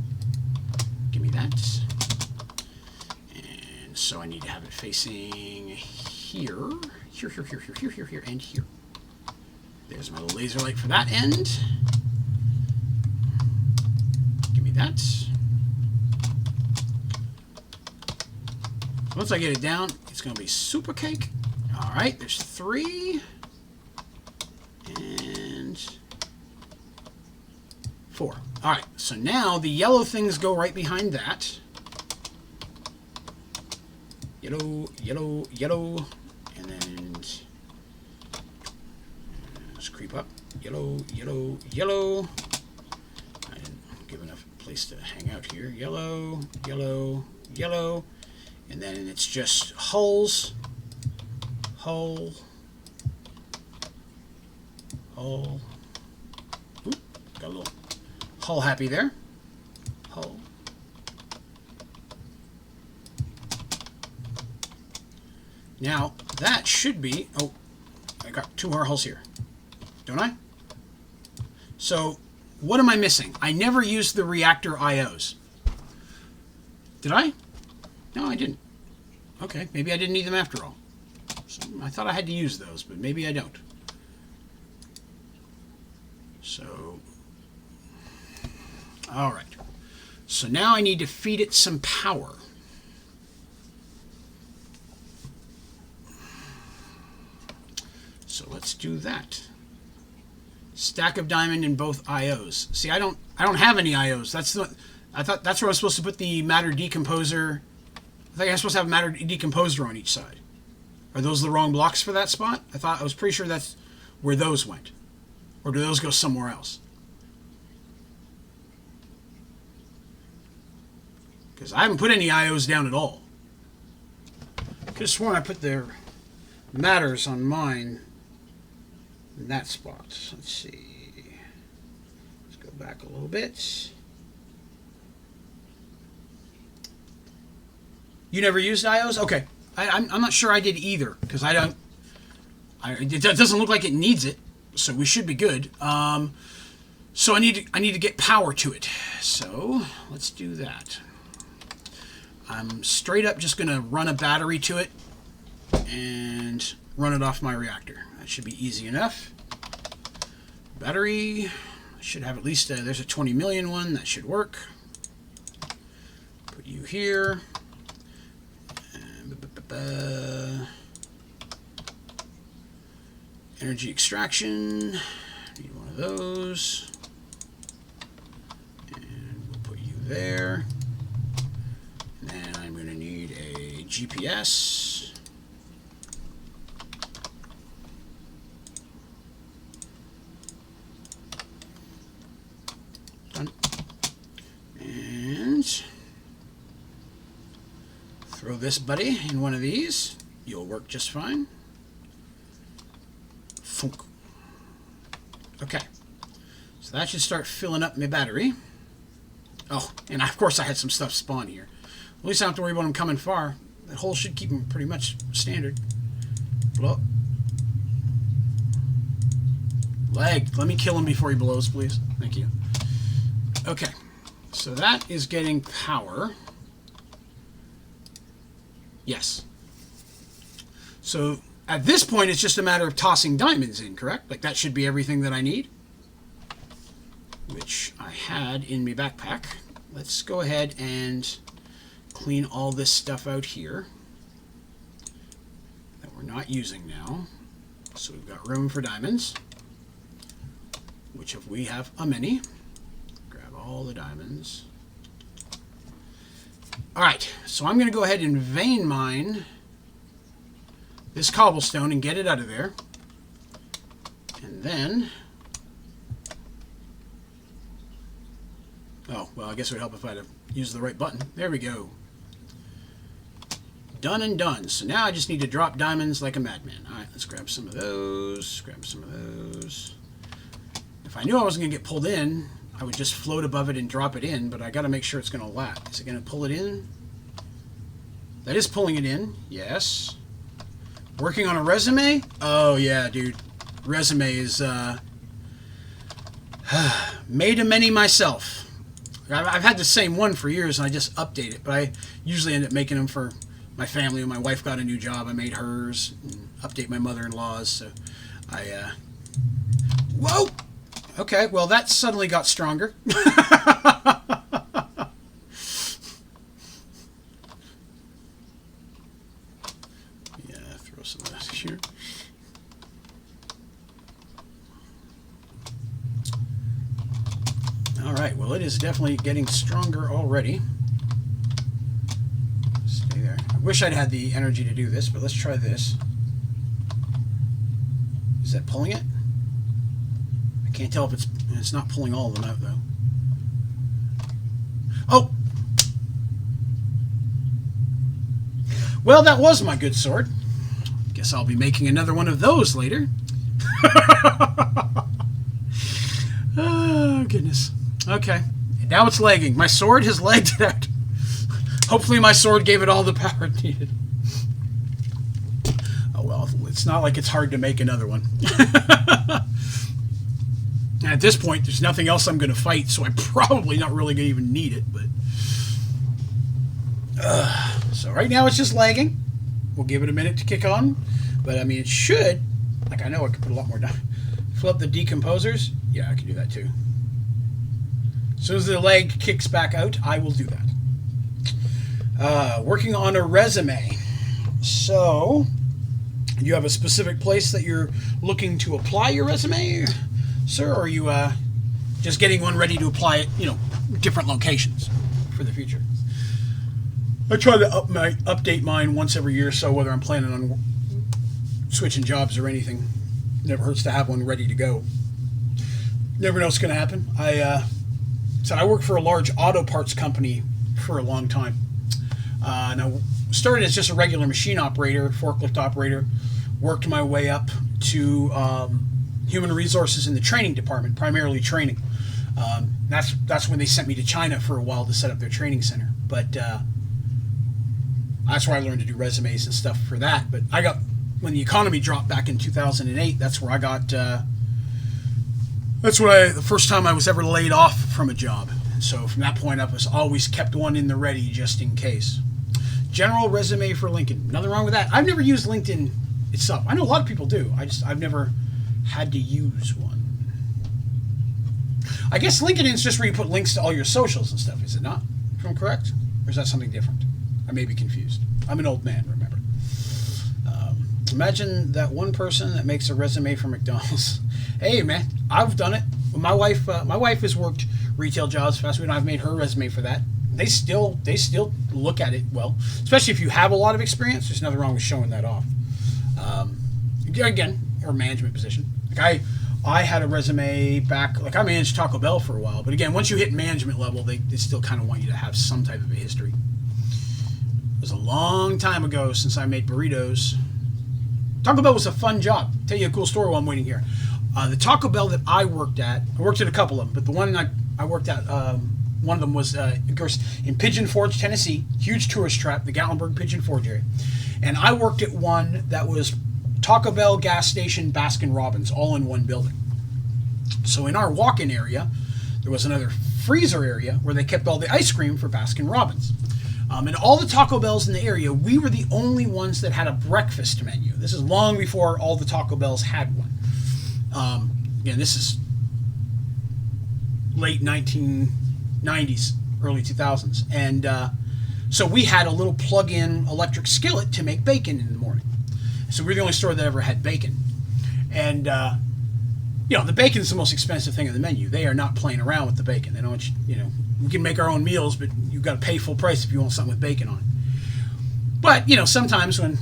Give me that. And so I need to have it facing here. Here, and here. There's my little laser light for that end. Give me that. Once I get it down, it's going to be super cake. All right, there's 3. And 4. All right, so now the yellow things go right behind that. Yellow, yellow, yellow. And then let's creep up. Yellow, yellow, yellow. I didn't give enough place to hang out here. Yellow, yellow, yellow. And then it's just hulls, hull, hull. Oop, got a little hull happy there. Hull. Now, that should be... Oh, I got 2 more hulls here. Don't I? So, what am I missing? I never used the reactor IOs. Did I? No, I didn't. Okay, maybe I didn't need them after all. So I thought I had to use those, but maybe I don't. So, all right. So now I need to feed it some power. So let's do that. Stack of diamond in both IOs. See, I don't have any IOs. I thought that's where I was supposed to put the matter decomposer. I think I'm supposed to have a matter decomposer on each side. Are those the wrong blocks for that spot? I was pretty sure that's where those went. Or do those go somewhere else? Because I haven't put any IOs down at all. I could have sworn I put their matters on mine in that spot. Let's see. Let's go back a little bit. You never used IOs? Okay. I'm not sure I did either, because it doesn't look like it needs it, so we should be good. So I need to get power to it. So let's do that. I'm straight up just going to run a battery to it and run it off my reactor. That should be easy enough. Battery should have at least there's a 20 million one. That should work. Put you here. Energy extraction. Need one of those. And we'll put you there. And then I'm going to need a GPS. Done. And throw this buddy in one of these. You'll work just fine. Thunk. Okay. So that should start filling up my battery. Oh, and of course I had some stuff spawn here. At least I don't have to worry about them coming far. That hole should keep them pretty much standard. Blow up. Leg. Let me kill him before he blows, please. Thank you. Okay. So that is getting power. Yes. So at this point, it's just a matter of tossing diamonds in, correct? Like that should be everything that I need, which I had in my backpack. Let's go ahead and clean all this stuff out here that we're not using now. So we've got room for diamonds, which if we have a many. Grab all the diamonds. Alright, so I'm going to go ahead and vein mine this cobblestone and get it out of there. And then... Oh, well, I guess it would help if I had used the right button. There we go. done and done. So now I just need to drop diamonds like a madman. All right, let's grab some of those. Grab some of those. If I knew I wasn't going to get pulled in, I would just float above it and drop it in, but I got to make sure it's going to last. Is it going to pull it in? That is pulling it in. Yes. Working on a resume? Oh, yeah, dude. Resume is made a many myself. I've had the same one for years, and I just update it, but I usually end up making them for my family. When my wife got a new job, I made hers, and update my mother-in-law's, so I, whoa! Okay, well, that suddenly got stronger. Yeah, throw some of that here. All right, well, it is definitely getting stronger already. Stay there. I wish I'd had the energy to do this, but let's try this. Is that pulling it? I can't tell if it's not pulling all of them out, though. Oh! Well, that was my good sword. Guess I'll be making another one of those later. Oh, goodness. Okay. Now it's lagging. My sword has lagged it out. Hopefully my sword gave it all the power it needed. Oh, well, it's not like it's hard to make another one. At this point, there's nothing else I'm going to fight, so I'm probably not really going to even need it. But so right now it's just lagging. We'll give it a minute to kick on. But, I mean, it should. Like, I know I could put a lot more down. Flip the decomposers. Yeah, I can do that, too. As soon as the lag kicks back out, I will do that. Working on a resume. So, you have a specific place that you're looking to apply your resume, sir? Or are you just getting one ready to apply it, different locations for the future? I try to update mine once every year or so, whether I'm planning on switching jobs or anything. Never hurts to have one ready to go. Never know what's going to happen. I worked for a large auto parts company for a long time. Now, started as just a regular machine operator, forklift operator, worked my way up to human resources in the training department, primarily training. That's when they sent me to China for a while to set up their training center. But that's where I learned to do resumes and stuff for that. But when the economy dropped back in 2008, that's where I got... the first time I was ever laid off from a job. So from that point up, I was always kept one in the ready just in case. General resume for LinkedIn. Nothing wrong with that. I've never used LinkedIn itself. I know a lot of people do. I've never had to use one. I guess LinkedIn is just where you put links to all your socials and stuff, is it not? If I'm correct? Or is that something different? I may be confused. I'm an old man, remember. Imagine that one person that makes a resume for McDonald's. Hey, man, I've done it. My wife has worked retail jobs, fast food, and I've made her resume for that. They still look at it well, especially if you have a lot of experience. There's nothing wrong with showing that off. Again, or management position. Like I had a resume back. Like I managed Taco Bell for a while, but again, once you hit management level, they still kind of want you to have some type of a history. It was a long time ago since I made burritos. Taco Bell was a fun job. I'll tell you a cool story while I'm waiting here. The Taco Bell that I worked at a couple of them, but the one I worked at, one of them was, of course, in Pigeon Forge, Tennessee, huge tourist trap, the Gatlinburg Pigeon Forge area. And I worked at one that was Taco Bell, gas station, Baskin Robbins, all in one building. So in our walk-in area, there was another freezer area where they kept all the ice cream for Baskin Robbins. And all the Taco Bells in the area, we were the only ones that had a breakfast menu. This is long before all the Taco Bells had one. Again, this is late 1990s, early 2000s. And so we had a little plug-in electric skillet to make bacon in the morning. So we're the only store that ever had bacon. And, the bacon's the most expensive thing on the menu. They are not playing around with the bacon. They don't want we can make our own meals, but you've got to pay full price if you want something with bacon on it. But, sometimes when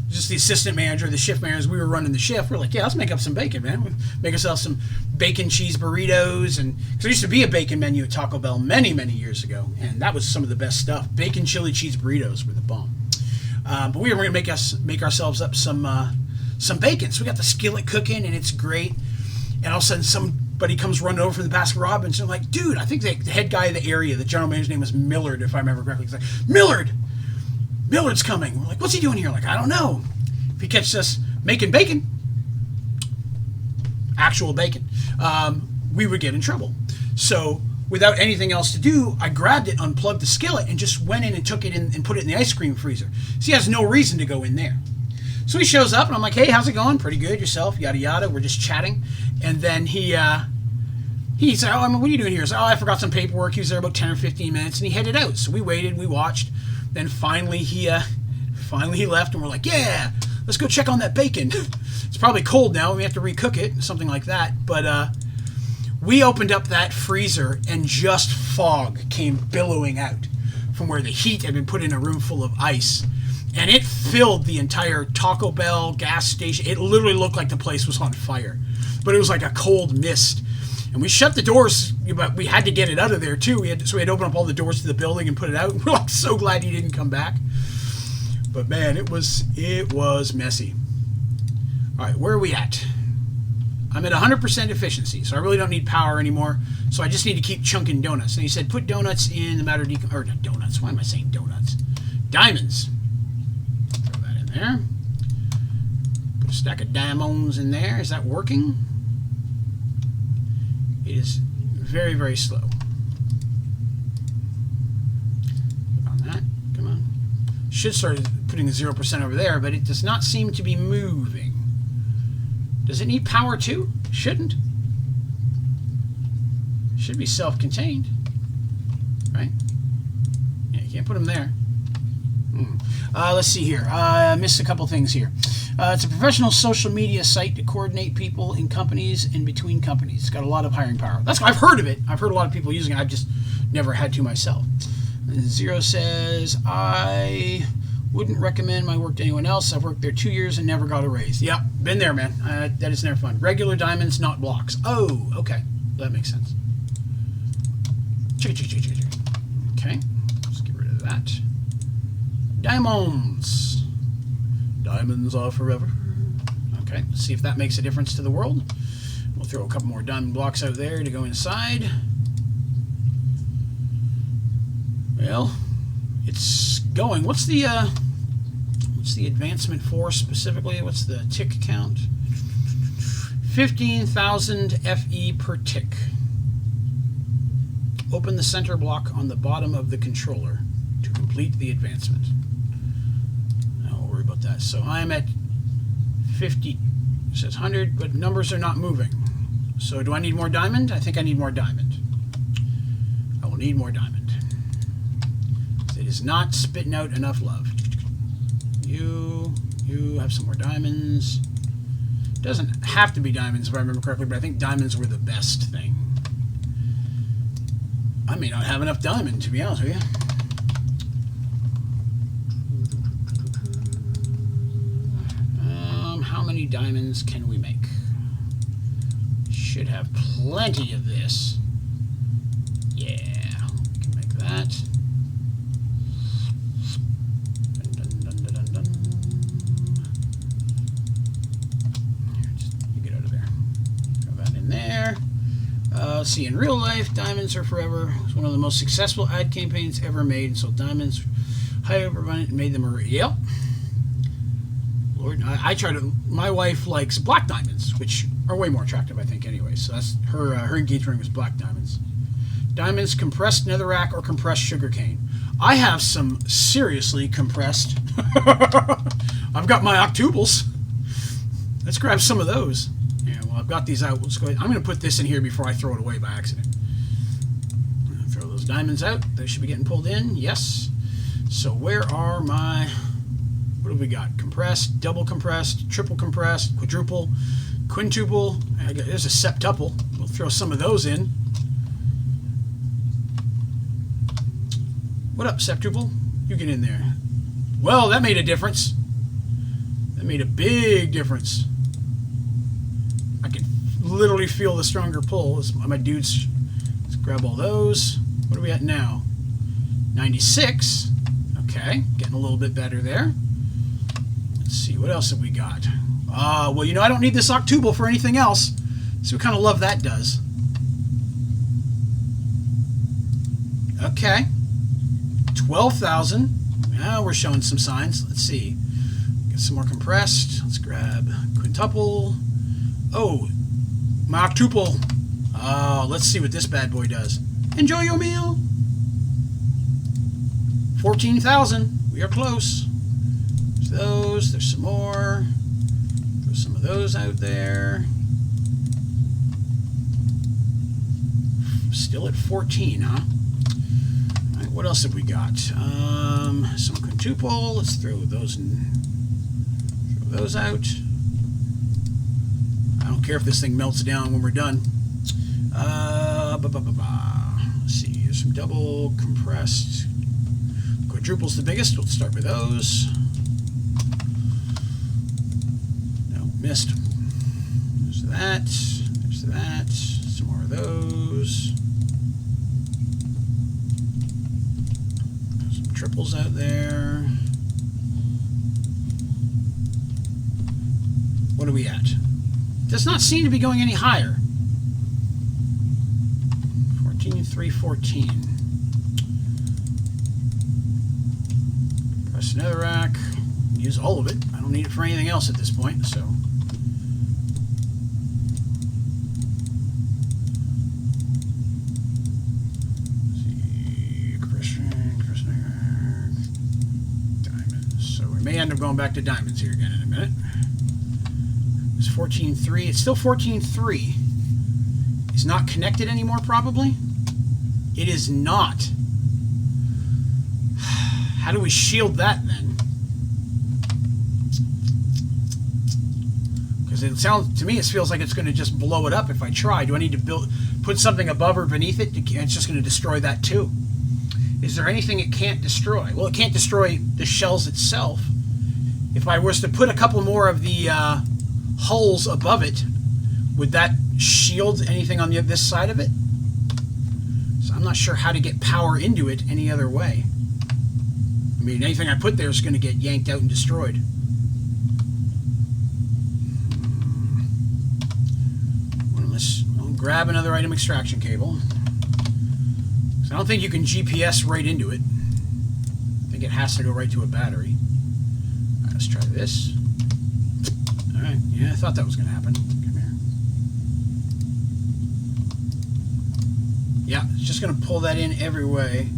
just the assistant manager, the shift managers, we were running the shift, we're like, yeah, let's make up some bacon, man. We'll make ourselves some bacon cheese burritos. And because there used to be a bacon menu at Taco Bell many, many years ago, and that was some of the best stuff. Bacon chili cheese burritos were the bomb. But we were going to make ourselves up some bacon. So we got the skillet cooking, and it's great. And all of a sudden, somebody comes running over from the Baskin Robbins, and I'm like, dude, I think the head guy of the area, the general manager's name was Millard, if I remember correctly. He's like, Millard's coming. We're like, what's he doing here? Like, I don't know. If he catches us making bacon, actual bacon, we would get in trouble. So without anything else to do, I grabbed it, unplugged the skillet, and just went in and took it in and put it in the ice cream freezer. So he has no reason to go in there. So he shows up, and I'm like, hey, how's it going? Pretty good, yourself? Yada, yada. We're just chatting. And then he said, oh, I mean, what are you doing here? I said, oh, I forgot some paperwork. He was there about 10 or 15 minutes, and he headed out. So we waited, we watched. Then finally he left, and we're like, yeah, let's go check on that bacon. It's probably cold now. We have to recook it, something like that. But we opened up that freezer, and just fog came billowing out from where the heat had been put in a room full of ice. And it filled the entire Taco Bell gas station. It literally looked like the place was on fire. But it was like a cold mist. And we shut the doors, but we had to get it out of there too. So we had to open up all the doors to the building and put it out. And we're like so glad he didn't come back. But man, it was messy. All right, where are we at? I'm at 100% efficiency, so I really don't need power anymore. So I just need to keep chunking donuts. And he said, put donuts in the matter of or not donuts. Why am I saying donuts? Diamonds. Throw that in there. Put a stack of diamonds in there. Is that working? It is very, very slow. Click on that. Come on. Should start putting the 0% over there, but it does not seem to be moving. Does it need power too? Shouldn't. Should be self-contained. Right? Yeah, you can't put them there. Let's see here. I missed a couple things here. It's a professional social media site to coordinate people in companies and between companies. It's got a lot of hiring power. I've heard of it. I've heard a lot of people using it. I've just never had to myself. And Zero says, I wouldn't recommend my work to anyone else. I've worked there 2 years and never got a raise. Yep, been there, man. That is never fun. Regular diamonds, not blocks. Oh, okay. That makes sense. Okay, let's get rid of that. Diamonds. Diamonds are forever. Okay, let's see if that makes a difference to the world. We'll throw a couple more diamond blocks out there to go inside. Well, it's going. What's the advancement for specifically? What's the tick count? 15,000 FE per tick. Open the center block on the bottom of the controller to complete the advancement. I'll worry about that. So I'm at 50. It says 100, but numbers are not moving. So do I need more diamond? I think I need more diamond. I will need more diamond. It is not spitting out enough love. You have some more diamonds. Doesn't have to be diamonds if I remember correctly, but I think diamonds were the best thing. I may not have enough diamond, to be honest with you. How many diamonds can we make? Should have plenty of this. Yeah, we can make that. Dun, dun, dun, dun, dun. Here, just you get out of there. Throw that in there. Let's see, in real life, diamonds are forever. It's one of the most successful ad campaigns ever made. So diamonds, high overrun, made them a yep. Lord, I try to. My wife likes black diamonds, which are way more attractive, I think. Anyway, so that's her. Her engagement ring was black diamonds. Diamonds, compressed netherrack, or compressed sugarcane. I have some seriously compressed. I've got my octuplets. Let's grab some of those. Yeah, well, I've got these out. Let's go ahead. I'm going to put this in here before I throw it away by accident. Throw those diamonds out. They should be getting pulled in. Yes. So where are my... What have we got? Compressed, double compressed, triple compressed, quadruple, quintuple. There's a septuple. We'll throw some of those in. What up, septuple? You get in there. Well, that made a difference. That made a big difference. I could literally feel the stronger pull. My dudes, let's grab all those. What are we at now? 96. Okay, getting a little bit better there. see, what else have we got? Well, you know, I don't need this octuple for anything else. So we kind of love that does. Okay. 12,000. Now we're showing some signs. Let's see. Get some more compressed. Let's grab quintuple. Oh, my octuple. Let's see what this bad boy does. Enjoy your meal. 14,000. We are close. There's those. There's some more. Throw some of those out there. Still at 14, huh? All right, what else have we got? Some quintuple. Let's throw those out. I don't care if this thing melts down when we're done. Let's see. There's some double compressed. Quadruple's the biggest. We'll start with those. No, missed. There's that. There's that. Some more of those. There's some triples out there. What are we at? Does not seem to be going any higher. 14,314. Press another rack. Use all of it. I don't need it for anything else at this point, so. Let's see. Diamonds. So we may end up going back to diamonds here again in a minute. It's 14.3. It's still 14.3. It's not connected anymore, probably. It is not. How do we shield that then? Because it sounds to me, it feels like it's going to just blow it up if I try. Do I need to put something above or beneath it? It's just going to destroy that too. Is there anything it can't destroy? Well, it can't destroy the shells itself. If I was to put a couple more of the hulls above it, would that shield anything on this side of it? So I'm not sure how to get power into it any other way. I mean, anything I put there is going to get yanked out and destroyed. I'll grab another item extraction cable. So I don't think you can GPS right into it. I think it has to go right to a battery. All right, let's try this. All right, yeah, I thought that was going to happen. Come here. Yeah, it's just going to pull that in every way.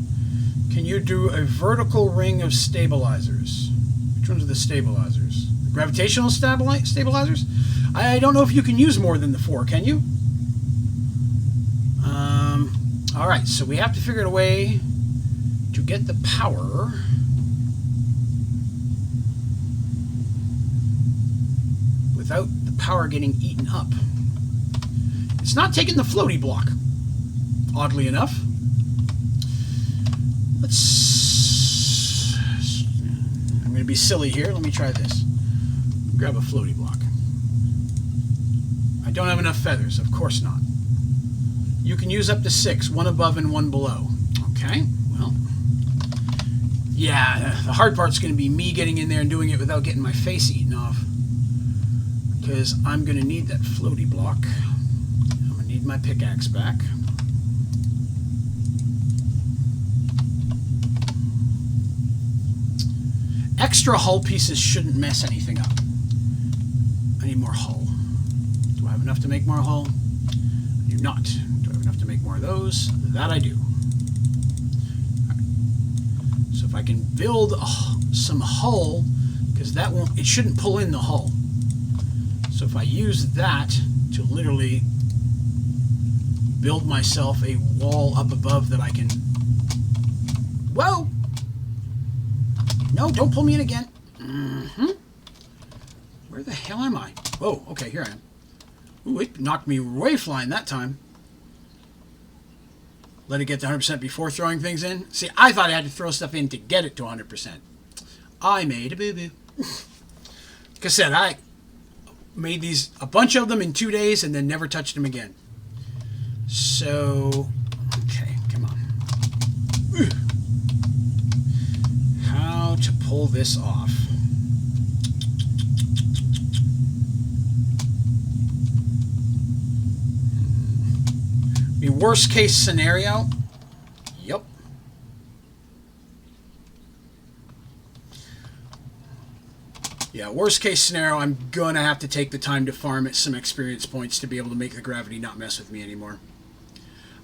Can you do a vertical ring of stabilizers? Which ones are the stabilizers? The gravitational stabilizers? I don't know if you can use more than the 4, can you? Alright, so we have to figure out a way to get the power without the power getting eaten up. It's not taking the floaty block, oddly enough. I'm going to be silly here. Let me try this. Grab a floaty block. I don't have enough feathers. Of course not. You can use up to 6, 1 above and 1 below. Okay, well. Yeah, the hard part's going to be me getting in there and doing it without getting my face eaten off. Because I'm going to need that floaty block. I'm going to need my pickaxe back. Extra hull pieces shouldn't mess anything up. I need more hull. Do I have enough to make more hull? I do not. Do I have enough to make more of those? That I do. Right. So if I can build some hull, because that won't, it shouldn't pull in the hull. So if I use that to literally build myself a wall up above that I can... Whoa! No, don't pull me in again. Where the hell am I? Whoa, okay, here I am. Ooh, it knocked me way flying that time. Let it get to 100% before throwing things in. See, I thought I had to throw stuff in to get it to 100%. I made a boo-boo. Like I said, I made a bunch of them in 2 days and then never touched them again. So, okay, come on. How to pull this off? worst case scenario, yep. Yeah, worst case scenario, I'm going to have to take the time to farm at some experience points to be able to make the gravity not mess with me anymore.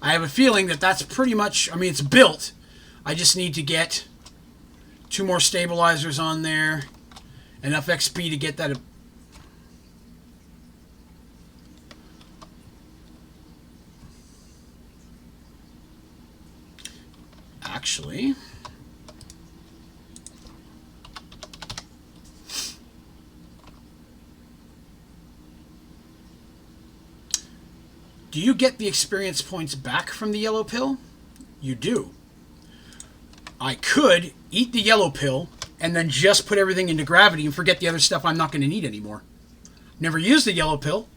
I have a feeling that that's pretty much, I mean, it's built. I just need to get 2 more stabilizers on there, enough XP to get that. Actually, do you get the experience points back from the yellow pill? You do. I could eat the yellow pill and then just put everything into gravity and forget the other stuff I'm not going to need anymore. Never used the yellow pill.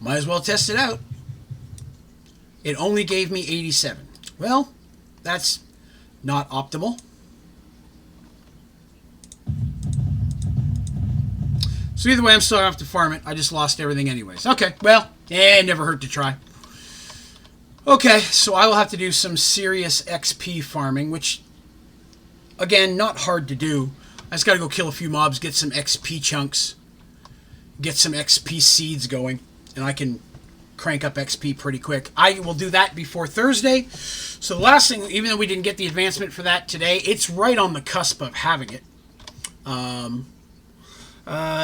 Might as well test it out. It only gave me 87. Well, that's not optimal. So either way, I'm still going to have to farm it. I just lost everything anyways. Okay, well, it never hurt to try. Okay, so I will have to do some serious XP farming, which, again, not hard to do. I just got to go kill a few mobs, get some XP chunks, get some XP seeds going, and I can crank up XP pretty quick. I will do that before Thursday. So the last thing, even though we didn't get the advancement for that today, it's right on the cusp of having it.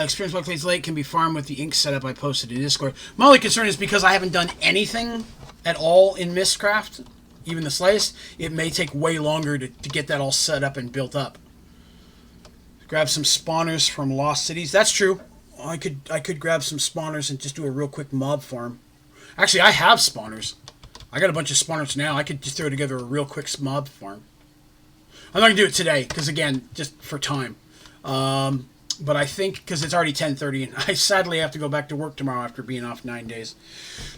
Experience block plates late can be farmed with the ink setup I posted in Discord. My only concern is because I haven't done anything at all in Mistcraft, even the slightest, it may take way longer to get that all set up and built up. Grab some spawners from Lost Cities. That's true. I could grab some spawners and just do a real quick mob farm. Actually, I have spawners. I got a bunch of spawners now. I could just throw together a real quick mob farm. I'm not going to do it today, because again, just for time. But I think, because it's already 10:30, and I sadly have to go back to work tomorrow after being off 9 days.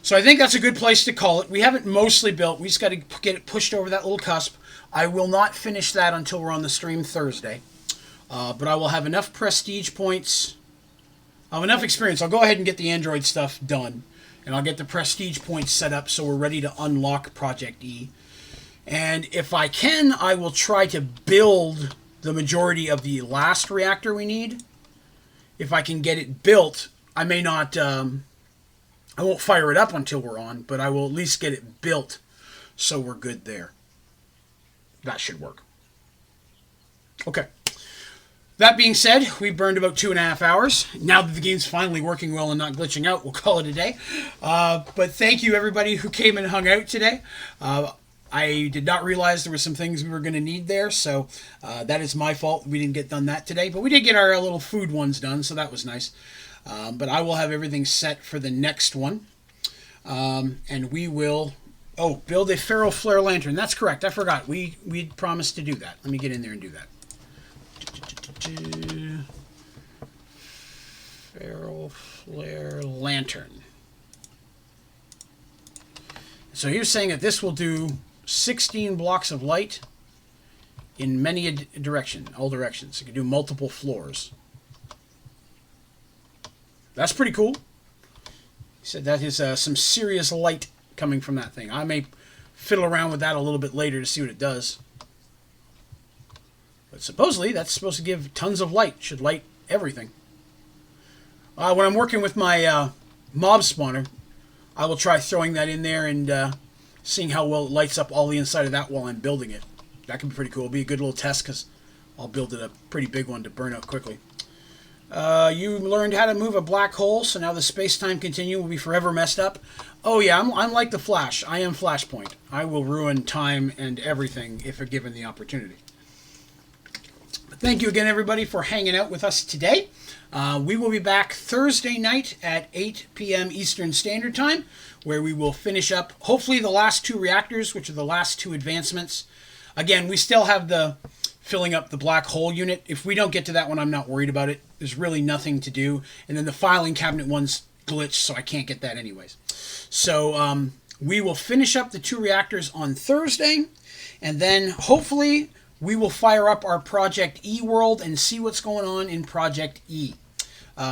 So I think that's a good place to call it. We have it mostly built. We just got to get it pushed over that little cusp. I will not finish that until we're on the stream Thursday. But I will have enough prestige points. I'll have enough experience. I'll go ahead and get the Android stuff done. And I'll get the prestige points set up so we're ready to unlock Project E. And if I can, I will try to build the majority of the last reactor we need. If I can get it built, I may not, I won't fire it up until we're on, but I will at least get it built so we're good there. That should work. Okay. That being said, we burned about 2.5 hours. Now that the game's finally working well and not glitching out, we'll call it a day. But thank you, everybody who came and hung out today. I did not realize there were some things we were going to need there, so that is my fault. We didn't get done that today, but we did get our little food ones done, so that was nice. But I will have everything set for the next one, and we will... Oh, build a Feral Flare Lantern. That's correct. I forgot. We'd promised to do that. Let me get in there and do that. Feral Flare Lantern. So you're saying that this will do 16 blocks of light in many directions, all directions. You can do multiple floors. That's pretty cool. He said that is some serious light coming from that thing. I may fiddle around with that a little bit later to see what it does. But supposedly that's supposed to give tons of light. Should light everything. When I'm working with my mob spawner, I will try throwing that in there and seeing how well it lights up all the inside of that while I'm building it. That could be pretty cool. It'll be a good little test because I'll build it a pretty big one to burn out quickly. You learned how to move a black hole, so now the space-time continuum will be forever messed up. Oh yeah, I'm like the Flash. I am Flashpoint. I will ruin time and everything if given the opportunity. But thank you again, everybody, for hanging out with us today. We will be back Thursday night at 8 p.m. Eastern Standard Time, where we will finish up, hopefully, the last 2 reactors, which are the last 2 advancements. Again, we still have the filling up the black hole unit. If we don't get to that one, I'm not worried about it. There's really nothing to do. And then the filing cabinet one's glitched, so I can't get that anyways. So we will finish up the 2 reactors on Thursday, and then hopefully we will fire up our Project E world and see what's going on in Project E.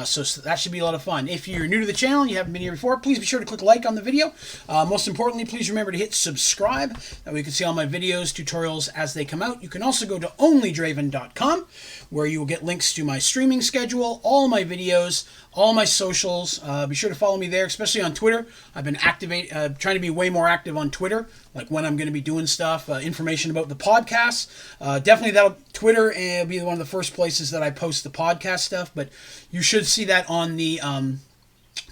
So that should be a lot of fun. If you're new to the channel and you haven't been here before, please be sure to click like on the video. Most importantly, please remember to hit subscribe. That way you can see all my videos, tutorials as they come out. You can also go to Onlydraven.com, where you will get links to my streaming schedule, all my videos, all my socials. Be sure to follow me there, especially on Twitter. I've been trying to be way more active on Twitter, like when I'm going to be doing stuff, information about the podcast. Definitely Twitter will be one of the first places that I post the podcast stuff, but you should see that on the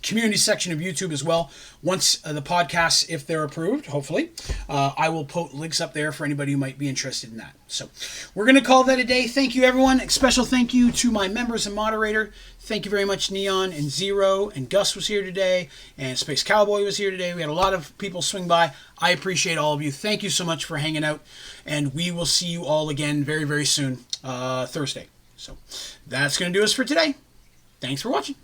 community section of YouTube as well. Once the podcasts, if they're approved, hopefully, I will put links up there for anybody who might be interested in that. So we're going to call that a day. Thank you, everyone. A special thank you to my members and moderator. Thank you very much, Neon and Zero, and Gus was here today, and Space Cowboy was here today. We had a lot of people swing by. I appreciate all of you. Thank you so much for hanging out, and we will see you all again very, very soon, Thursday. So that's going to do us for today. Thanks for watching.